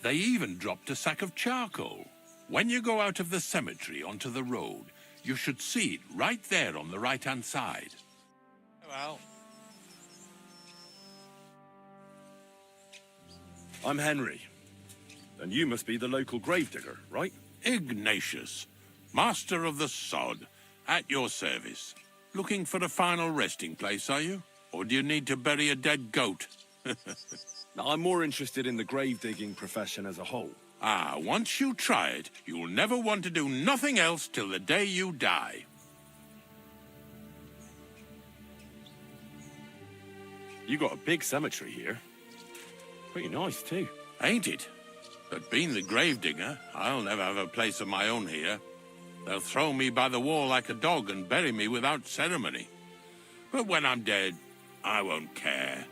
They even dropped a sack of charcoal. When you go out of the cemetery onto the road, you should see it right there on the right-hand side. Well, I'm Henry. And you must be the local gravedigger, right? Ignatius, master of the sod, at your service. Looking for a final resting place, are you? Or do you need to bury a dead goat? Now, I'm more interested in the grave digging profession as a whole. Ah, once you try it, you'll never want to do nothing else till the day you die. You got a big cemetery here. Pretty nice, too. Ain't it? But being the gravedigger, I'll never have a place of my own here. They'll throw me by the wall like a dog and bury me without ceremony. But when I'm dead, I won't care.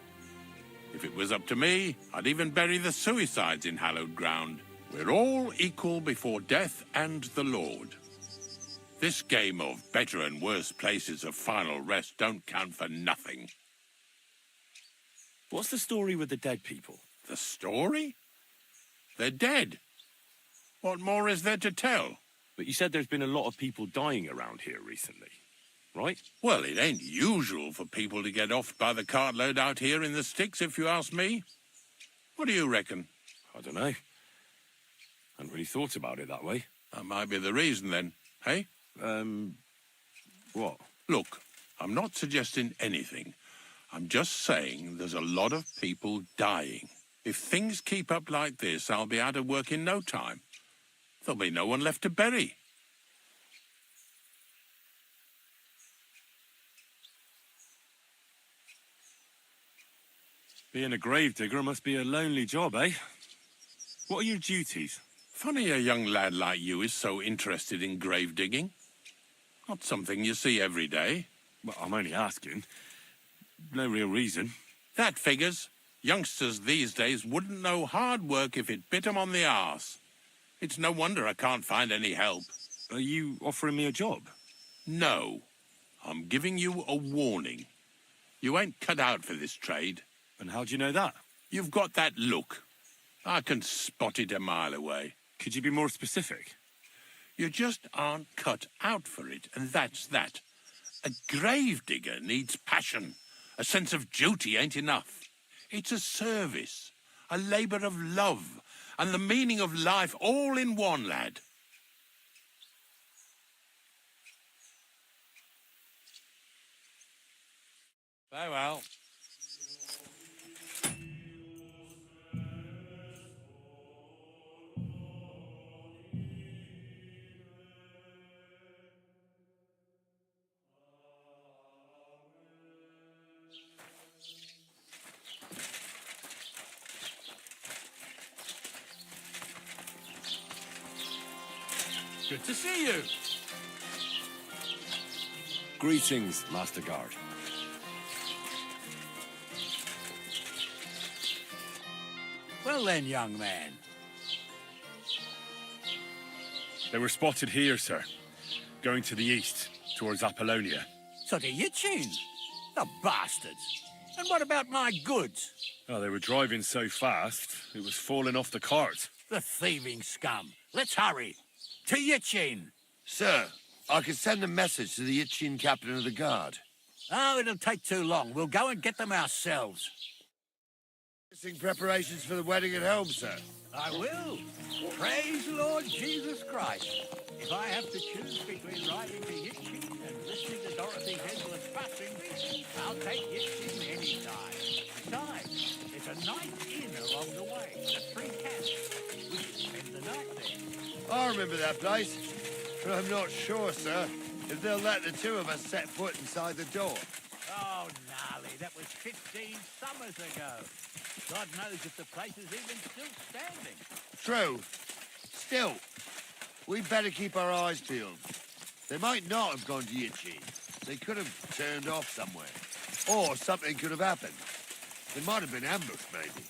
If it was up to me, I'd even bury the suicides in hallowed ground. We're all equal before death and the Lord. This game of better and worse places of final rest don't count for nothing. What's the story with the dead people? The story? They're dead. What more is there to tell? But you said there's been a lot of people dying around here recently, right? Well, it ain't usual for people to get offed by the cartload out here in the sticks, if you ask me. What do you reckon? I don't know. Hadn't really thought about it that way. That might be the reason then, hey? What? Look, I'm not suggesting anything. I'm just saying there's a lot of people dying. If things keep up like this, I'll be out of work in no time. There'll be no one left to bury. Being a gravedigger must be a lonely job, eh? What are your duties? Funny a young lad like you is so interested in grave digging. Not something you see every day. Well, I'm only asking. No real reason. That figures. Youngsters these days wouldn't know hard work if it bit 'em on the arse. It's no wonder I can't find any help. Are you offering me a job? No. I'm giving you a warning. You ain't cut out for this trade. And how do you know that? You've got that look. I can spot it a mile away. Could you be more specific? You just aren't cut out for it, and that's that. A gravedigger needs passion. A sense of duty ain't enough. It's a service, a labour of love, and the meaning of life all in one, lad. Farewell. Good to see you. Greetings, Master Guard. Well then, young man. They were spotted here, sir. Going to the east, towards Apollonia. So the Yitchin. The bastards. And what about my goods? Oh, they were driving so fast, it was falling off the cart. The thieving scum. Let's hurry. To Yitchin. Sir, I can send a message to the Itchin captain of the guard. Oh, it'll take too long. We'll go and get them ourselves. Preparations for the wedding at home, sir. I will. Praise the Lord Jesus Christ. If I have to choose between riding to Yitchin and listening to Dorothy Headless passing, I'll take Yitchin any time. Besides, there's a nice inn along the way, the Three Cats. We should spend the night there. I remember that place, but I'm not sure, sir, if they'll let the two of us set foot inside the door. Oh, gnarly, that was 15 summers ago. God knows if the place is even still standing. True. Still, we'd better keep our eyes peeled. They might not have gone to Yitchin. They could have turned off somewhere. Or something could have happened. They might have been ambushed, maybe.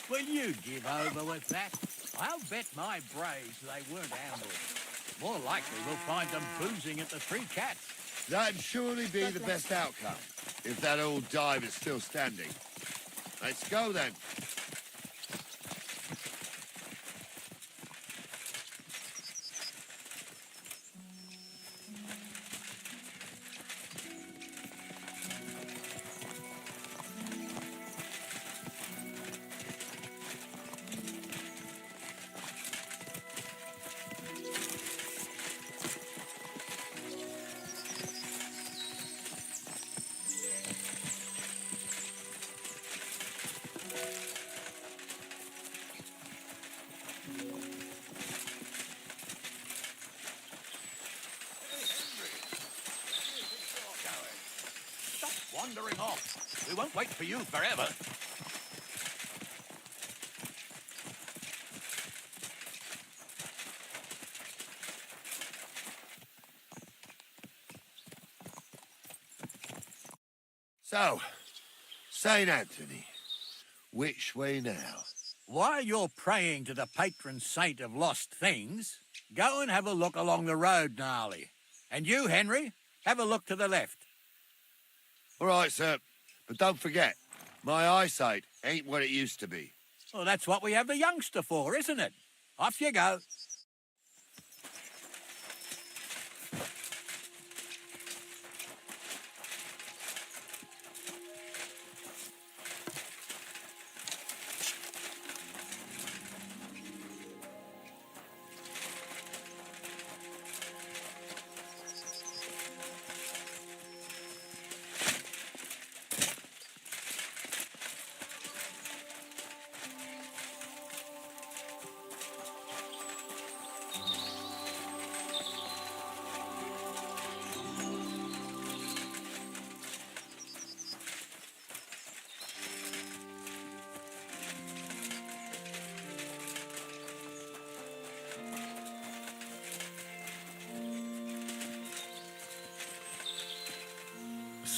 Will you give over with that? I'll bet my braves they weren't ambushed. More likely we'll find them boozing at the Three Cats. That'd surely be the best outcome, if that old dive is still standing. Let's go, then. Wandering off. We won't wait for you forever. So, St. Anthony, which way now? While you're praying to the patron saint of lost things, go and have a look along the road, Gnarly. And you, Henry, have a look to the left. All right, sir. But don't forget, my eyesight ain't what it used to be. Well, that's what we have the youngster for, isn't it? Off you go.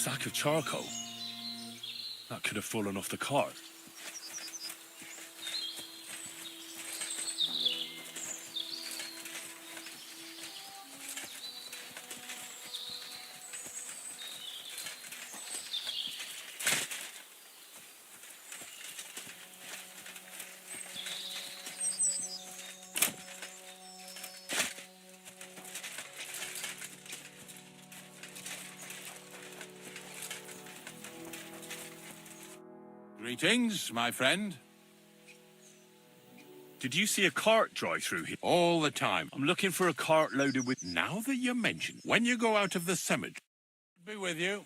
sack of charcoal. That could have fallen off the cart. Greetings, my friend. Did you see a cart drive through here? All the time. I'm looking for a cart loaded with... Now that you mention, when you go out of the cemetery, be with you.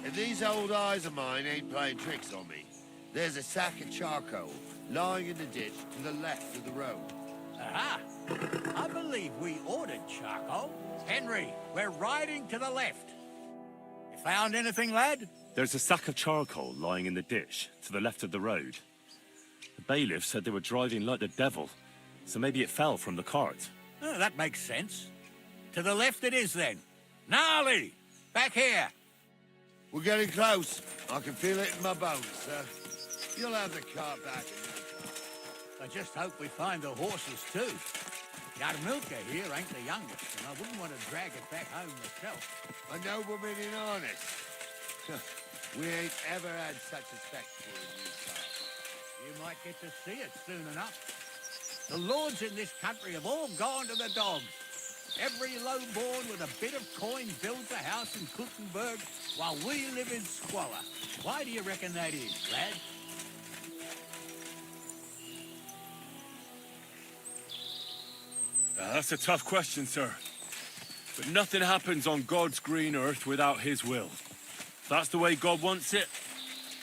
If these old eyes of mine ain't playing tricks on me, there's a sack of charcoal lying in the ditch to the left of the road. Aha! I believe we ordered charcoal. Henry, we're riding to the left. You found anything, lad? There's a sack of charcoal lying in the ditch to the left of the road. The bailiff said they were driving like the devil, so maybe it fell from the cart. Oh, that makes sense. To the left it is, then. Gnarly! Back here! We're getting close. I can feel it in my bones, sir. You'll have the cart back. I just hope we find the horses, too. Our milker here ain't the youngest, and I wouldn't want to drag it back home myself. A nobleman in harness. We ain't ever had such respect for a new car. You might get to see it soon enough. The lords in this country have all gone to the dogs. Every lowborn with a bit of coin builds a house in Kuttenberg while we live in squalor. Why do you reckon that is, lad? That's a tough question, sir. But nothing happens on God's green earth without his will. If that's the way God wants it,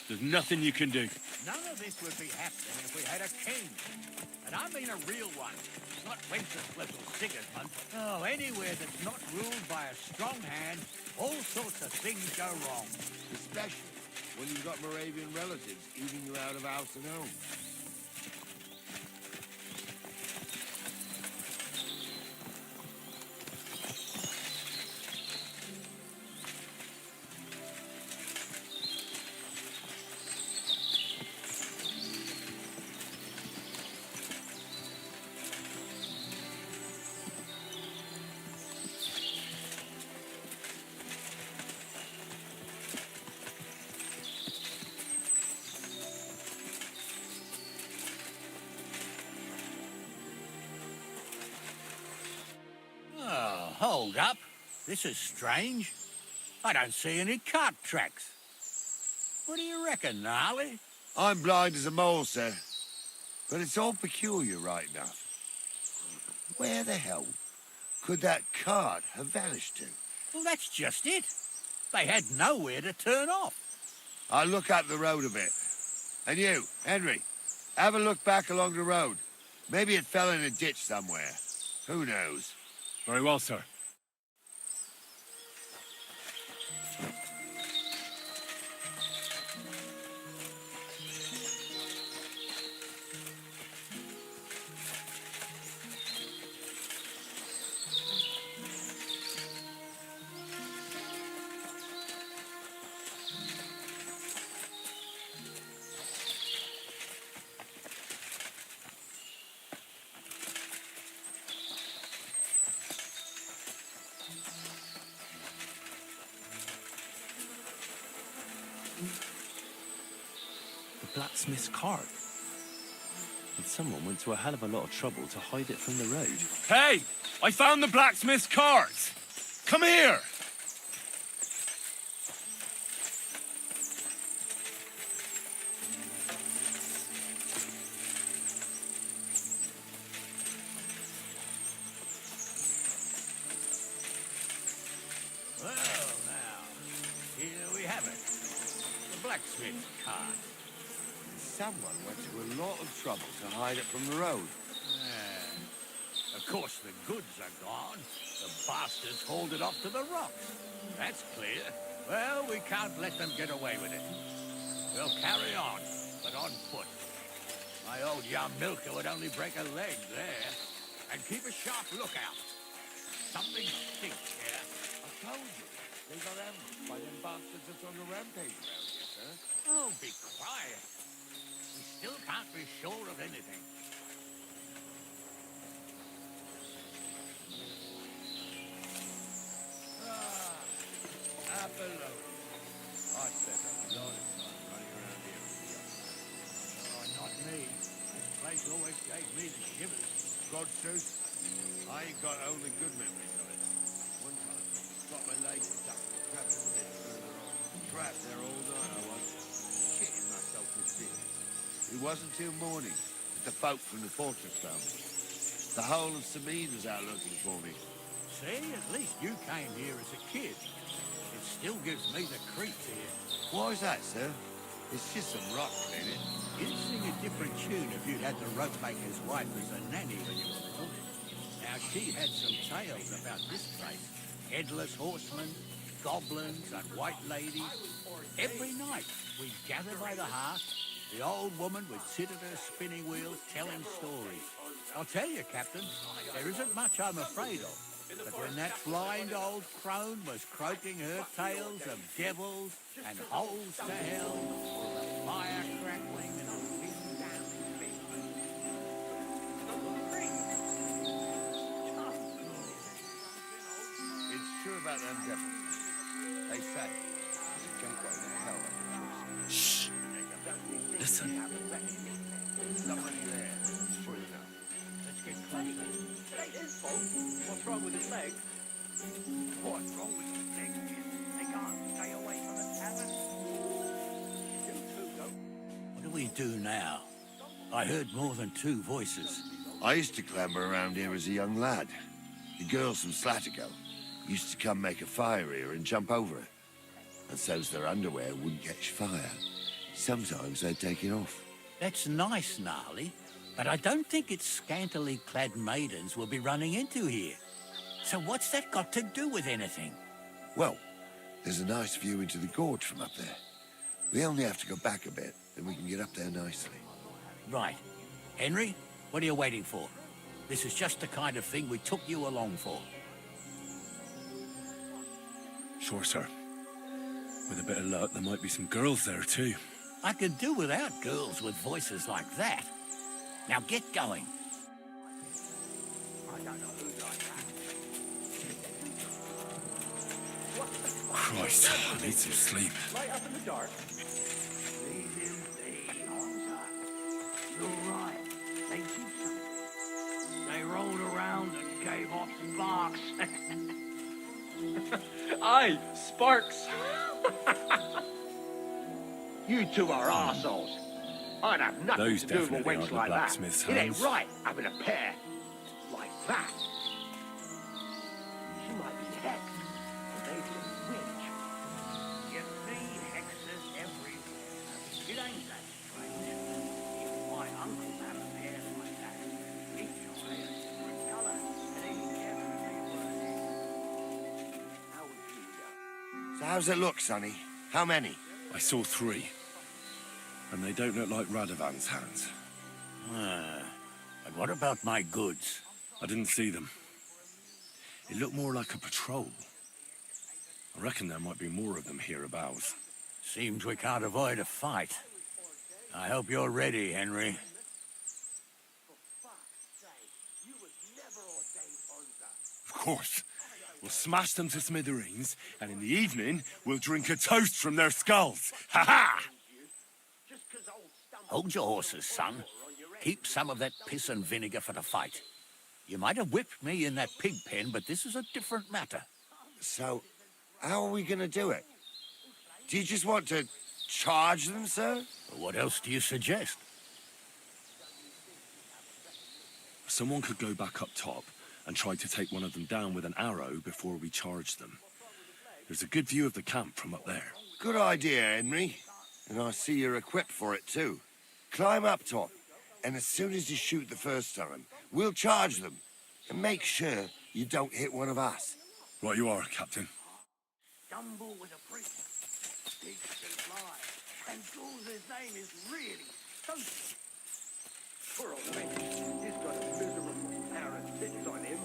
there's nothing you can do. None of this would be happening if we had a king. And I mean a real one. Not Wenceslas or Sigismund. Oh, anywhere that's not ruled by a strong hand, all sorts of things go wrong. Especially when you've got Moravian relatives eating you out of house and home. Oh, hold up. This is strange. I don't see any cart tracks. What do you reckon, Gnarly? I'm blind as a mole, sir. But it's all peculiar, right enough. Where the hell could that cart have vanished to? Well, that's just it. They had nowhere to turn off. I'll look up the road a bit. And you, Henry, have a look back along the road. Maybe it fell in a ditch somewhere. Who knows? Very well, sir. The blacksmith's cart. And someone went to a hell of a lot of trouble to hide it from the road. Hey! I found the blacksmith's cart! Come here! Well, now, here we have it. The blacksmith's cart. Someone went to a lot of trouble to hide it from the road. Of course, the goods are gone. The bastards hauled it off to the rocks. That's clear. Well, we can't let them get away with it. We'll carry on, but on foot. My old young milker would only break a leg there. And keep a sharp lookout. Something stinks here. I told you. They got ambushed by them bastards that's on the rampage around here, sir. Oh, be quiet. We still can't be sure of anything. Apollo. I spent a lot of time running around here with the young. Oh, not me. This place always gave me the shivers. God's truth, I ain't got only good memories of it. One time, got my leg stuck in the trap a bit further on. Trapped there all night I was, shitting myself with fear. It wasn't till morning that the folk from the fortress found me. The whole of Sameen was out looking for me. See, at least you came here as a kid. It still gives me the creeps here. Why is that, sir? It's just some rock, ain't it? You'd sing a different tune if you'd had the ropemaker's wife as a nanny when you were little. Now, she had some tales about this place. Headless horsemen, goblins, and white ladies. Every night, we'd gather by the hearth. The old woman would sit at her spinning wheel telling stories. I'll tell you, Captain, there isn't much I'm afraid of. But when that blind old crone was croaking her tales of devils and holes to hell, the fire crackling and the wind down It's true about them devils. They say there's a gateway to hell. Shh! Listen. Somebody there, sure enough. Let's get closer. It ain't his fault. What's wrong with his leg? What's wrong with his leg? They can't stay away from the tavern. You two go. What do we do now? I heard more than two voices. I used to clamber around here as a young lad. The girls from Slatigo used to come make a fire here and jump over it. And so's their underwear wouldn't catch fire. Sometimes they'd take it off. That's nice, Gnarly, but I don't think it's scantily clad maidens we'll be running into here. So what's that got to do with anything? Well, there's a nice view into the gorge from up there. We only have to go back a bit, then we can get up there nicely. Right. Henry, what are you waiting for? This is just the kind of thing we took you along for. Sure, sir. With a bit of luck, there might be some girls there, too. I could do without girls with voices like that. Now get going. I don't know who's like that. Christ, I need some sleep. Light up in the dark. Leave him be, arms up. You're right. They did something. They rolled around and gave off sparks. Aye, sparks. You two are arseholes. I'd have nothing Those to do with a definitely wench aren't the like that. blacksmith's It ain't hands. right having a pair like that. She might be hexed, or maybe a witch. You see hexes everywhere. It ain't that strange. If my uncle had a pair like that, each eye a different colour, and he'd definitely worth it. How would you go? So how's it look, Sonny? How many? I saw 3. And they don't look like Radovan's hands. But what about my goods? I didn't see them. It looked more like a patrol. I reckon there might be more of them hereabouts. Seems we can't avoid a fight. I hope you're ready, Henry. Of course. We'll smash them to smithereens, and in the evening, we'll drink a toast from their skulls. Ha-ha! Hold your horses, son. Keep some of that piss and vinegar for the fight. You might have whipped me in that pig pen, but this is a different matter. So, how are we gonna do it? Do you just want to charge them, sir? What else do you suggest? Someone could go back up top and try to take one of them down with an arrow before we charge them. There's a good view of the camp from up there. Good idea, Henry. And I see you're equipped for it, too. Climb up top, and as soon as you shoot the first time, we'll charge them. And make sure you don't hit one of us. Right you are, Captain. Stumble with a priest. Big street lie. And Jules' name is really Toasty. Poor old man. He's got a miserable pair of tits on him.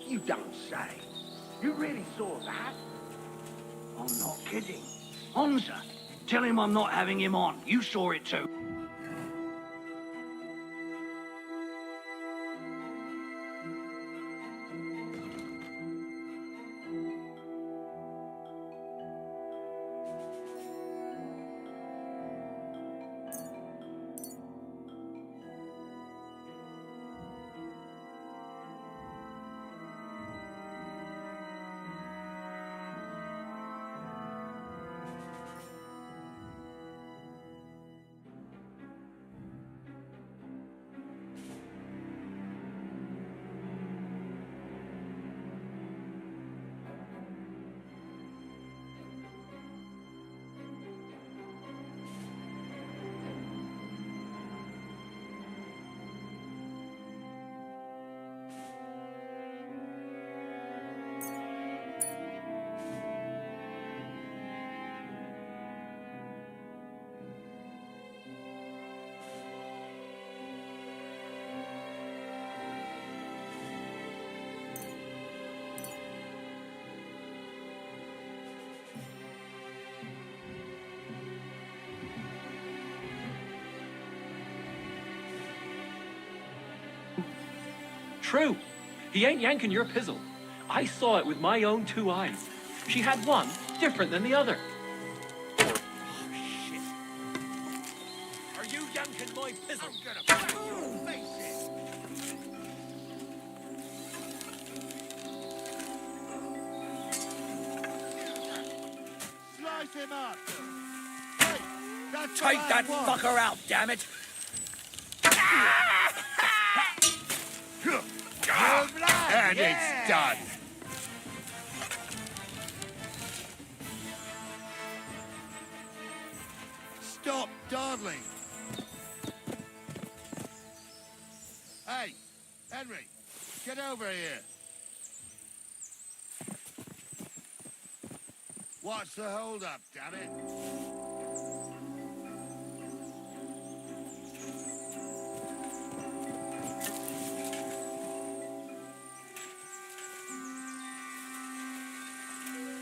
You don't say. You really saw that? I'm not kidding. Honza, tell him I'm not having him on. You saw it too. True. He ain't yanking your pizzle. I saw it with my own 2 eyes. She had one different than the other. Are you yanking my pizzle? I'm gonna bash your face in. Slice him up! Hey, that's Take that fucker out, damn it! And it's done! Stop dawdling! Hey, Henry, get over here. What's the hold-up, damn it?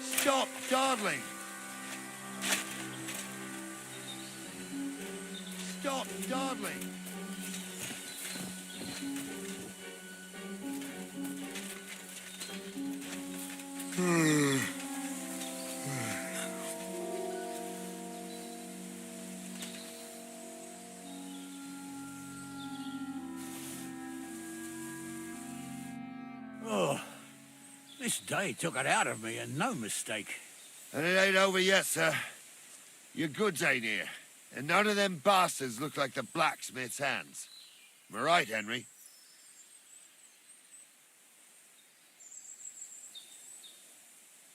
Stop dawdling! Stop dawdling! Oh, this day took it out of me, and no mistake. And it ain't over yet, sir. Your goods ain't here. And none of them bastards look like the blacksmith's hands. Am I right, Henry?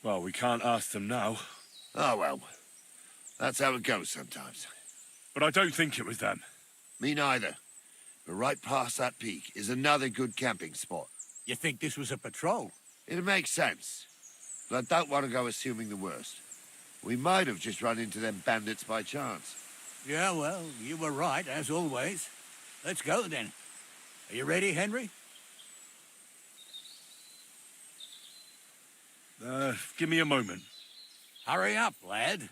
Well, we can't ask them now. Oh, well. That's how it goes sometimes. But I don't think it was them. Me neither. But right past that peak is another good camping spot. You think this was a patrol? It makes sense. But I don't want to go assuming the worst. We might have just run into them bandits by chance. Yeah, well, you were right, as always. Let's go, then. Are you ready, Henry? Give me a moment. Hurry up, lad.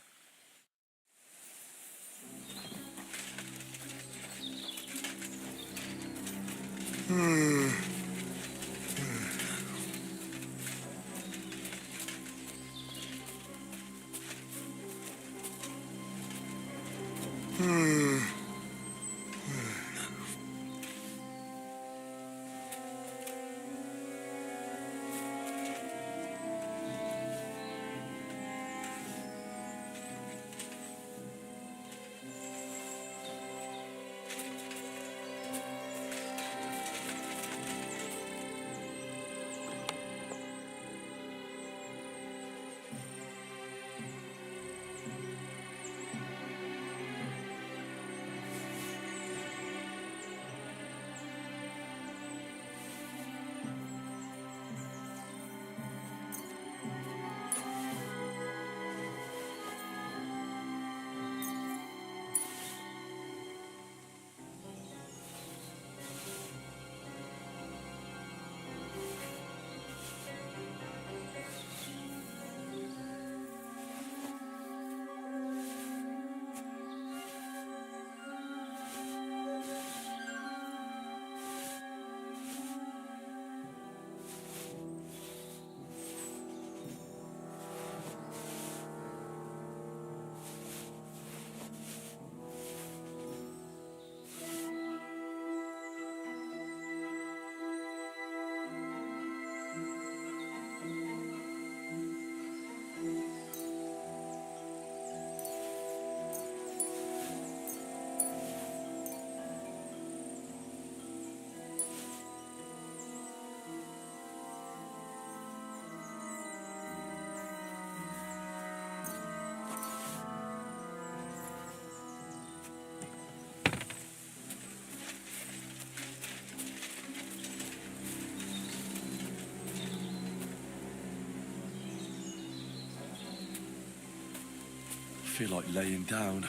I feel like laying down.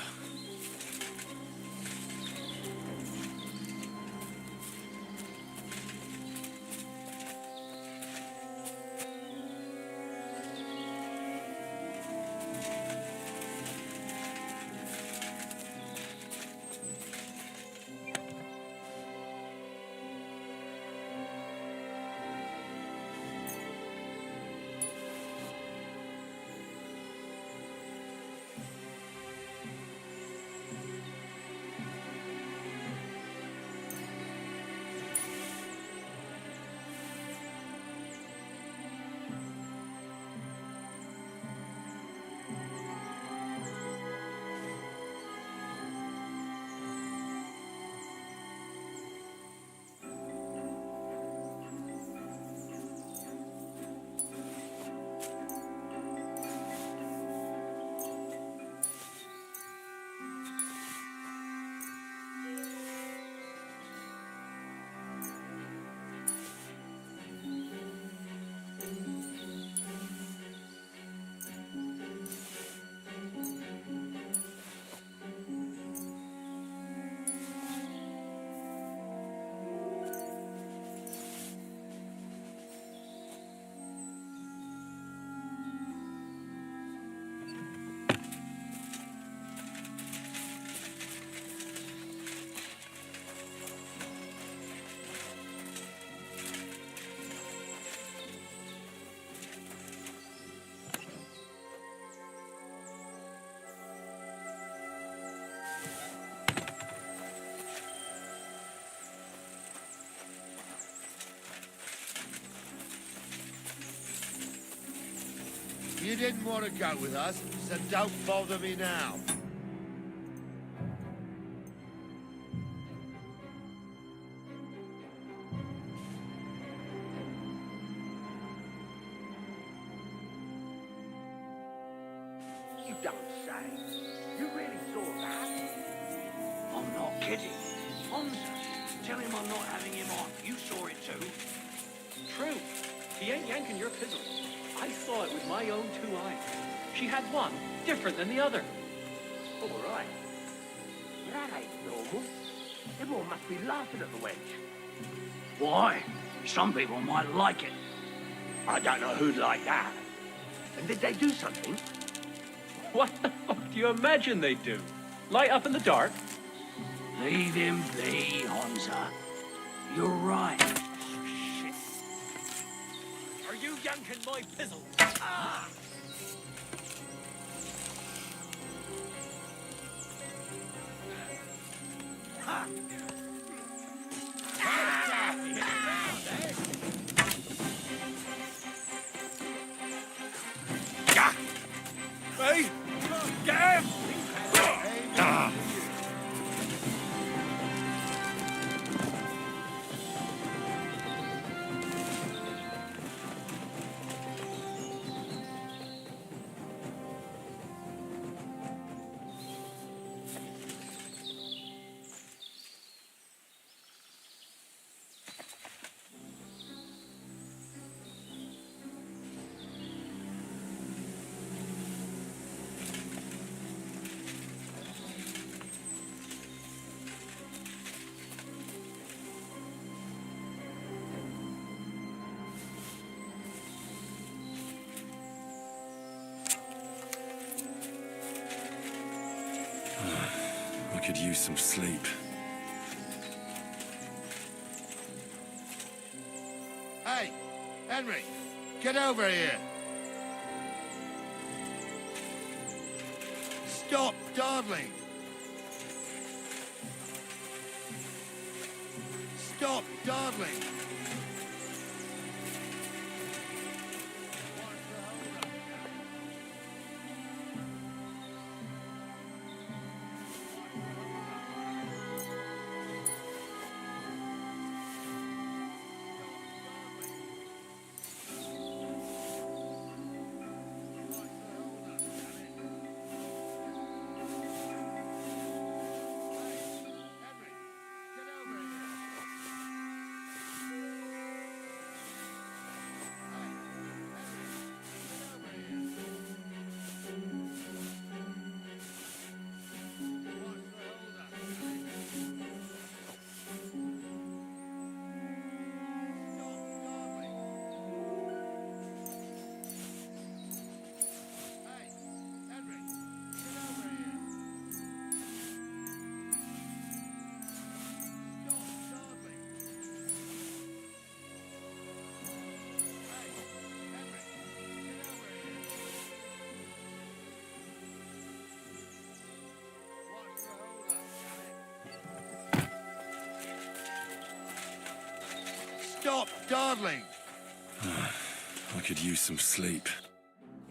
You didn't want to go with us, so don't bother me now. You don't say. You really saw that? I'm not kidding. Honza, tell him I'm not having him on. You saw it too. True. He ain't yanking your pizzle. I saw it with my own 2 eyes. She had one different than the other. All right. That ain't normal. Everyone must be laughing at the wench. Why? Some people might like it. I don't know who'd like that. And did they do something? What the fuck do you imagine they'd do? Light up in the dark? Leave him be, Honza. You're right. Shit. Are you yanking my pizzle? Ah! Ha! Hey! Get him! Ah! I could use some sleep. Hey, Henry, get over here. Stop dawdling. Stop dawdling. Stop dawdling. I could use some sleep.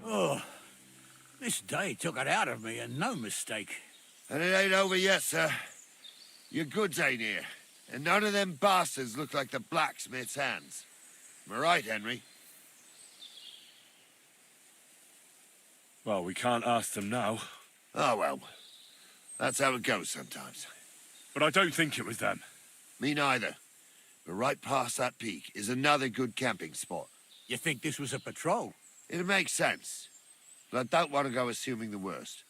Oh, this day took it out of me, and no mistake. And it ain't over yet, sir. Your goods ain't here. And none of them bastards look like the blacksmith's hands. Am I right, Henry? Well, we can't ask them now. Oh, well. That's how it goes sometimes. But I don't think it was them. Me neither. But right past that peak is another good camping spot. You think this was a patrol? It makes sense. But I don't want to go assuming the worst.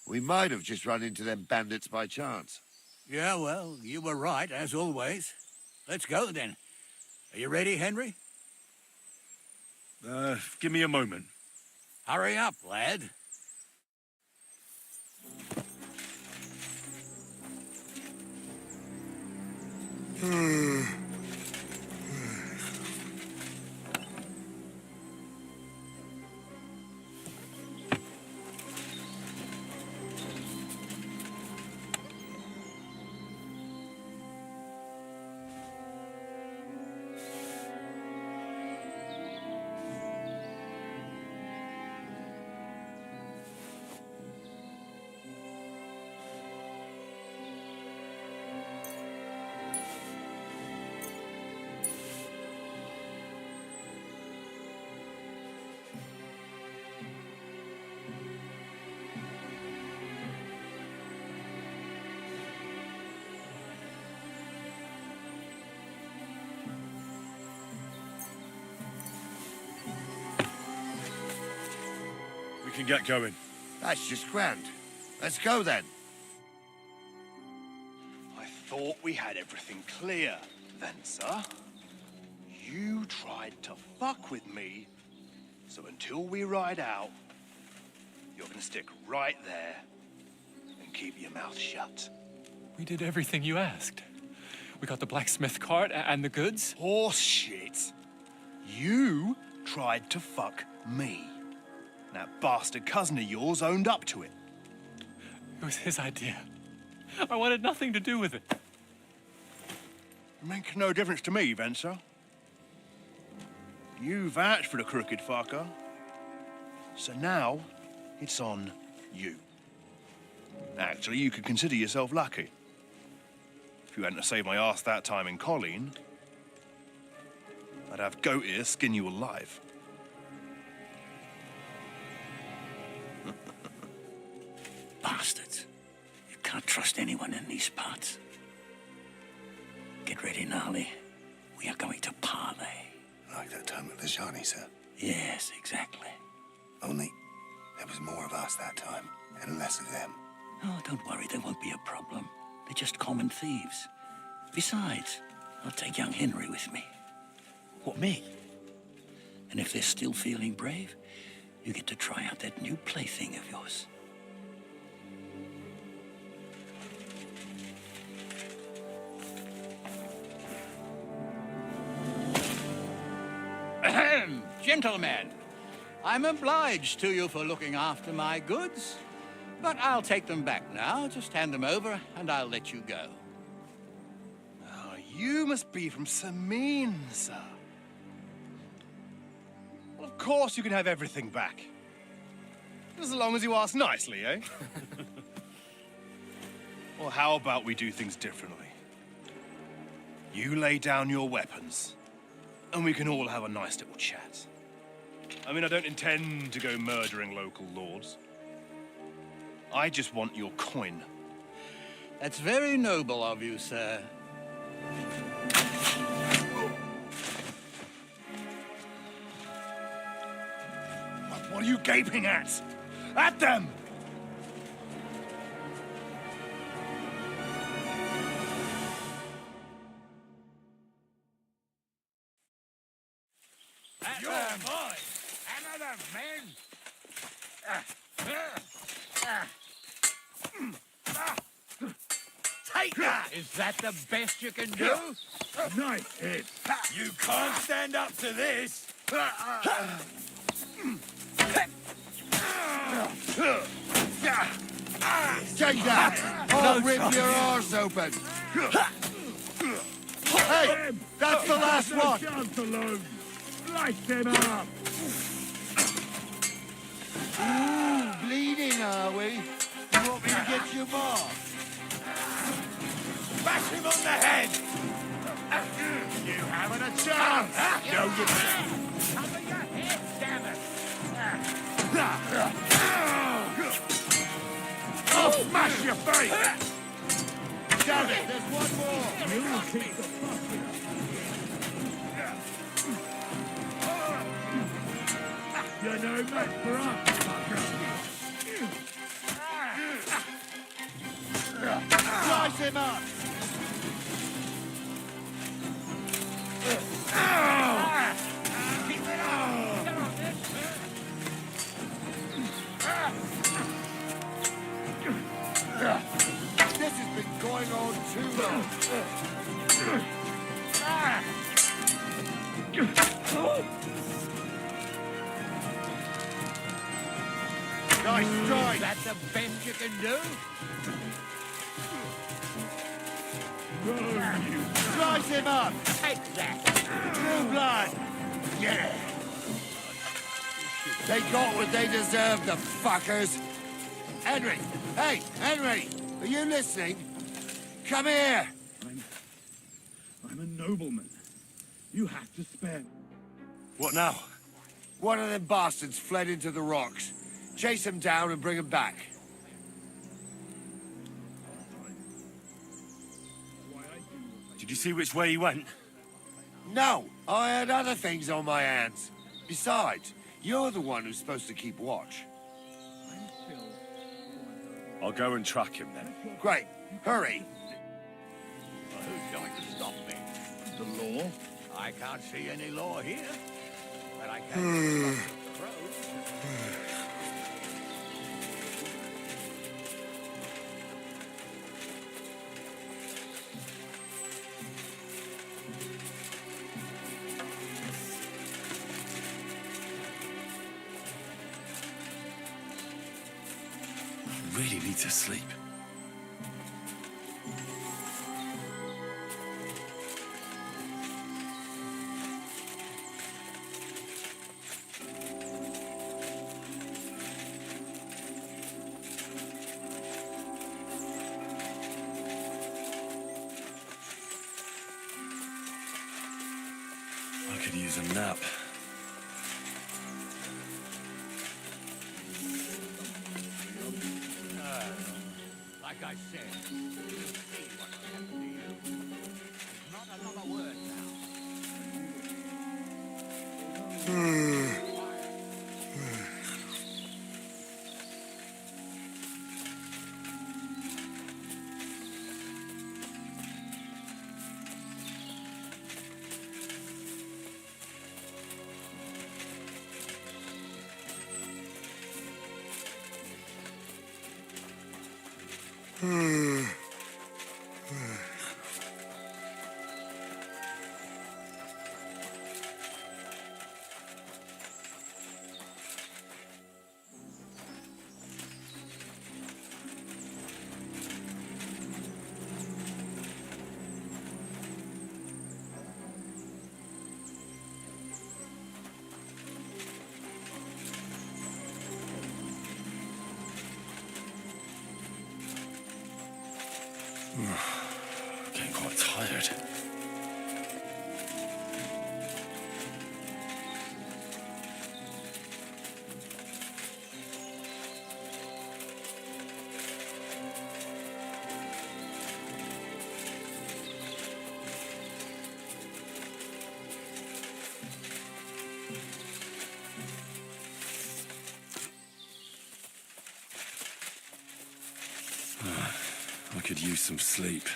We might have just run into them bandits by chance. Yeah, well, you were right, as always. Let's go, then. Are you ready, Henry? Give me a moment. Hurry up, lad. can get going. That's just grand. Let's go then. I thought we had everything clear then, sir. You tried to fuck with me, so until we ride out, you're gonna stick right there and keep your mouth shut. We did everything you asked. We got the blacksmith cart and the goods. Horse shit. You tried to fuck me. That bastard cousin of yours owned up to it. It was his idea. I wanted nothing to do with it. Make no difference to me, Venser. You vouched for the crooked fucker. So now, it's on you. Actually, you could consider yourself lucky. If you hadn't saved my ass that time in Colleen, I'd have goat ear skin you alive. Bastards. You can't trust anyone in these parts. Get ready, Gnarly. We are going to parley. Like that time with the Johnny, sir? Yes, exactly. Only there was more of us that time, and less of them. Oh, don't worry, there won't be a problem. They're just common thieves. Besides, I'll take young Henry with me. What, me? And if they're still feeling brave, you get to try out that new plaything of yours. Ahem, gentlemen, I'm obliged to you for looking after my goods, but I'll take them back now. Just hand them over, and I'll let you go. Oh, you must be from Samin, sir. Well, of course you can have everything back. As long as you ask nicely, eh? Well, how about we do things differently? You lay down your weapons, and we can all have a nice little chat. I mean, I don't intend to go murdering local lords. I just want your coin. That's very noble of you, sir. What are you gaping at? At them! You're mine! Another man! Take that! Is that the best you can do? Nice hit. You can't stand up to this. Take that! I'll rip your arse open! Hey! That's the last one! Slice them up. Ooh, bleeding, are we? You want me to get you more? Bash him on the head. You haven't a chance. No, you can't. Cover your head, damn it! I'll smash your face. Damn it, there's one more! You'll keep the fucking... You're no match for us, fucker. Slice him up! Keep it on! This has been going on too long. Nice strike! Is that the best you can do? Slice him up! Take that! True blood! Yeah! They got what they deserved, the fuckers! Henry! Hey, Henry! Are you listening? Come here! I'm a nobleman. You have to spare. What now? One of them bastards fled into the rocks. Chase him down and bring him back. Did you see which way he went? No, I had other things on my hands. Besides, you're the one who's supposed to keep watch. I'll go and track him then. Great. Hurry. Who's going to stop me? The law? I can't see any law here. But I can stop the crows. I really need to sleep. I could use a nap. Like I said, you'll see what happened to you. Not another word Getting quite tired. I could use some sleep.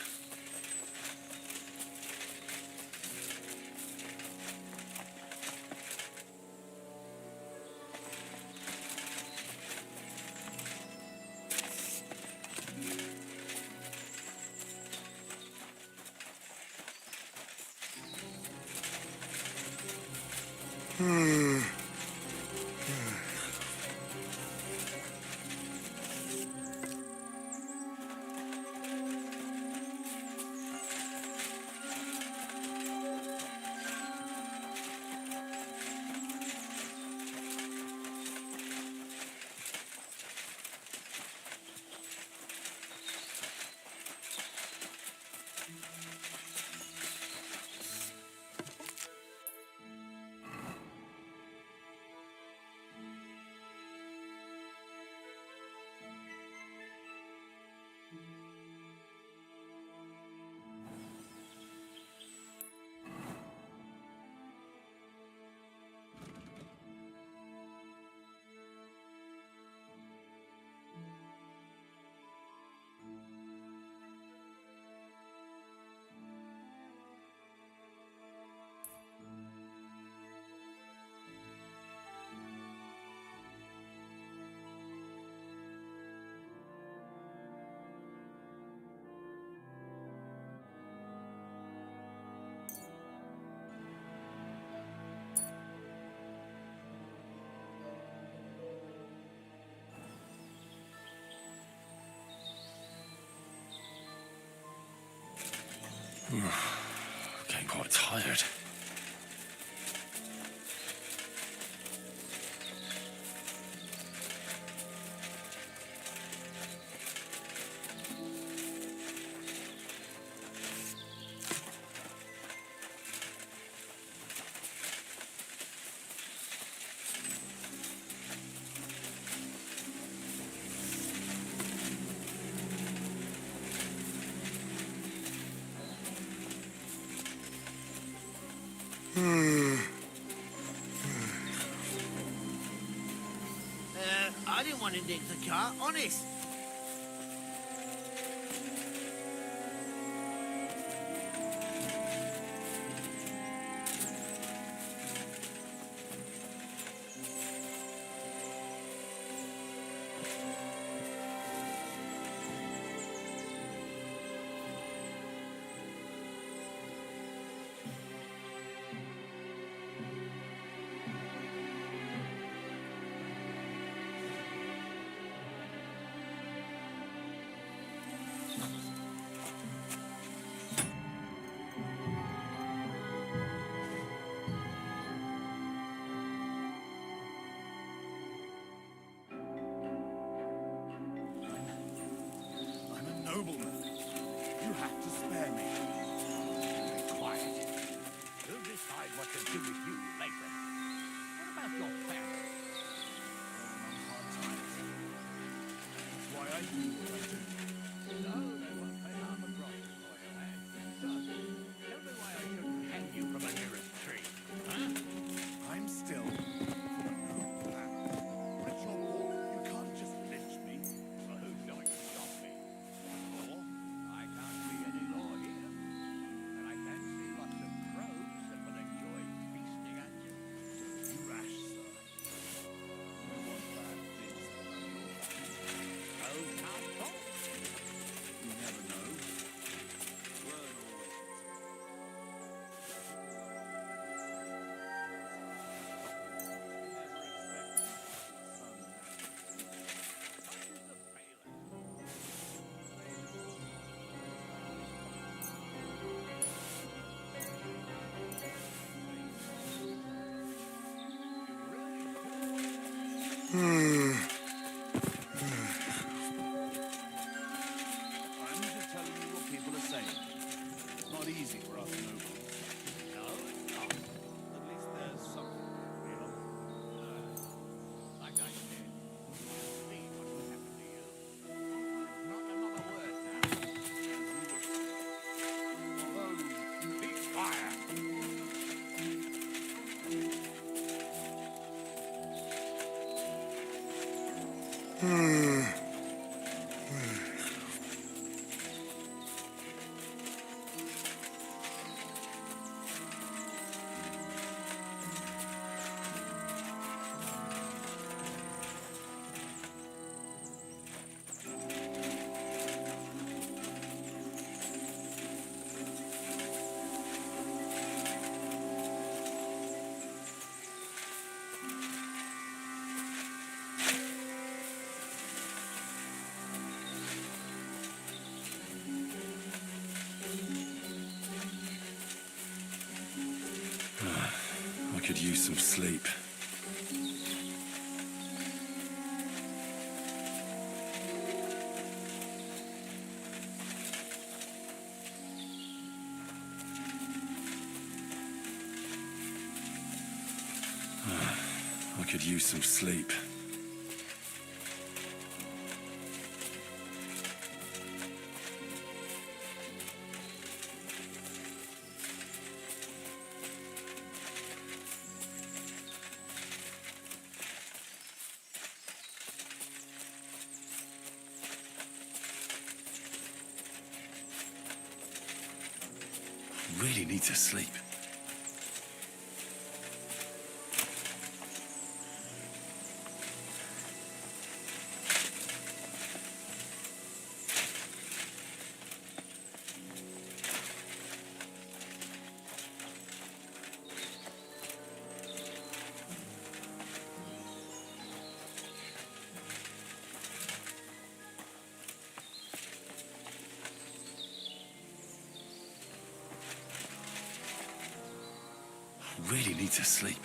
Getting quite tired. I didn't want to nick the car, honest. you have to spare me. Be quiet. We'll decide what to do with you later. What about your family? That's why I do what I do. No, they won't pay half a groschen for you, eh? So, tell me why I shouldn't hang you from the nearest tree, huh? I'm still for the no plan. Rich or poor, you can't just lynch me. Well, who's going to stop me? The law? I can't see any law here. And I can see lots of crows that will enjoy feasting at you. You rash, sir. No one bad thinks about your family. Crows can't talk. You never know. Word always I'm just telling you what people are saying. It's not easy for us nobles. No, it's not. At least there's something real. Like I said, see what will happen to you. Not another word now. Although, be quiet. I could use some sleep. I could use some sleep. I really need to sleep. I really need to sleep.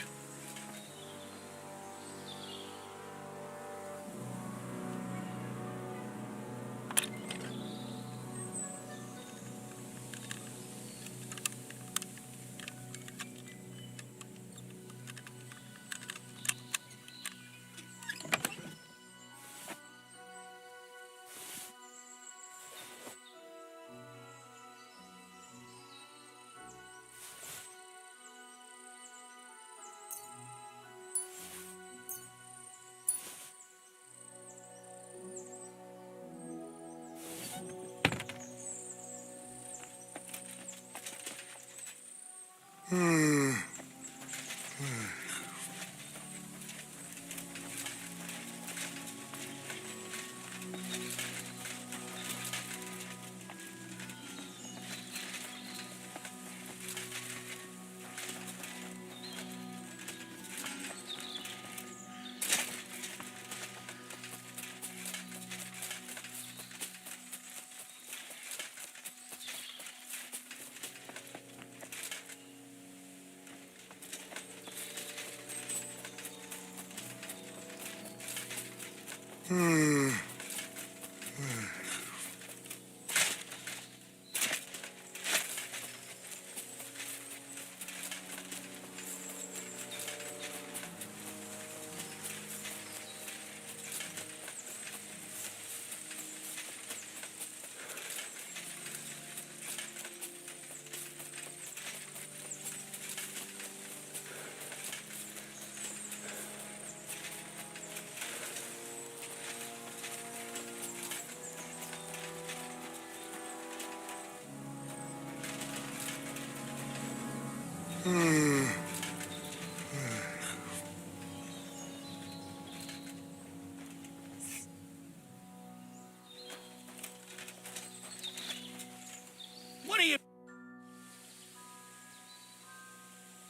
What are you...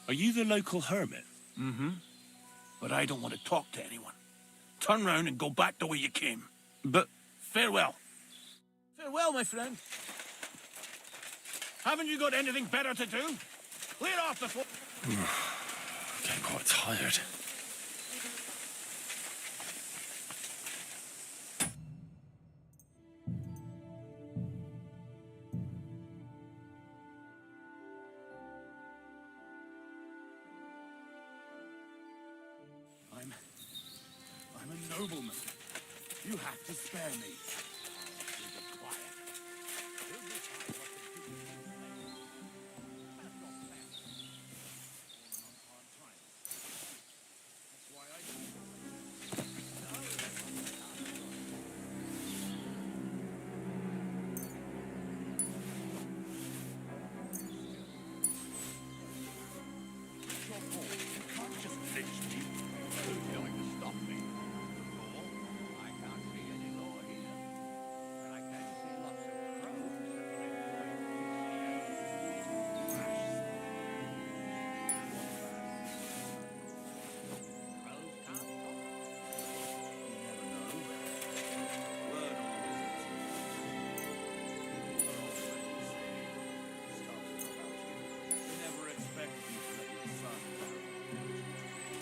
Are you the local hermit? Mm-hmm. But I don't want to talk to anyone. Turn round and go back the way you came. But... Farewell. Farewell, my friend. Haven't you got anything better to do? Clear off before... Getting quite tired. I'm a nobleman. You have to spare me.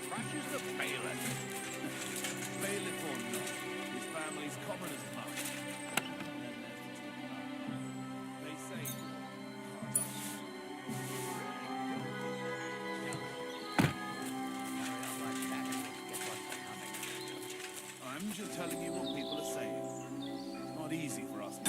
Crashes the bailiff. Bailiff or not, his family's common as much. They say I'm just telling you what people are saying. It's not easy for us.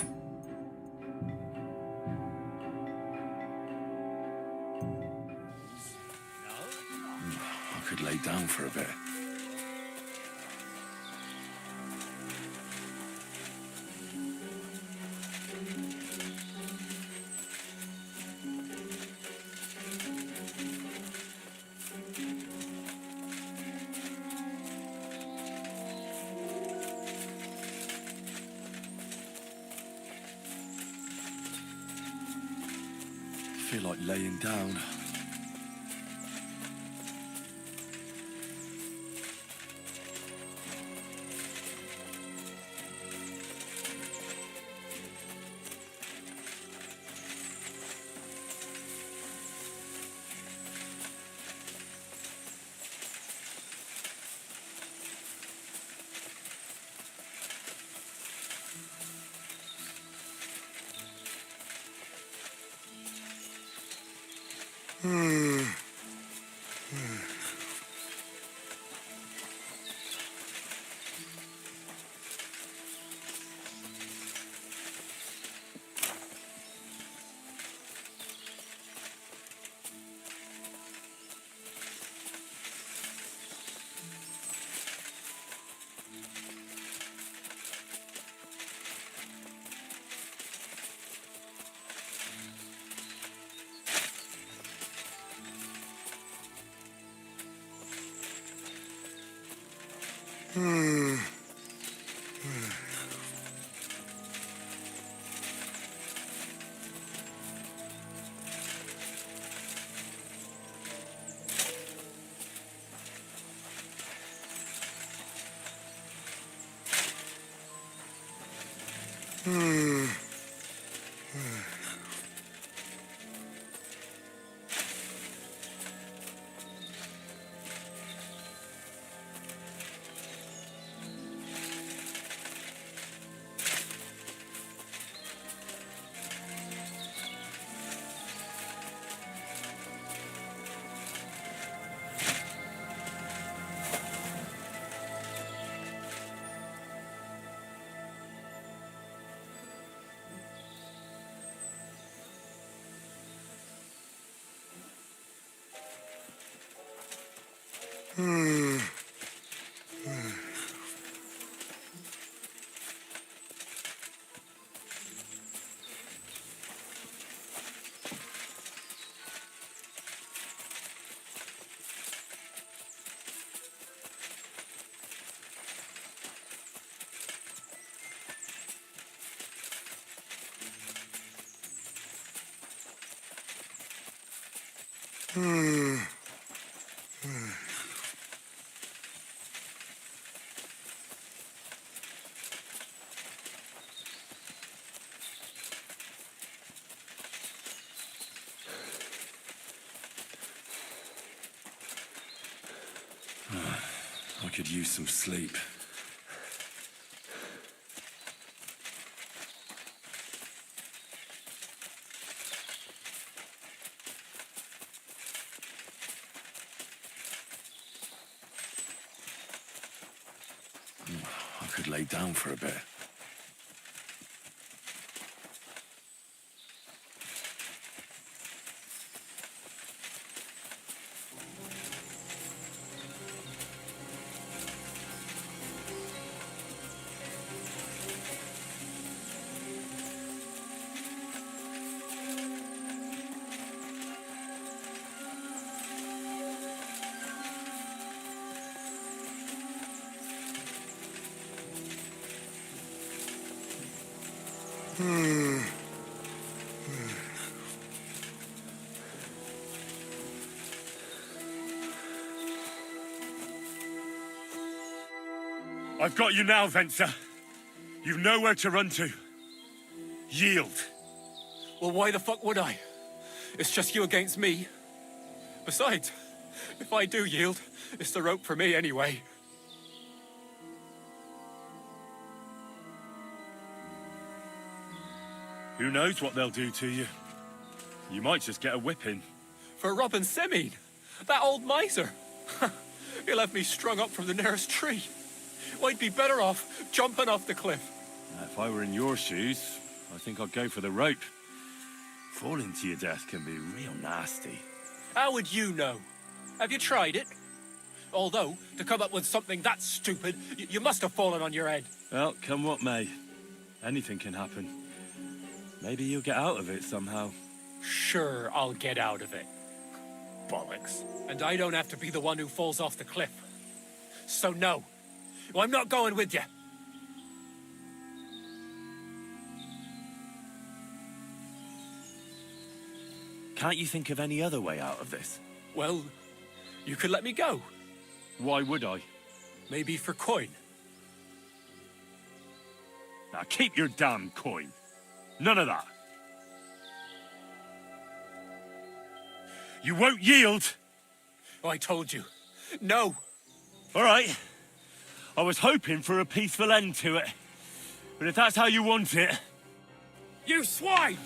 I could lay down for a bit. I feel like laying down. I could use some sleep. I could lay down for a bit. I've got you now, Venser. You've nowhere to run to. Yield. Well, why the fuck would I? It's just you against me. Besides, if I do yield, it's the rope for me anyway. Who knows what they'll do to you? You might just get a whipping. For robbing Semine, that old miser. He'll have me strung up from the nearest tree. I'd be better off jumping off the cliff. If I were in your shoes, I think I'd go for the rope. Falling to your death can be real nasty. How would you know? Have you tried it? Although, to come up with something that stupid, you must have fallen on your head. Well, come what may. Anything can happen. Maybe you'll get out of it somehow. Sure, I'll get out of it. Bollocks. And I don't have to be the one who falls off the cliff. So no, I'm not going with you. Can't you think of any other way out of this? Well, you could let me go. Why would I? Maybe for coin. Now keep your damn coin. None of that. You won't yield. Oh, I told you. No. All right. I was hoping for a peaceful end to it. But if that's how you want it... You swine!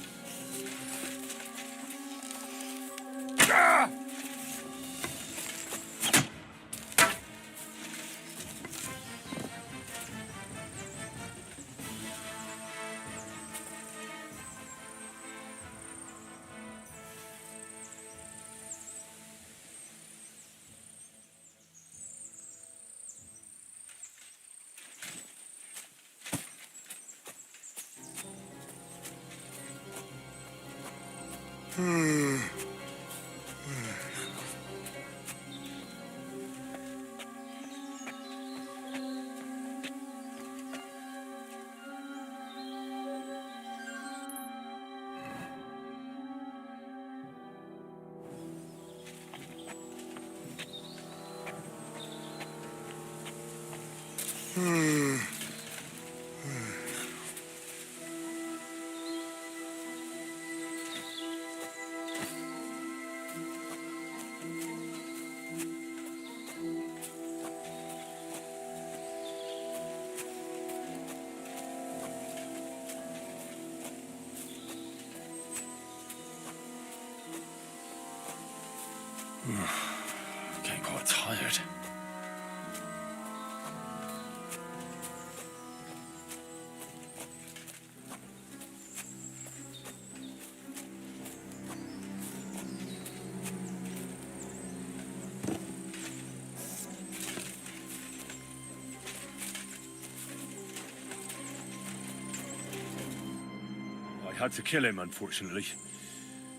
Ah! Getting quite tired. I had to kill him, unfortunately.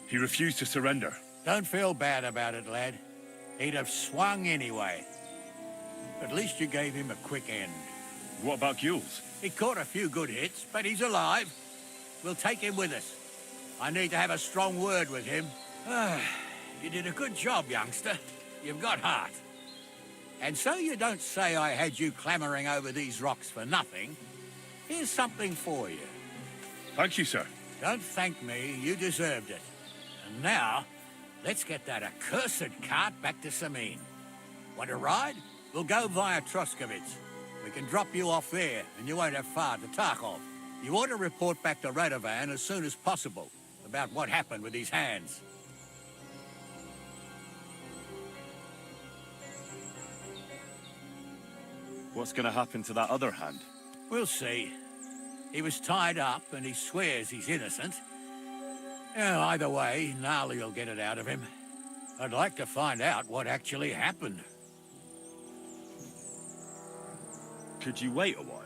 He refused to surrender. Don't feel bad about it, lad. He'd have swung anyway. At least you gave him a quick end. What about Gules? He caught a few good hits, but he's alive. We'll take him with us. I need to have a strong word with him. You did a good job, youngster. You've got heart. And so you don't say I had you clamoring over these rocks for nothing. Here's something for you. Thank you, sir. Don't thank me. You deserved it. And now, let's get that accursed cart back to Samin. Want to ride? We'll go via Troskovitz. We can drop you off there, and you won't have far to Tarkov. You ought to report back to Radovan as soon as possible about what happened with these hands. What's going to happen to that other hand? We'll see. He was tied up, and he swears he's innocent. Either way, Gnarly will get it out of him. I'd like to find out what actually happened. Could you wait a while?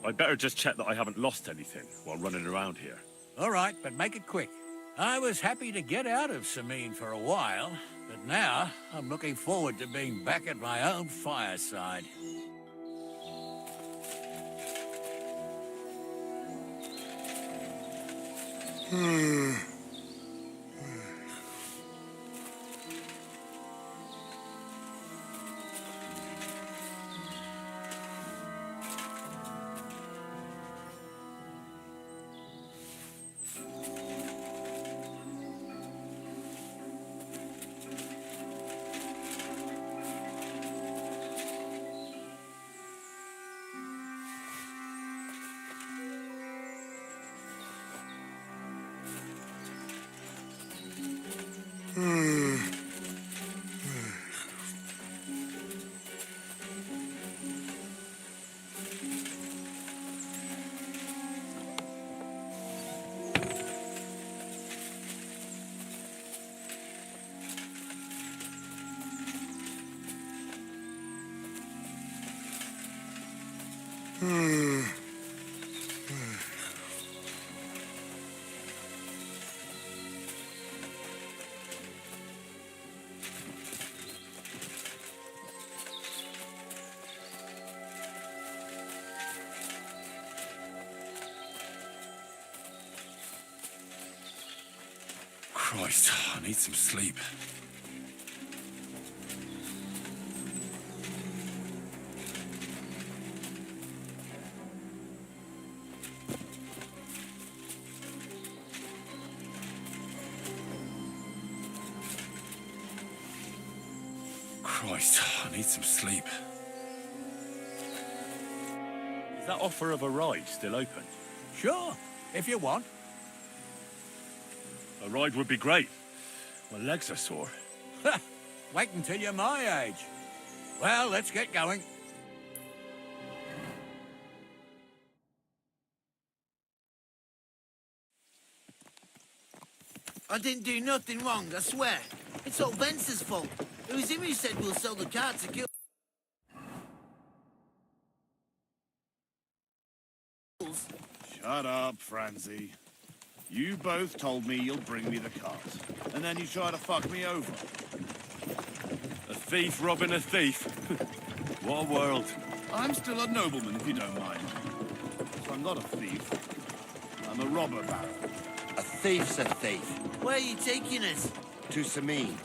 I'd better just check that I haven't lost anything while running around here. All right, but make it quick. I was happy to get out of Samin for a while, but now I'm looking forward to being back at my own fireside. Christ, I need some sleep. Christ, I need some sleep. Is that offer of a ride still open? Sure, if you want. A ride would be great. My legs are sore. Wait until you're my age. Well, let's get going. I didn't do nothing wrong, I swear. It's all Vence's fault. It was him who said we'll sell the car to kill. Shut up, Franzi. You both told me you'll bring me the cart, and then you try to fuck me over. A thief robbing a thief. What a world. I'm still a nobleman, if you don't mind. So I'm not a thief. I'm a robber baron. A thief's a thief. Where are you taking us? To Samin,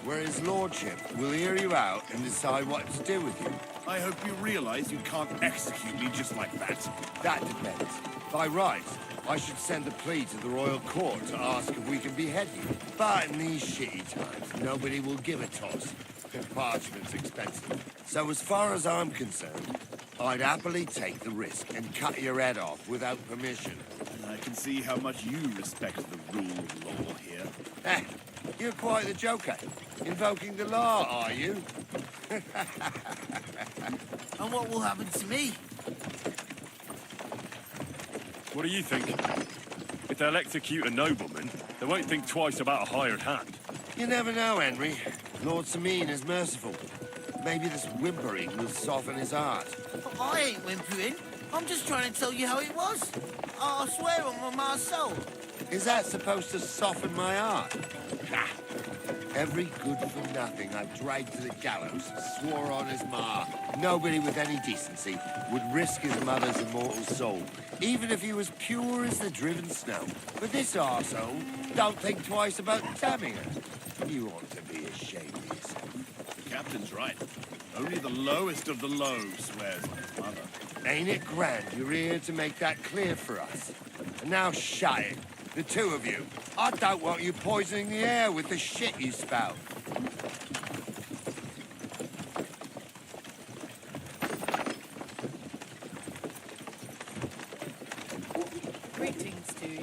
where his lordship will hear you out and decide what to do with you. I hope you realize you can't execute me just like that. That depends. By rights, I should send a plea to the royal court to ask if we can behead you. But in these shitty times, nobody will give a toss. Parchment's expensive. So as far as I'm concerned, I'd happily take the risk and cut your head off without permission. And I can see how much you respect the rule of law here. You're quite the joker. Invoking the law, are you? And what will happen to me? What do you think? If they'll execute a nobleman, they won't think twice about a hired hand. You never know, Henry. Lord Samin is merciful. Maybe this whimpering will soften his heart. But I ain't whimpering. I'm just trying to tell you how it was. I swear on my soul. Is that supposed to soften my heart? Ha! Every good-for-nothing I've dragged to the gallows swore on his ma. Nobody with any decency would risk his mother's immortal soul, even if he was pure as the driven snow. But this arsehole don't think twice about damning her. You ought to be ashamed of yourself. The captain's right. Only the lowest of the low swears on his mother. Ain't it grand you're here to make that clear for us? And now shut it, the two of you. I don't want you poisoning the air with the shit you spout. Greetings to you.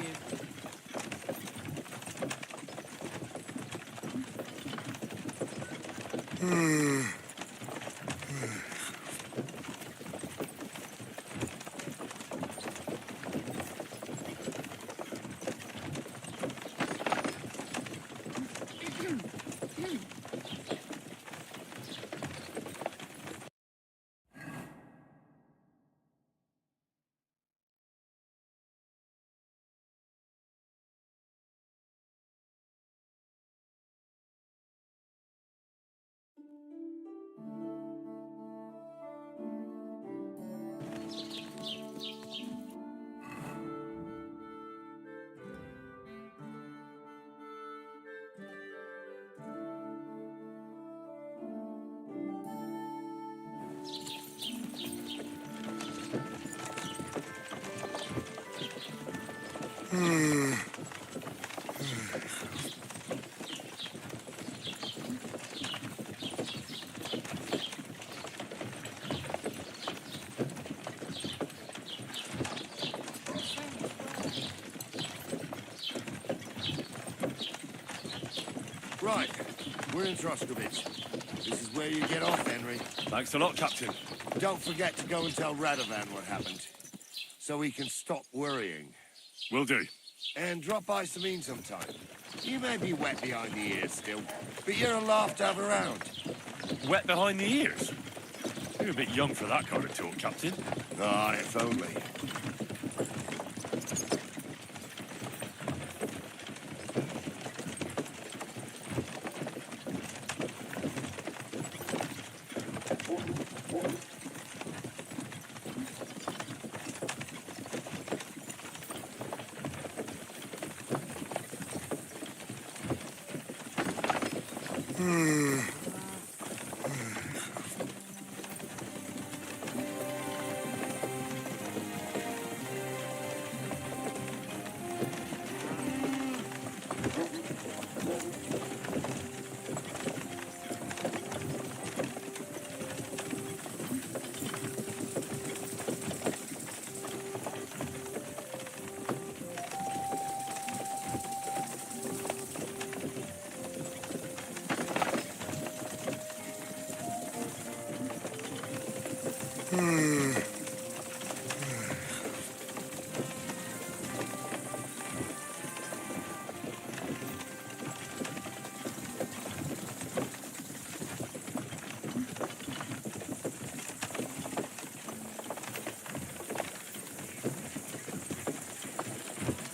Right, we're in Troskovich. This is where you get off, Henry. Thanks a lot, Captain. Don't forget to go and tell Radovan what happened, so he can stop worrying. Will do. And drop by Sabine sometime. You may be wet behind the ears still, but you're a laugh to have around. Wet behind the ears? You're a bit young for that kind of talk, Captain. Ah, if only.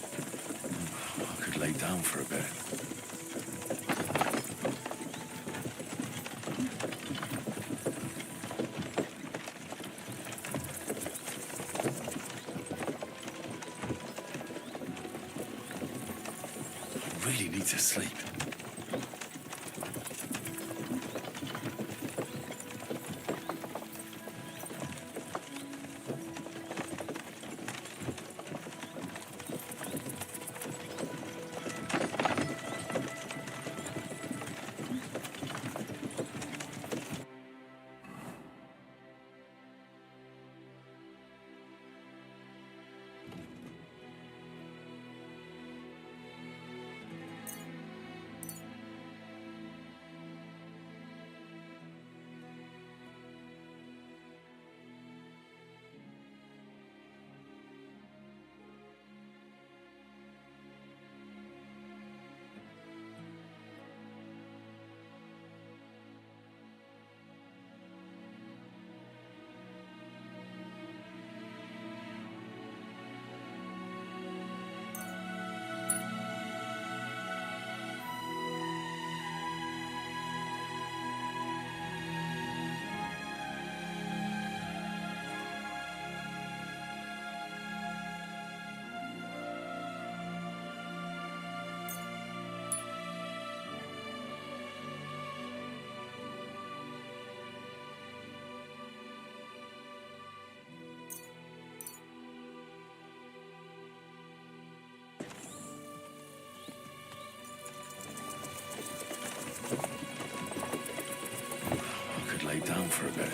I could lay down for a bit. I really need to sleep. for a bit.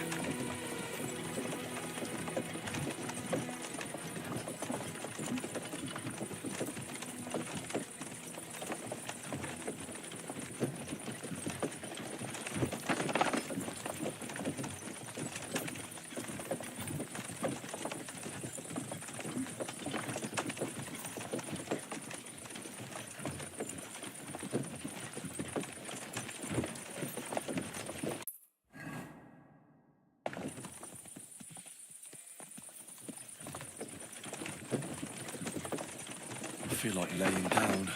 I feel like laying down.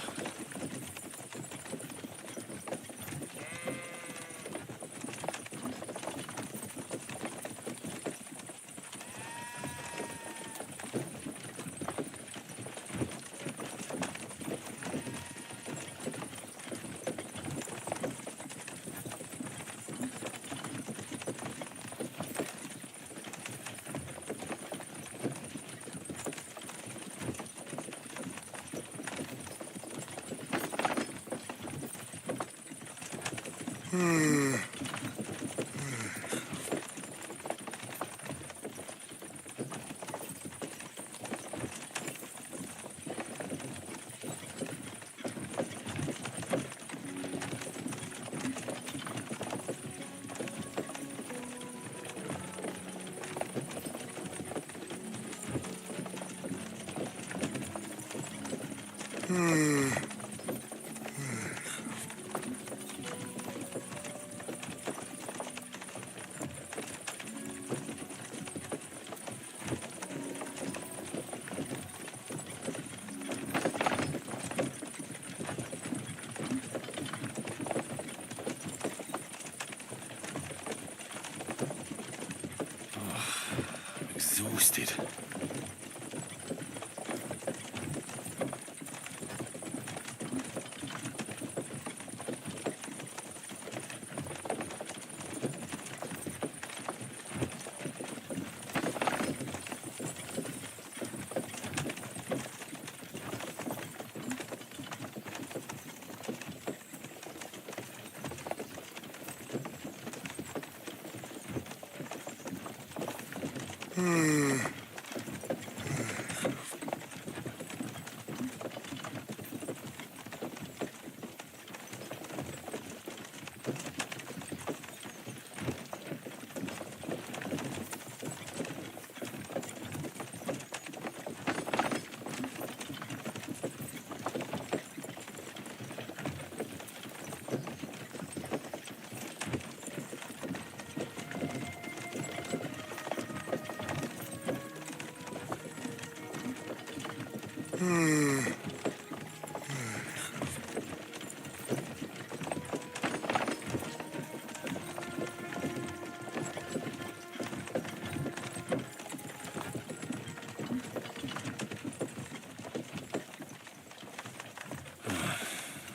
Exhausted.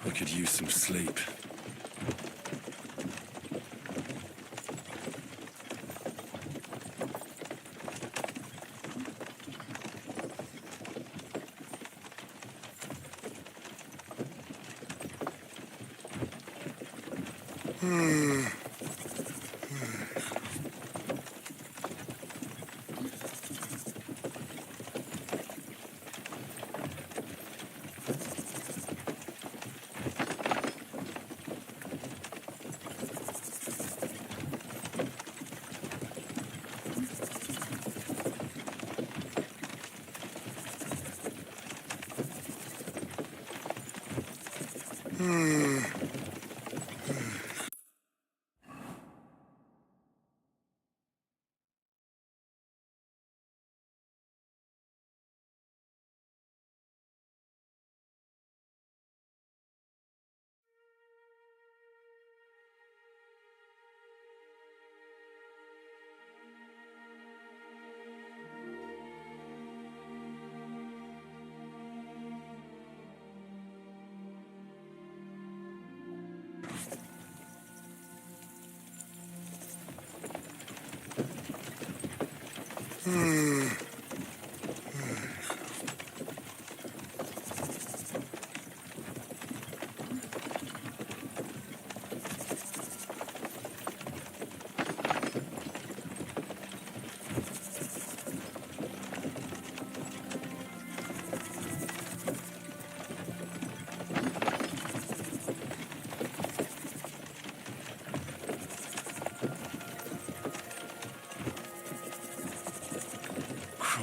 I could use some sleep.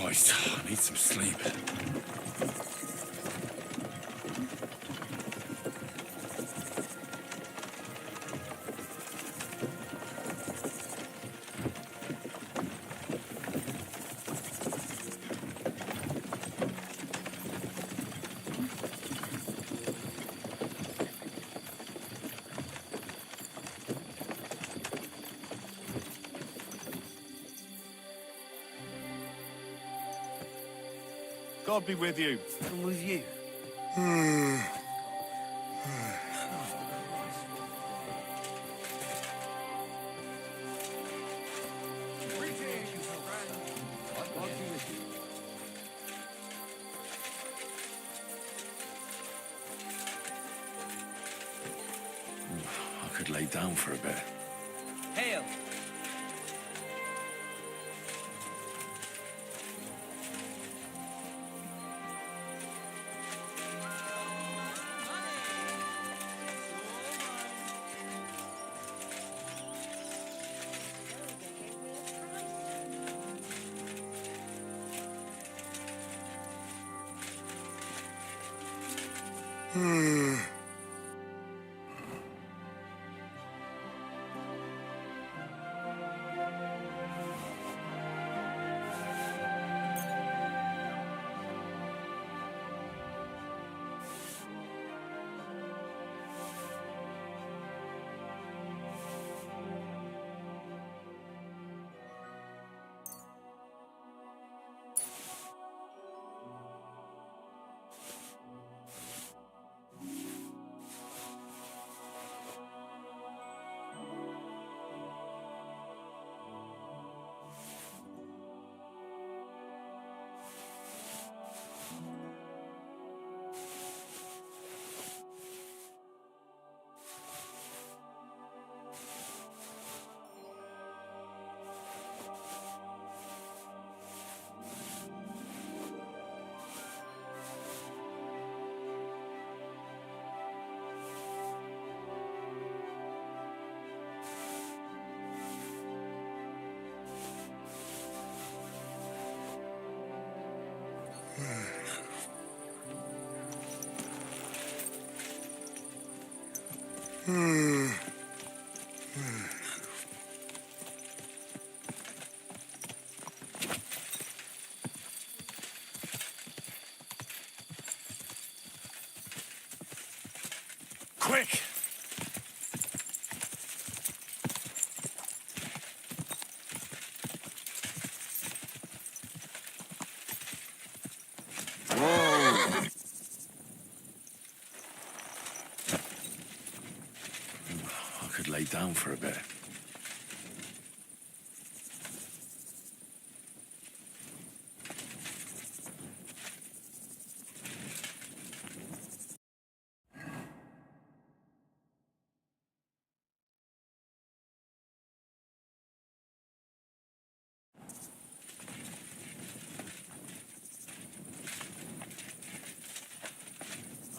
Christ, I need some sleep. God be with you. And with you. I could lay down for a bit. Hail. Quick! Whoa! I could lay down for a bit.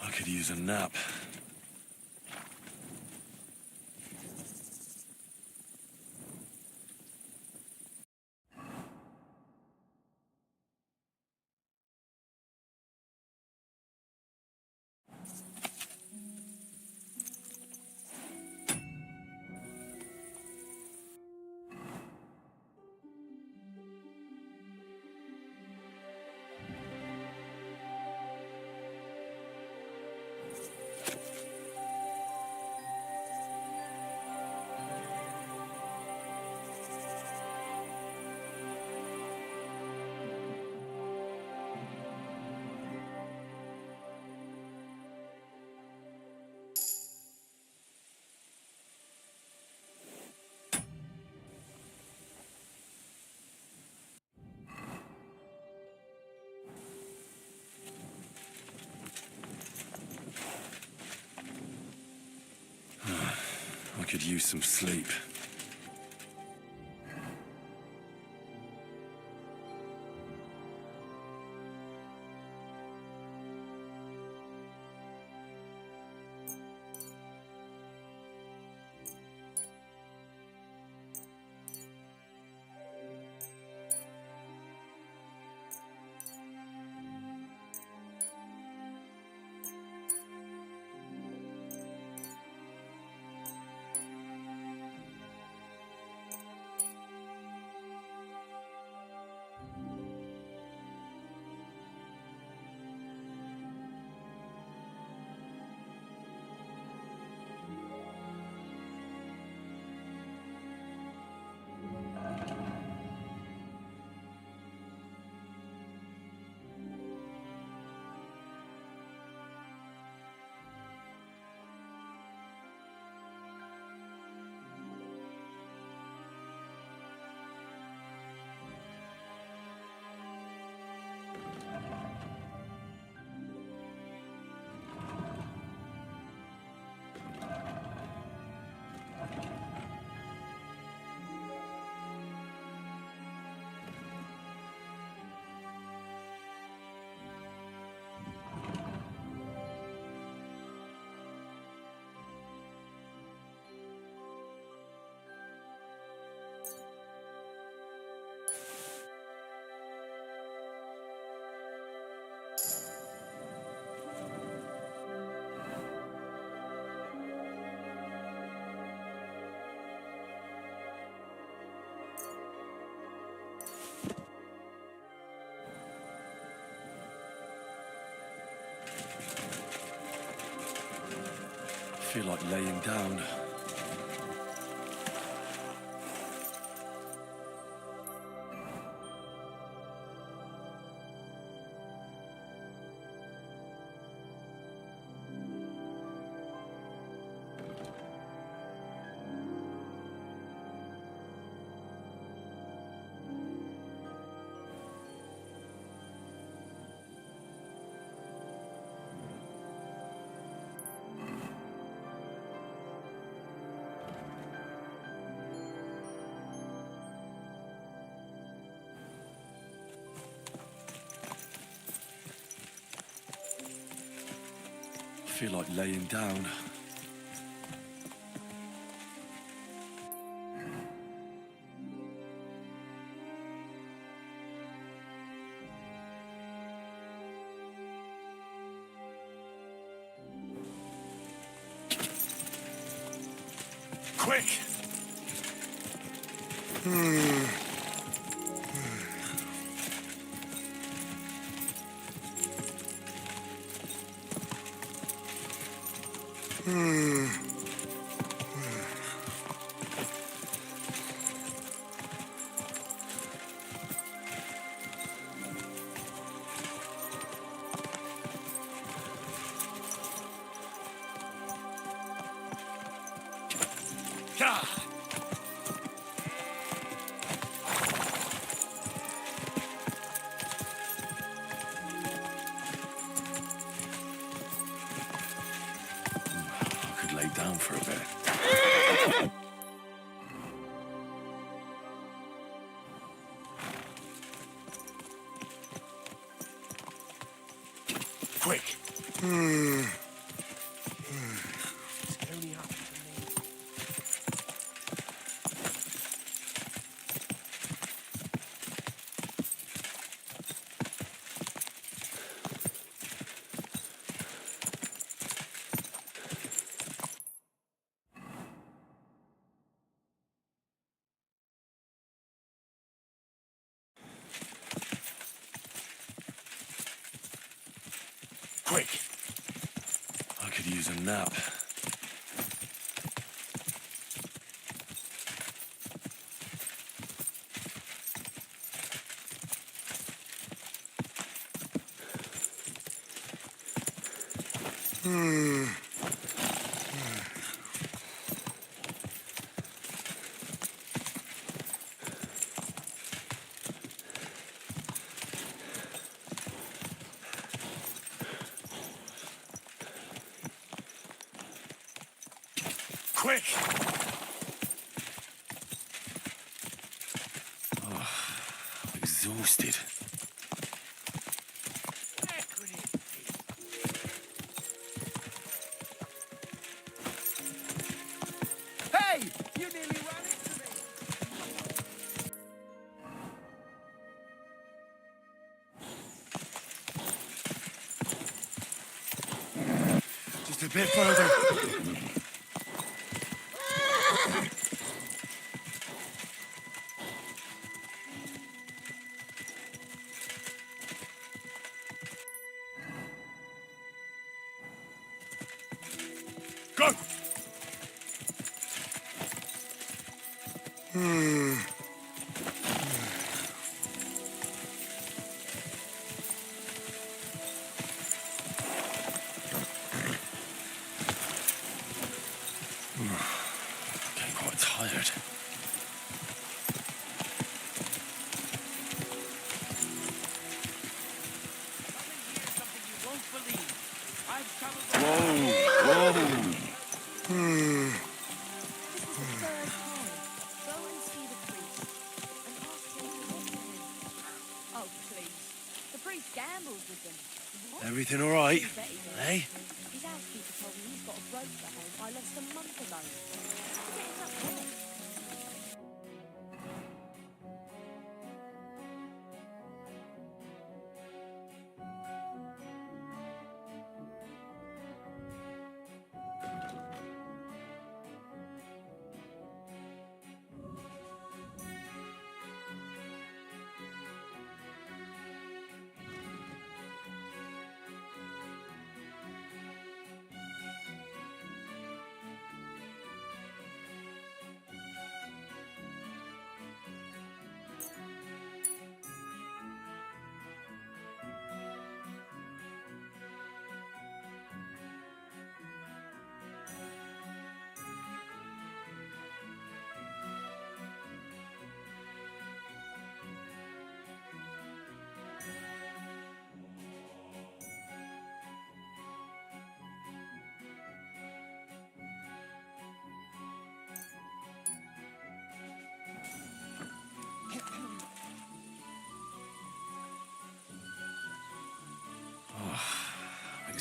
I could use a nap. I could use some sleep. feel like laying down. I feel like laying down. Quick! I could lay down for a bit. Quick! Quick! I could use a nap. Quick! Exhausted. Hey! You nearly ran into me! Just a bit further. Go! Getting quite tired. Oh, please. The priest gambles with them. What? Everything all right? Hey? His housekeeper told me he's got a brooch at home I left a month ago. Get it up there.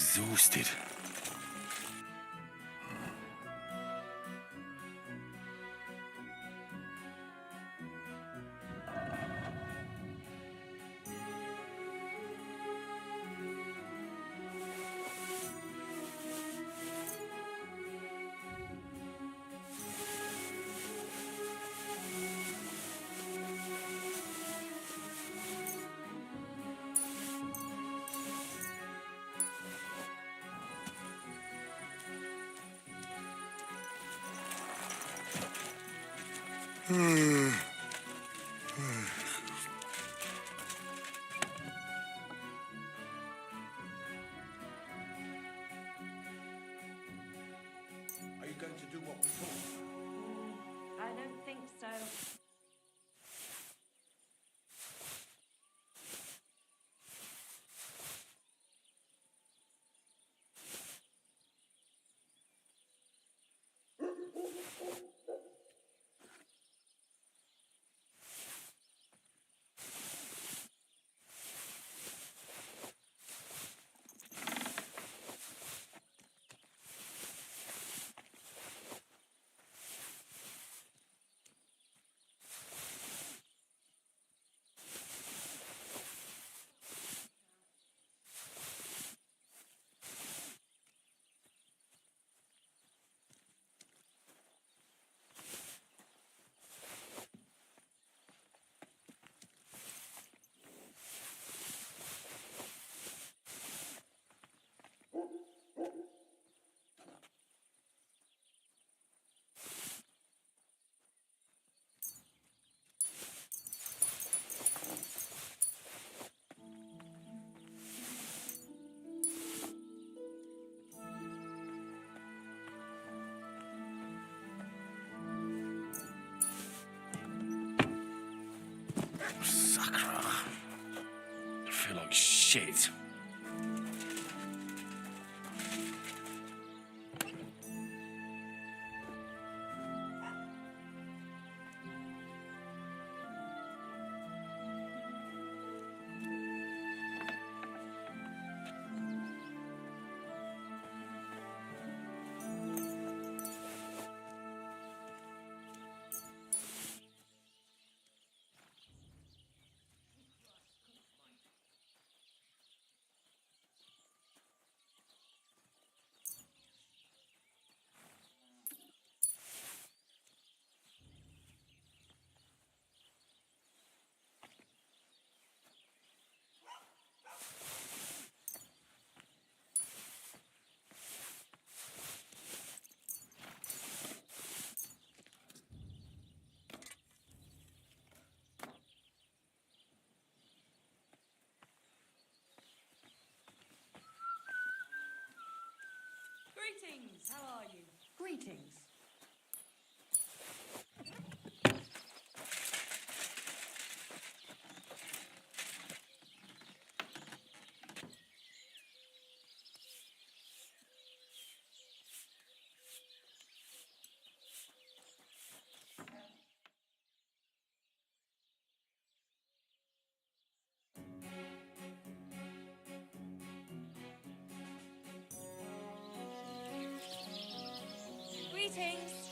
exhausted. Are you going to do what we thought? I don't think so. Sacra. I feel like shit. Greetings, how are you? Greetings. Greetings.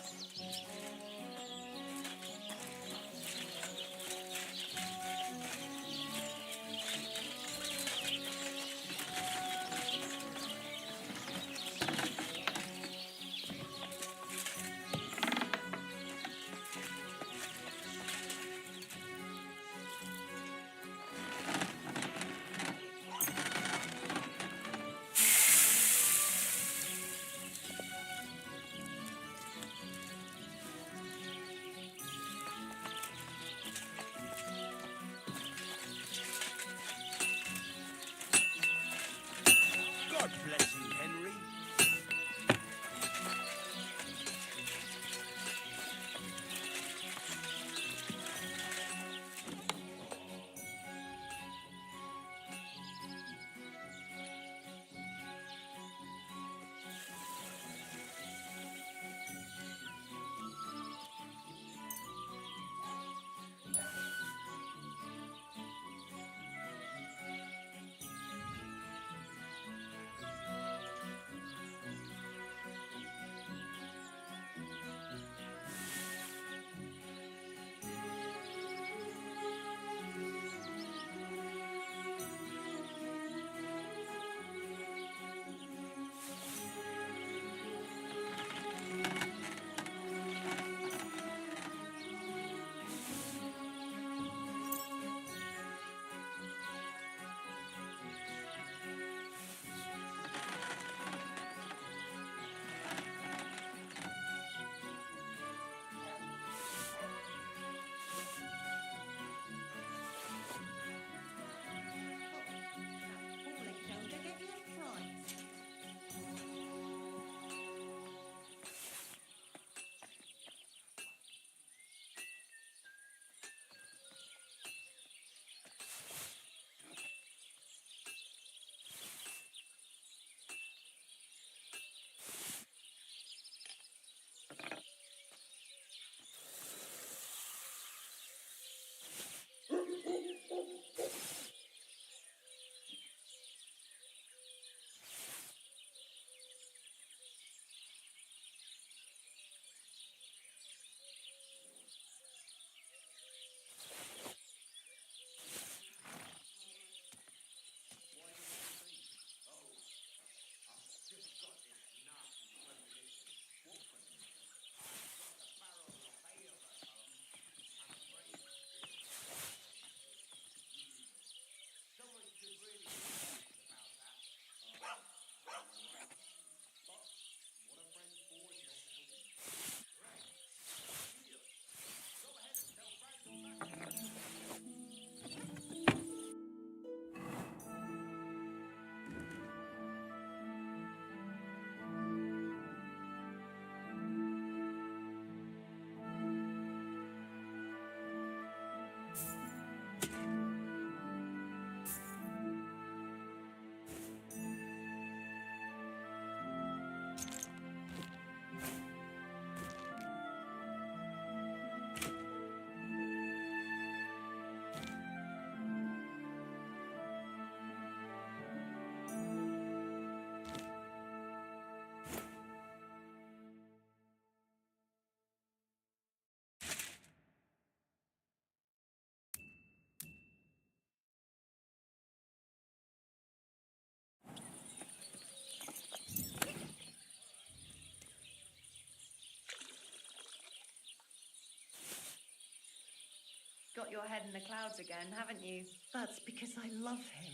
your head in the clouds again, haven't you? That's because I love him.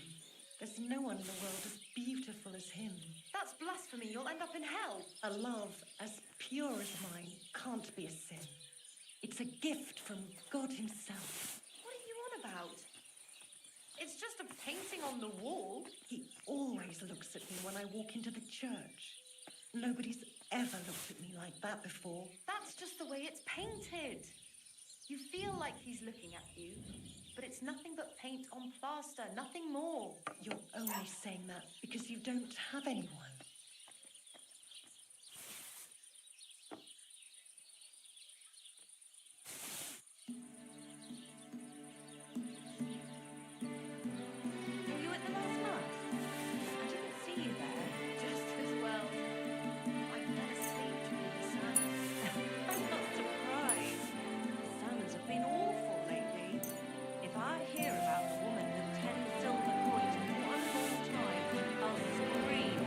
There's no one in the world as beautiful as him. That's blasphemy. You'll end up in hell. A love as pure as mine can't be a sin. It's a gift from God himself. What are you on about? It's just a painting on the wall. He always looks at me when I walk into the church. Nobody's ever looked at me like that before. That's just the way it's painted. You feel like he's looking at you, but it's nothing but paint on plaster, nothing more. You're only saying that because you don't have anyone. Were you at the last mass? I didn't see you there. Just as well. I never sleep during the sermon. I'm not surprised. The sermons have been awful lately. If I hear about the woman with 10 silver coins in one whole time, I'll scream.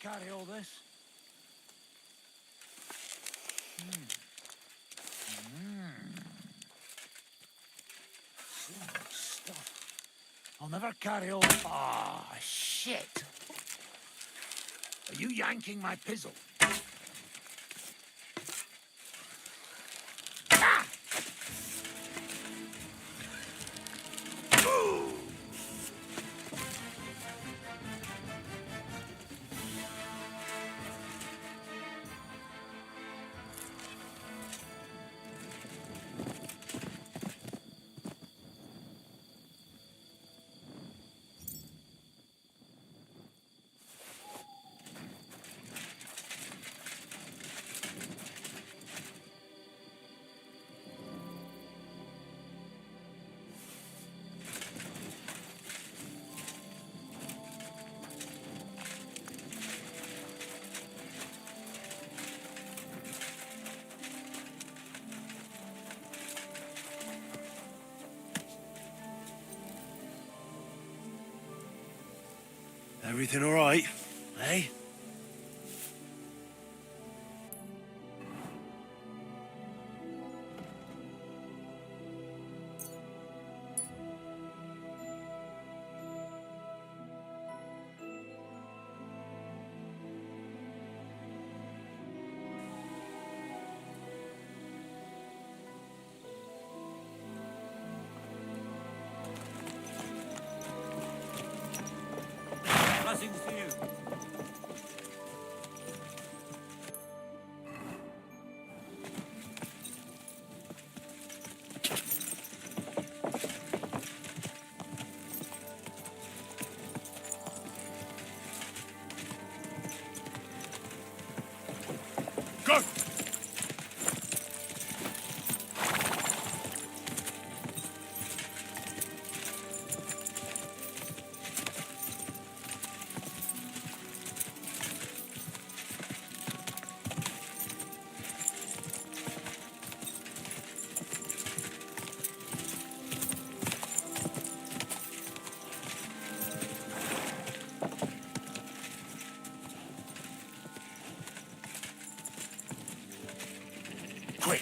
carry all this? So much stuff. I'll never carry all... Ah, shit. Are you yanking my pizzle? Everything all right, eh? Blessings to you. Go! Quick!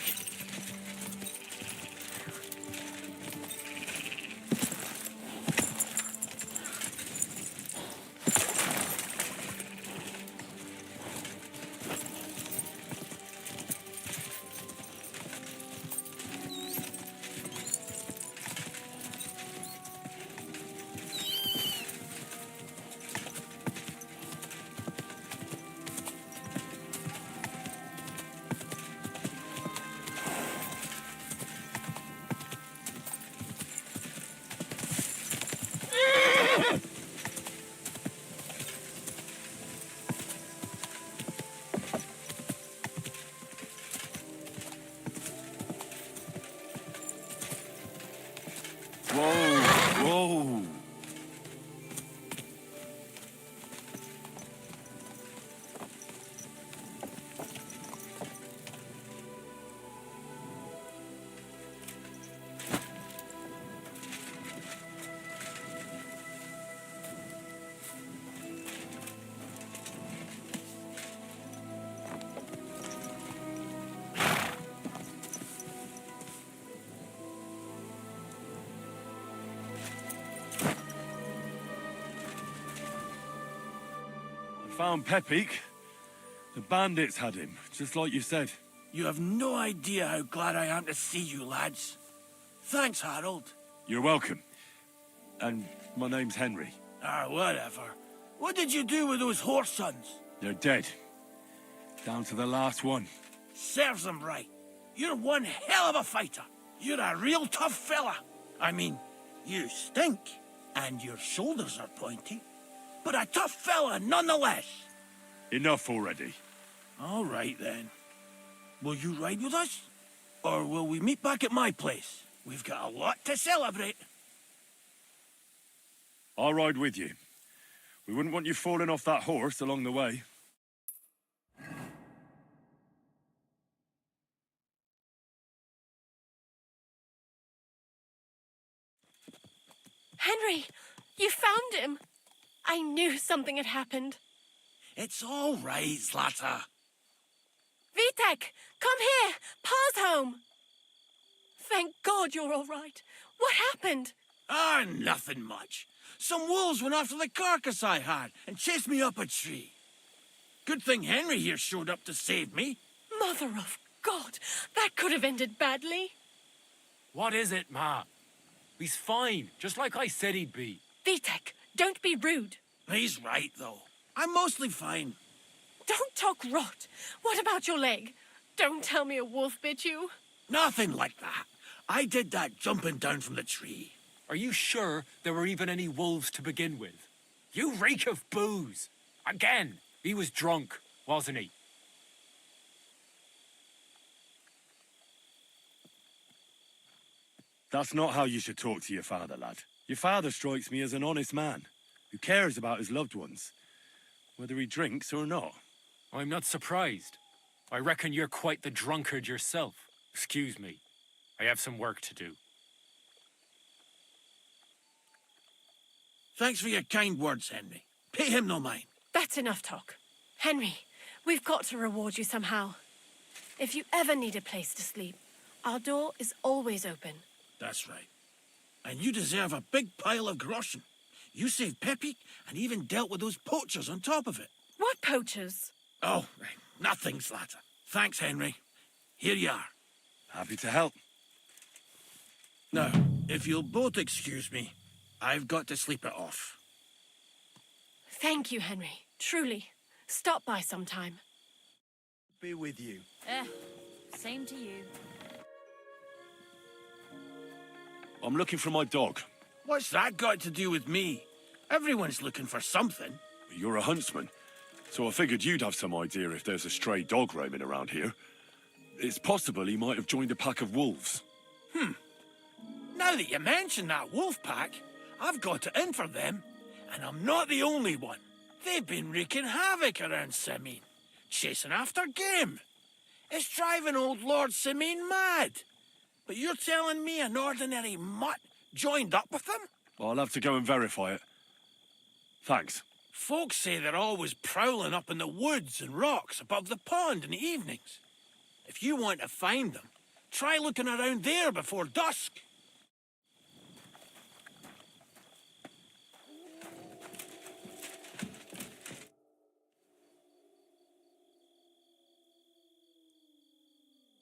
Whoa! Found Pepik. The bandits had him, just like you said. You have no idea how glad I am to see you, lads. Thanks, Harold. You're welcome. And my name's Henry. Ah, whatever. What did you do with those horse sons? They're dead. Down to the last one. Serves them right. You're one hell of a fighter. You're a real tough fella. I mean, you stink, and your shoulders are pointy. But a tough fella nonetheless. Enough already. All right, then. Will you ride with us? Or will we meet back at my place? We've got a lot to celebrate. I'll ride with you. We wouldn't want you falling off that horse along the way. Henry, you found him. I knew something had happened. It's all right, Zlata. Vitek, come here! Pa's home! Thank God you're all right. What happened? Ah, nothing much. Some wolves went after the carcass I had and chased me up a tree. Good thing Henry here showed up to save me. Mother of God, that could have ended badly. What is it, Ma? He's fine, just like I said he'd be. Vitek, don't be rude. He's right, though. I'm mostly fine. Don't talk rot. What about your leg? Don't tell me a wolf bit you. Nothing like that. I did that jumping down from the tree. Are you sure there were even any wolves to begin with? You reek of booze. Again, he was drunk, wasn't he? That's not how you should talk to your father, lad. Your father strikes me as an honest man who cares about his loved ones, whether he drinks or not. I'm not surprised. I reckon you're quite the drunkard yourself. Excuse me. I have some work to do. Thanks for your kind words, Henry. Pay him no mind. That's enough talk. Henry, we've got to reward you somehow. If you ever need a place to sleep, our door is always open. That's right. And you deserve a big pile of groschen. You saved Peppy and even dealt with those poachers on top of it. What poachers? Oh, nothing, Zlata. Thanks, Henry. Here you are. Happy to help. Now, if you'll both excuse me, I've got to sleep it off. Thank you, Henry. Truly. Stop by sometime. Be with you. Same to you. I'm looking for my dog. What's that got to do with me? Everyone's looking for something. You're a huntsman, so I figured you'd have some idea if there's a stray dog roaming around here. It's possible he might have joined a pack of wolves. Now that you mention that wolf pack, I've got it in for them. And I'm not the only one. They've been wreaking havoc around Simene, chasing after game. It's driving old Lord Simene mad. But you're telling me an ordinary mutt joined up with them? I'll have to go and verify it. Thanks. Folks say they're always prowling up in the woods and rocks above the pond in the evenings. If you want to find them, try looking around there before dusk.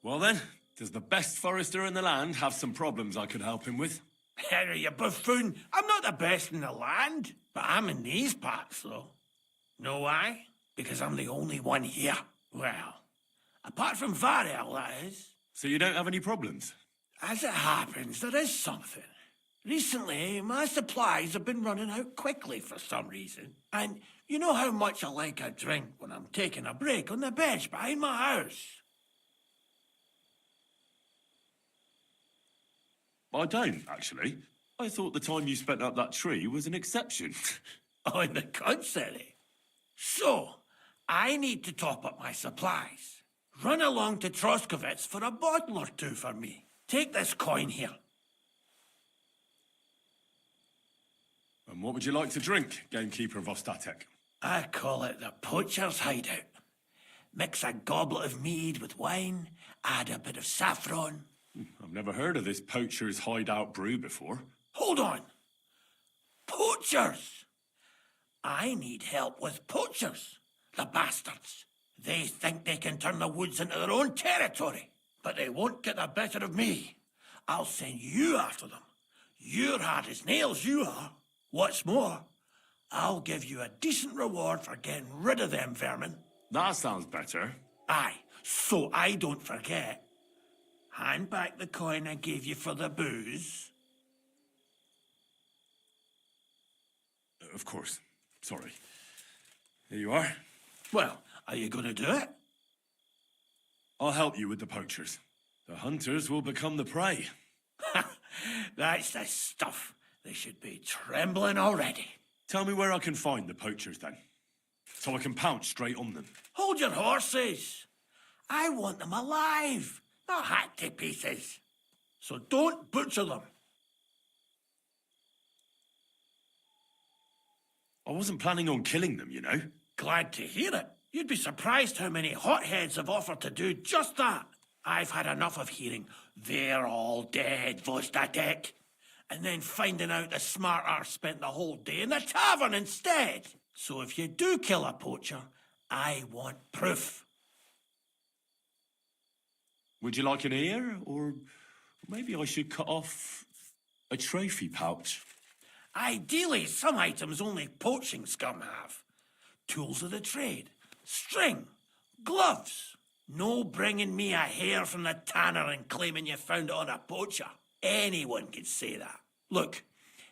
Well then, does the best forester in the land have some problems I could help him with? Henry, you buffoon. I'm not the best in the land, but I'm in these parts, though. Know why? Because I'm the only one here. Well, apart from Varel, that is. So you don't have any problems? As it happens, there is something. Recently, my supplies have been running out quickly for some reason. And you know how much I like a drink when I'm taking a break on the bench behind my house. I don't, actually. I thought the time you spent up that tree was an exception. On the contrary. So, I need to top up my supplies. Run along to Troskovitz for a bottle or two for me. Take this coin here. And what would you like to drink, gamekeeper of Ostatek? I call it the poacher's hideout. Mix a goblet of mead with wine, add a bit of saffron. I've never heard of this poacher's hideout brew before. Hold on. Poachers! I need help with poachers. The bastards. They think they can turn the woods into their own territory. But they won't get the better of me. I'll send you after them. You're hard as nails, you are. What's more, I'll give you a decent reward for getting rid of them vermin. That sounds better. Aye, so I don't forget. Hand back the coin I gave you for the booze. Of course. Sorry. Here you are. Well, are you going to do it? I'll help you with the poachers. The hunters will become the prey. That's the stuff. They should be trembling already. Tell me where I can find the poachers, then. So I can pounce straight on them. Hold your horses. I want them alive, not hacked to pieces. So don't butcher them. I wasn't planning on killing them, you know. Glad to hear it. You'd be surprised how many hotheads have offered to do just that. I've had enough of hearing, "They're all dead, Vostatek," and then finding out the smart arse spent the whole day in the tavern instead. So if you do kill a poacher, I want proof. Would you like an ear? Or maybe I should cut off a trophy pouch? Ideally, some items only poaching scum have. Tools of the trade, string, gloves. No bringing me a hair from the tanner and claiming you found it on a poacher. Anyone could say that. Look,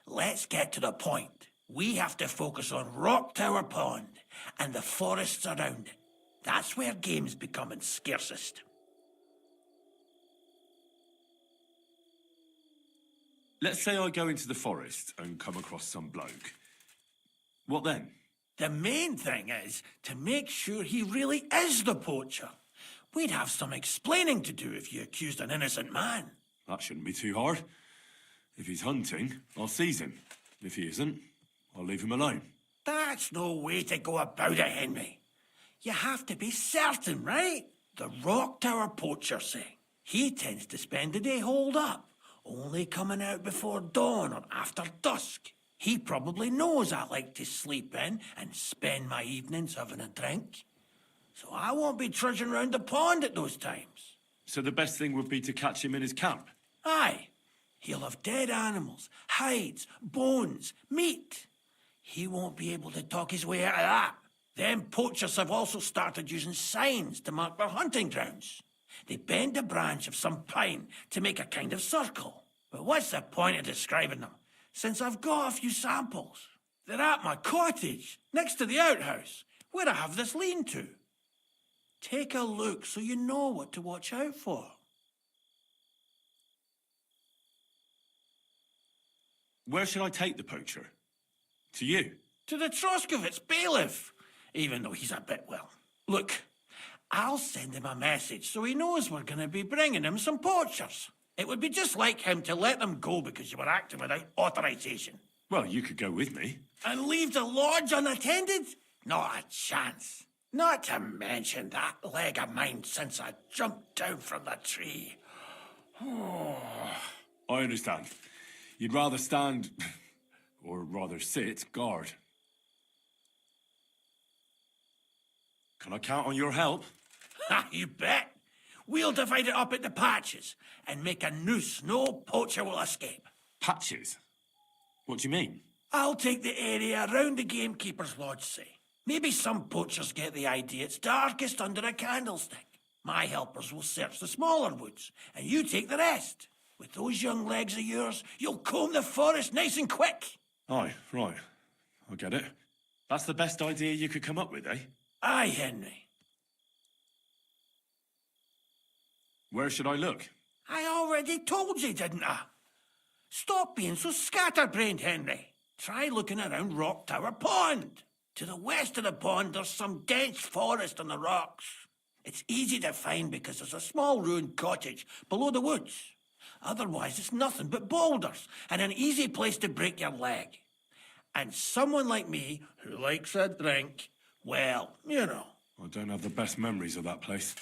let's get to the point. We have to focus on Rock Tower Pond and the forests around it. That's where game's becoming scarcest. Let's say I go into the forest and come across some bloke. What then? The main thing is to make sure he really is the poacher. We'd have some explaining to do if you accused an innocent man. That shouldn't be too hard. If he's hunting, I'll seize him. If he isn't, I'll leave him alone. That's no way to go about it, Henry. You have to be certain, right? The Rock Tower poacher say he tends to spend the day holed up, only coming out before dawn or after dusk. He probably knows I like to sleep in and spend my evenings having a drink. So I won't be trudging round the pond at those times. So the best thing would be to catch him in his camp? Aye. He'll have dead animals, hides, bones, meat. He won't be able to talk his way out of that. Them poachers have also started using signs to mark their hunting grounds. They bend a branch of some pine to make a kind of circle. But what's the point of describing them, since I've got a few samples? They're at my cottage, next to the outhouse, where I have this lean-to. Take a look so you know what to watch out for. Where should I take the poacher? To you? To the Troskovitz bailiff, even though he's a bit, well. Look, I'll send him a message so he knows we're going to be bringing him some poachers. It would be just like him to let them go because you were acting without authorization. Well, you could go with me. And leave the lodge unattended? Not a chance. Not to mention that leg of mine since I jumped down from the tree. I understand. You'd rather stand, or rather sit, guard. Can I count on your help? Ha, you bet. We'll divide it up into patches and make a noose no poacher will escape. Patches? What do you mean? I'll take the area around the gamekeeper's lodge, say. Maybe some poachers get the idea it's darkest under a candlestick. My helpers will search the smaller woods, and you take the rest. With those young legs of yours, you'll comb the forest nice and quick. Aye, right. I get it. That's the best idea you could come up with, eh? Aye, Henry. Where should I look? I already told you, didn't I? Stop being so scatterbrained, Henry. Try looking around Rock Tower Pond. To the west of the pond, there's some dense forest on the rocks. It's easy to find because there's a small ruined cottage below the woods. Otherwise, it's nothing but boulders and an easy place to break your leg. And someone like me, who likes a drink, well, you know. I don't have the best memories of that place.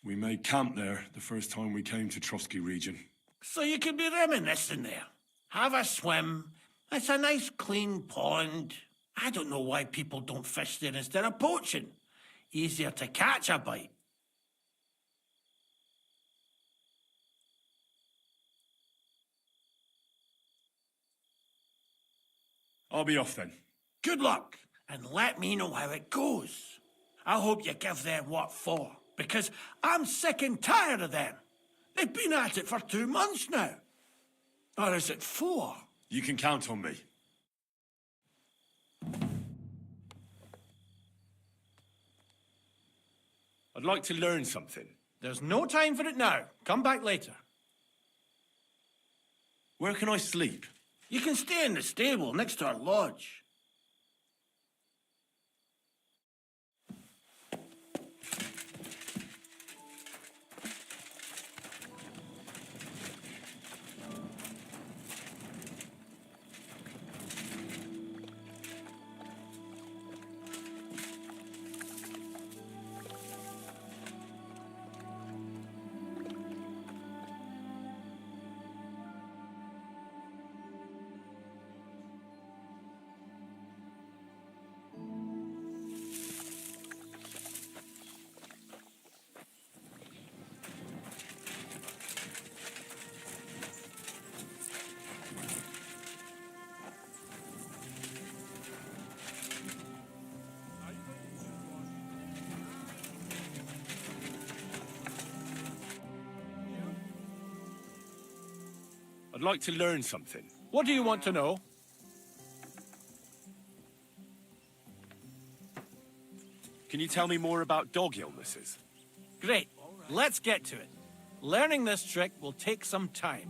We made camp there the first time we came to Trotsky region. So you can be reminiscing there. Have a swim. It's a nice clean pond. I don't know why people don't fish there instead of poaching. Easier to catch a bite. I'll be off then. Good luck, and let me know how it goes. I hope you give them what for, because I'm sick and tired of them. They've been at it for 2 months now. Or is it 4? You can count on me. I'd like to learn something. There's no time for it now. Come back later. Where can I sleep? You can stay in the stable next to our lodge. I'd like to learn something. What do you want to know? Can you tell me more about dog illnesses? Great. Let's get to it. Learning this trick will take some time.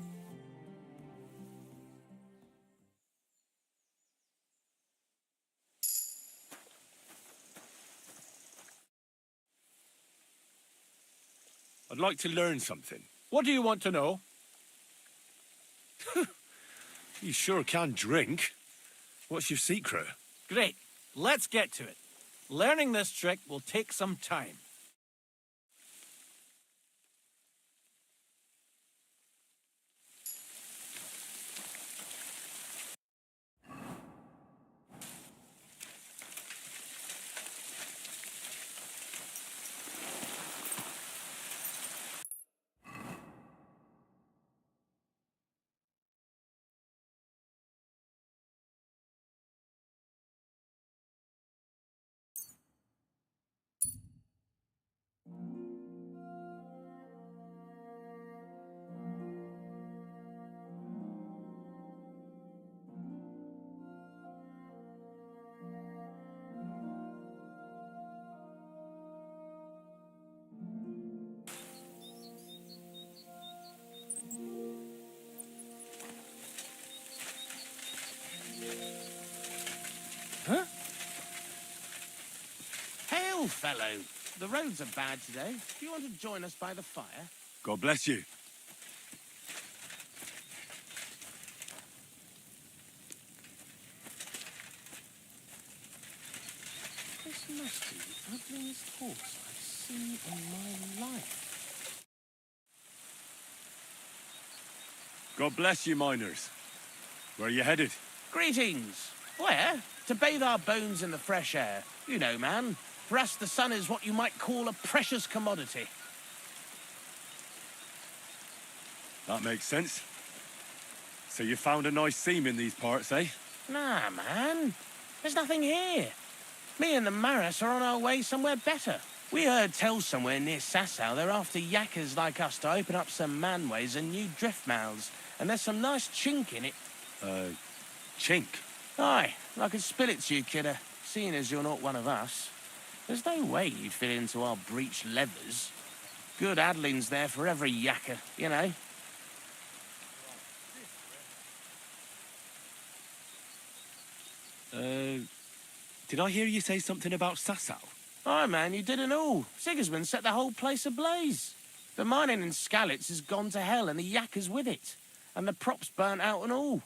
I'd like to learn something. What do you want to know? You sure can drink. What's your secret? Great. Let's get to it. Learning this trick will take some time. Huh? Hail, fellow. The roads are bad today. Do you want to join us by the fire? God bless you. This must be the ugliest horse I've seen in my life. God bless you, miners. Where are you headed? Greetings. Where? To bathe our bones in the fresh air. You know, man. For us, the sun is what you might call a precious commodity. That makes sense. So you found a nice seam in these parts, eh? Nah, man. There's nothing here. Me and the Maris are on our way somewhere better. We heard tell somewhere near Sasau they're after yakkers like us to open up some manways and new drift mouths. And there's some nice chink in it. Chink? Aye, I could spill it to you, kidder, seeing as you're not one of us. There's no way you'd fit into our breech leathers. Good addlings there for every yakker, you know. Did I hear you say something about Sasau? Aye, man, you did it all. Sigismund set the whole place ablaze. The mining in Skalitz has gone to hell and the yakkers with it. And the props burnt out and all.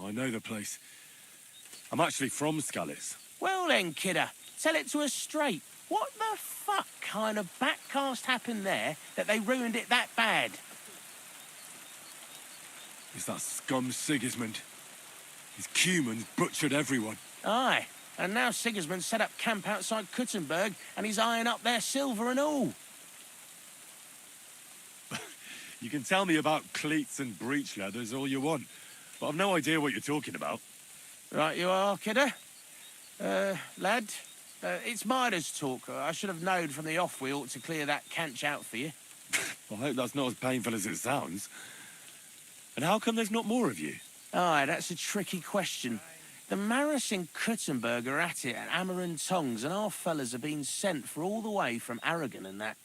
I know the place. I'm actually from Skalitz. Well then, kidder, tell it to us straight. What the fuck kind of backcast happened there that they ruined it that bad? It's that scum Sigismund. His Cumans butchered everyone. Aye, and now Sigismund set up camp outside Kuttenberg and he's eyeing up their silver and all. You can tell me about cleats and breech leathers all you want, but I've no idea what you're talking about. Right you are, kidder. Lad, it's miners' talk. I should have known from the off we ought to clear that canch out for you. I hope that's not as painful as it sounds. And how come there's not more of you? Aye, that's a tricky question. The Maris in Kuttenberg are at it at hammer and tongs, and our fellas have been sent for all the way from Aragon and that.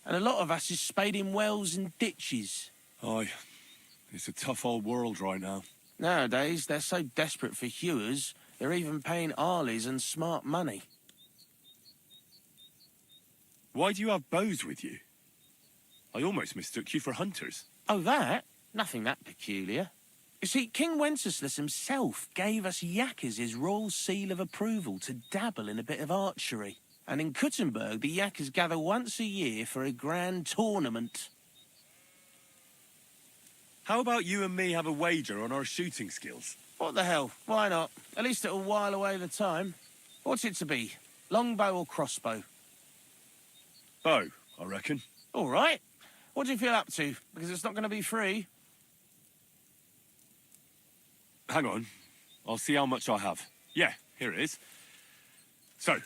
And a lot of us is spading wells and ditches. Aye, it's a tough old world right now. Nowadays, they're so desperate for hewers, they're even paying arlies and smart money. Why do you have bows with you? I almost mistook you for hunters. Oh, that? Nothing that peculiar. You see, King Wenceslas himself gave us yakkers his royal seal of approval to dabble in a bit of archery. And in Kuttenberg, the yakkers gather once a year for a grand tournament. How about you and me have a wager on our shooting skills? What the hell? Why not? At least it'll while away the time. What's it to be? Longbow or crossbow? Bow, I reckon. All right. What do you feel up to? Because it's not going to be free. Hang on. I'll see how much I have. Yeah, here it is. So,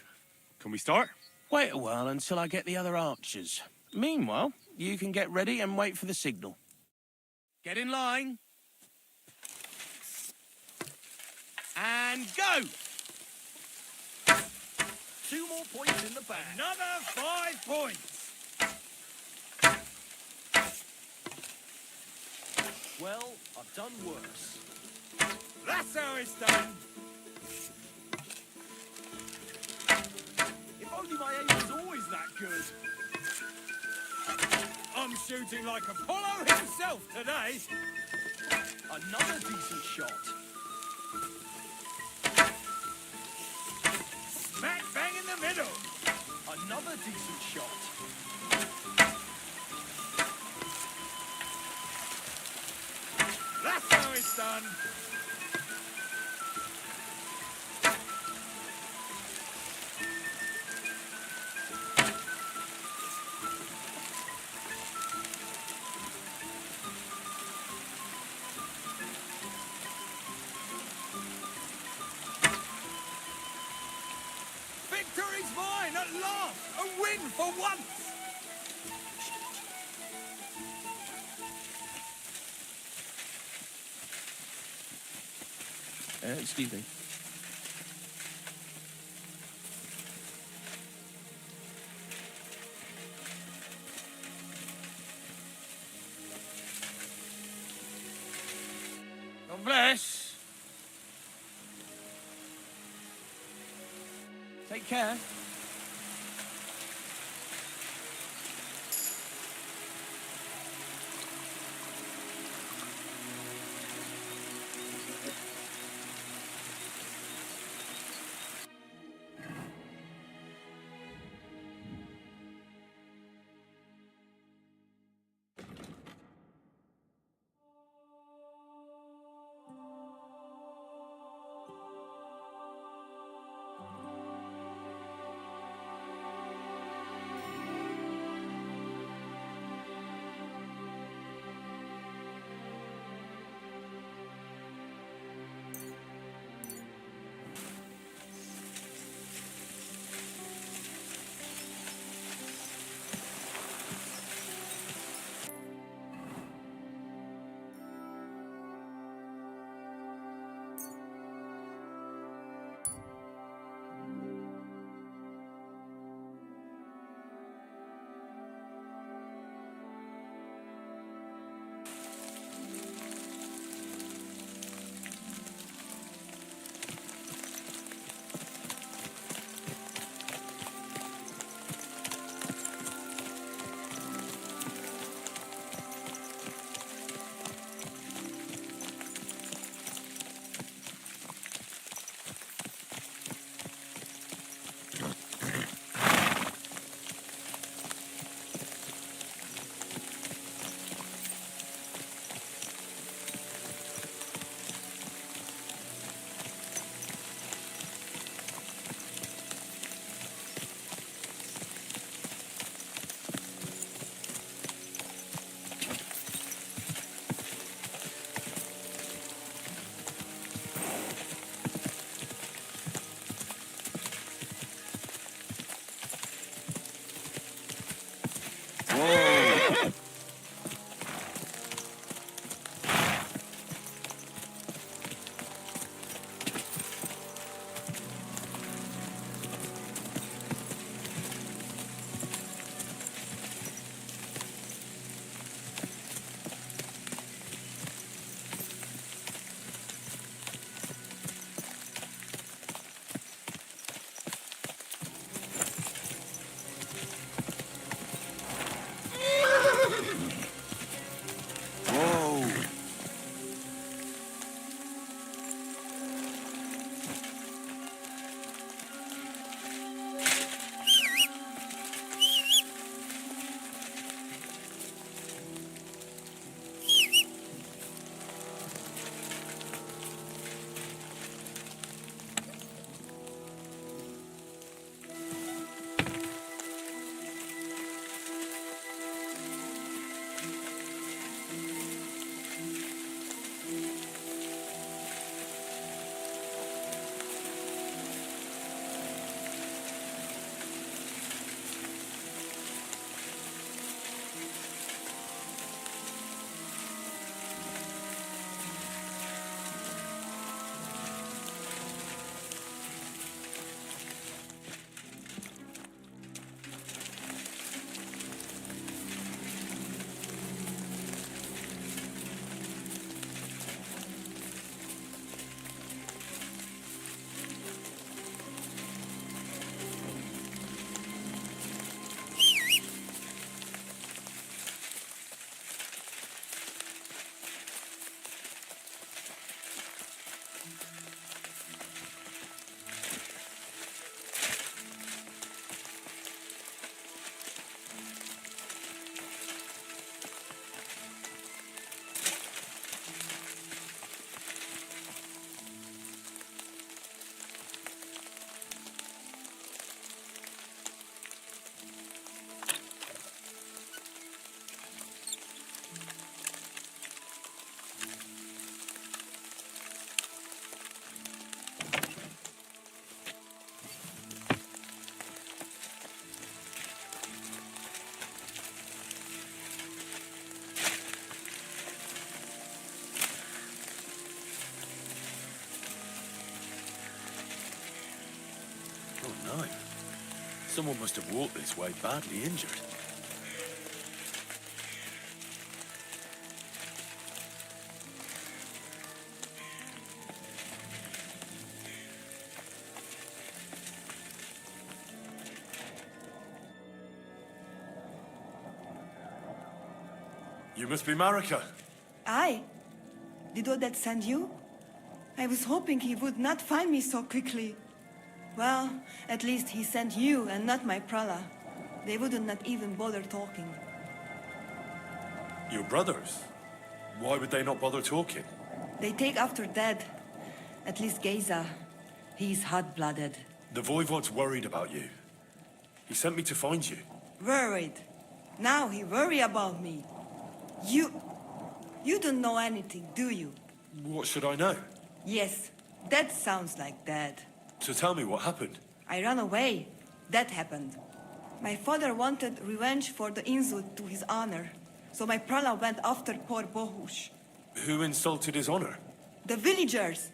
can we start? Wait a while until I get the other archers. Meanwhile, you can get ready and wait for the signal. Get in line. And go! 2 more points in the bag. Another 5 points. Well, I've done worse. That's how it's done. If only my aim was always that good. I'm shooting like Apollo himself today. Another decent shot. Smack bang in the middle. Another decent shot. That's how it's done. Victory's mine at last! A win for once! Excuse me. God bless. Take care. Someone must have walked this way badly injured. You must be Marika. I? Did Odette send you? I was hoping he would not find me so quickly. Well, at least he sent you and not my prala. They wouldn't not even bother talking. Your brothers? Why would they not bother talking? They take after dead. At least Geza. He's hot-blooded. The Voivod's worried about you. He sent me to find you. Worried. Now he worry about me. You don't know anything, do you? What should I know? Yes, that sounds like Dad. So tell me what happened. I ran away. That happened. My father wanted revenge for the insult to his honor. So my prala went after poor Bohush. Who insulted his honor? The villagers.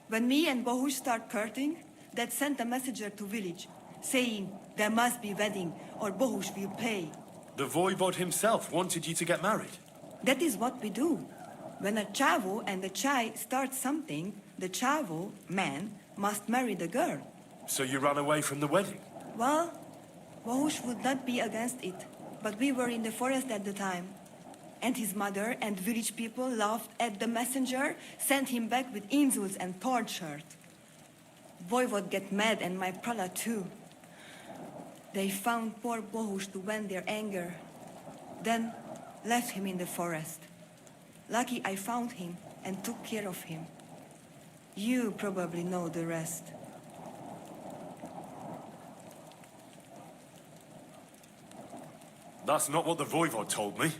When me and Bohush start courting, Dad sent a messenger to village, saying there must be wedding or Bohush will pay. The Voivod himself wanted you to get married. That is what we do. When a chavo and a chai start something, the chavo, man, must marry the girl. So you ran away from the wedding? Well, Bohush would not be against it, but we were in the forest at the time. And his mother and village people laughed at the messenger, sent him back with insults and tortured. Voivod get mad and my prala too. They found poor Bohush to vent their anger. Then left him in the forest. Lucky I found him and took care of him. You probably know the rest. That's not what the Voivod told me.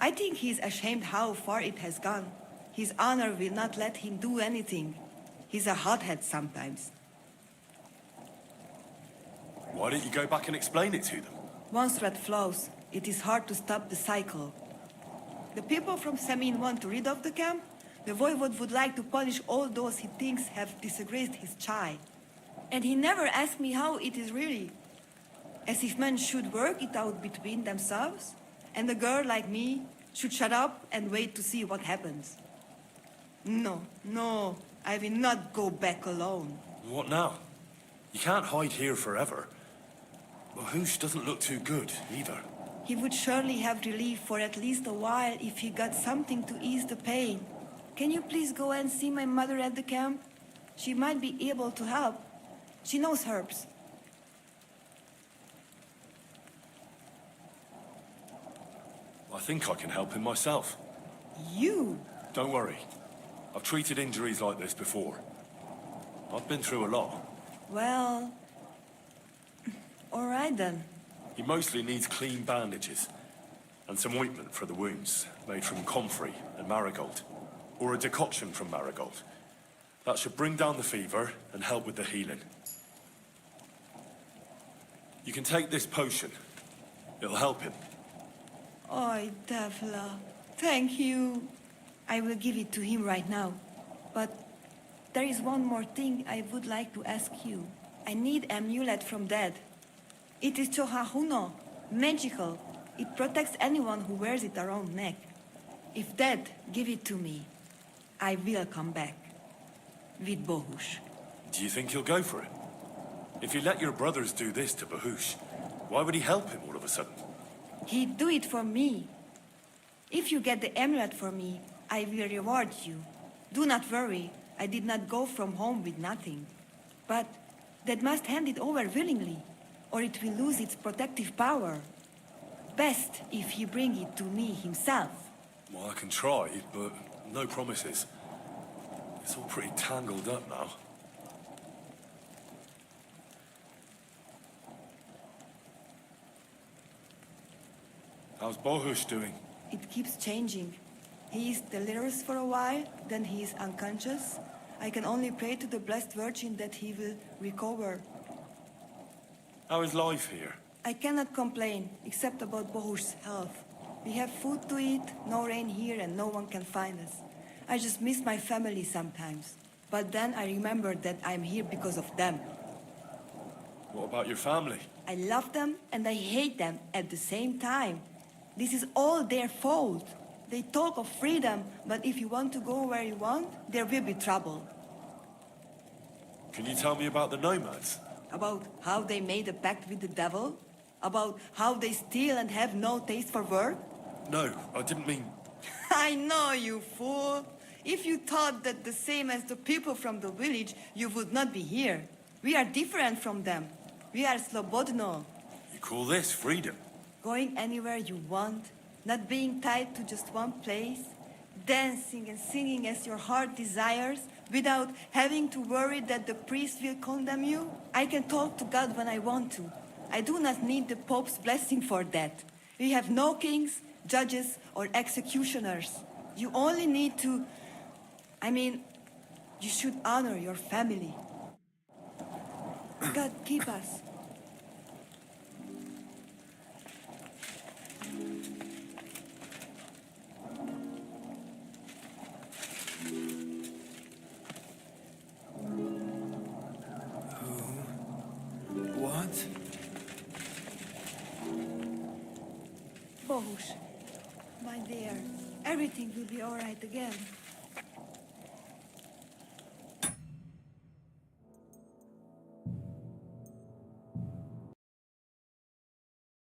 I think he's ashamed how far it has gone. His honor will not let him do anything. He's a hothead sometimes. Why don't you go back and explain it to them? Once thread flows, it is hard to stop the cycle. The people from Samin want to rid of the camp. The Voivod would like to punish all those he thinks have disgraced his chai. And he never asked me how it is really. As if men should work it out between themselves, and a girl like me should shut up and wait to see what happens. No, I will not go back alone. What now? You can't hide here forever. Bohush doesn't look too good, either. He would surely have relief for at least a while if he got something to ease the pain. Can you please go and see my mother at the camp? She might be able to help. She knows herbs. I think I can help him myself. You? Don't worry. I've treated injuries like this before. I've been through a lot. Well... all right then. He mostly needs clean bandages and some ointment for the wounds, made from comfrey and marigold, or a decoction from marigold. That should bring down the fever and help with the healing. You can take this potion. It'll help him. Oi, Devla. Thank you. I will give it to him right now. But there is one more thing I would like to ask you. I need an amulet from Dad. It is Chohahuno, magical. It protects anyone who wears it around neck. If Dad give it to me, I will come back. With Bohush. Do you think he'll go for it? If you let your brothers do this to Bohush, why would he help him all of a sudden? He'd do it for me. If you get the amulet for me, I will reward you. Do not worry, I did not go from home with nothing. But Dad must hand it over willingly, or it will lose its protective power. Best if he bring it to me himself. Well, I can try, but no promises. It's all pretty tangled up now. How's Bohush doing? It keeps changing. He is delirious for a while, then he is unconscious. I can only pray to the Blessed Virgin that he will recover. How is life here? I cannot complain, except about Bohush's health. We have food to eat, no rain here, and no one can find us. I just miss my family sometimes. But then I remember that I'm here because of them. What about your family? I love them and I hate them at the same time. This is all their fault. They talk of freedom, but if you want to go where you want, there will be trouble. Can you tell me about the nomads? About how they made a pact with the devil? About how they steal and have no taste for work? No, I didn't mean... I know, you fool. If you thought that the same as the people from the village, you would not be here. We are different from them. We are slobodno. You call this freedom? Going anywhere you want, not being tied to just one place, dancing and singing as your heart desires, without having to worry that the priest will condemn you. I can talk to God when I want to. I do not need the Pope's blessing for that. We have no kings, judges, or executioners. You only need to... you should honor your family. God keep us. What? Bohush, my dear, everything will be all right again.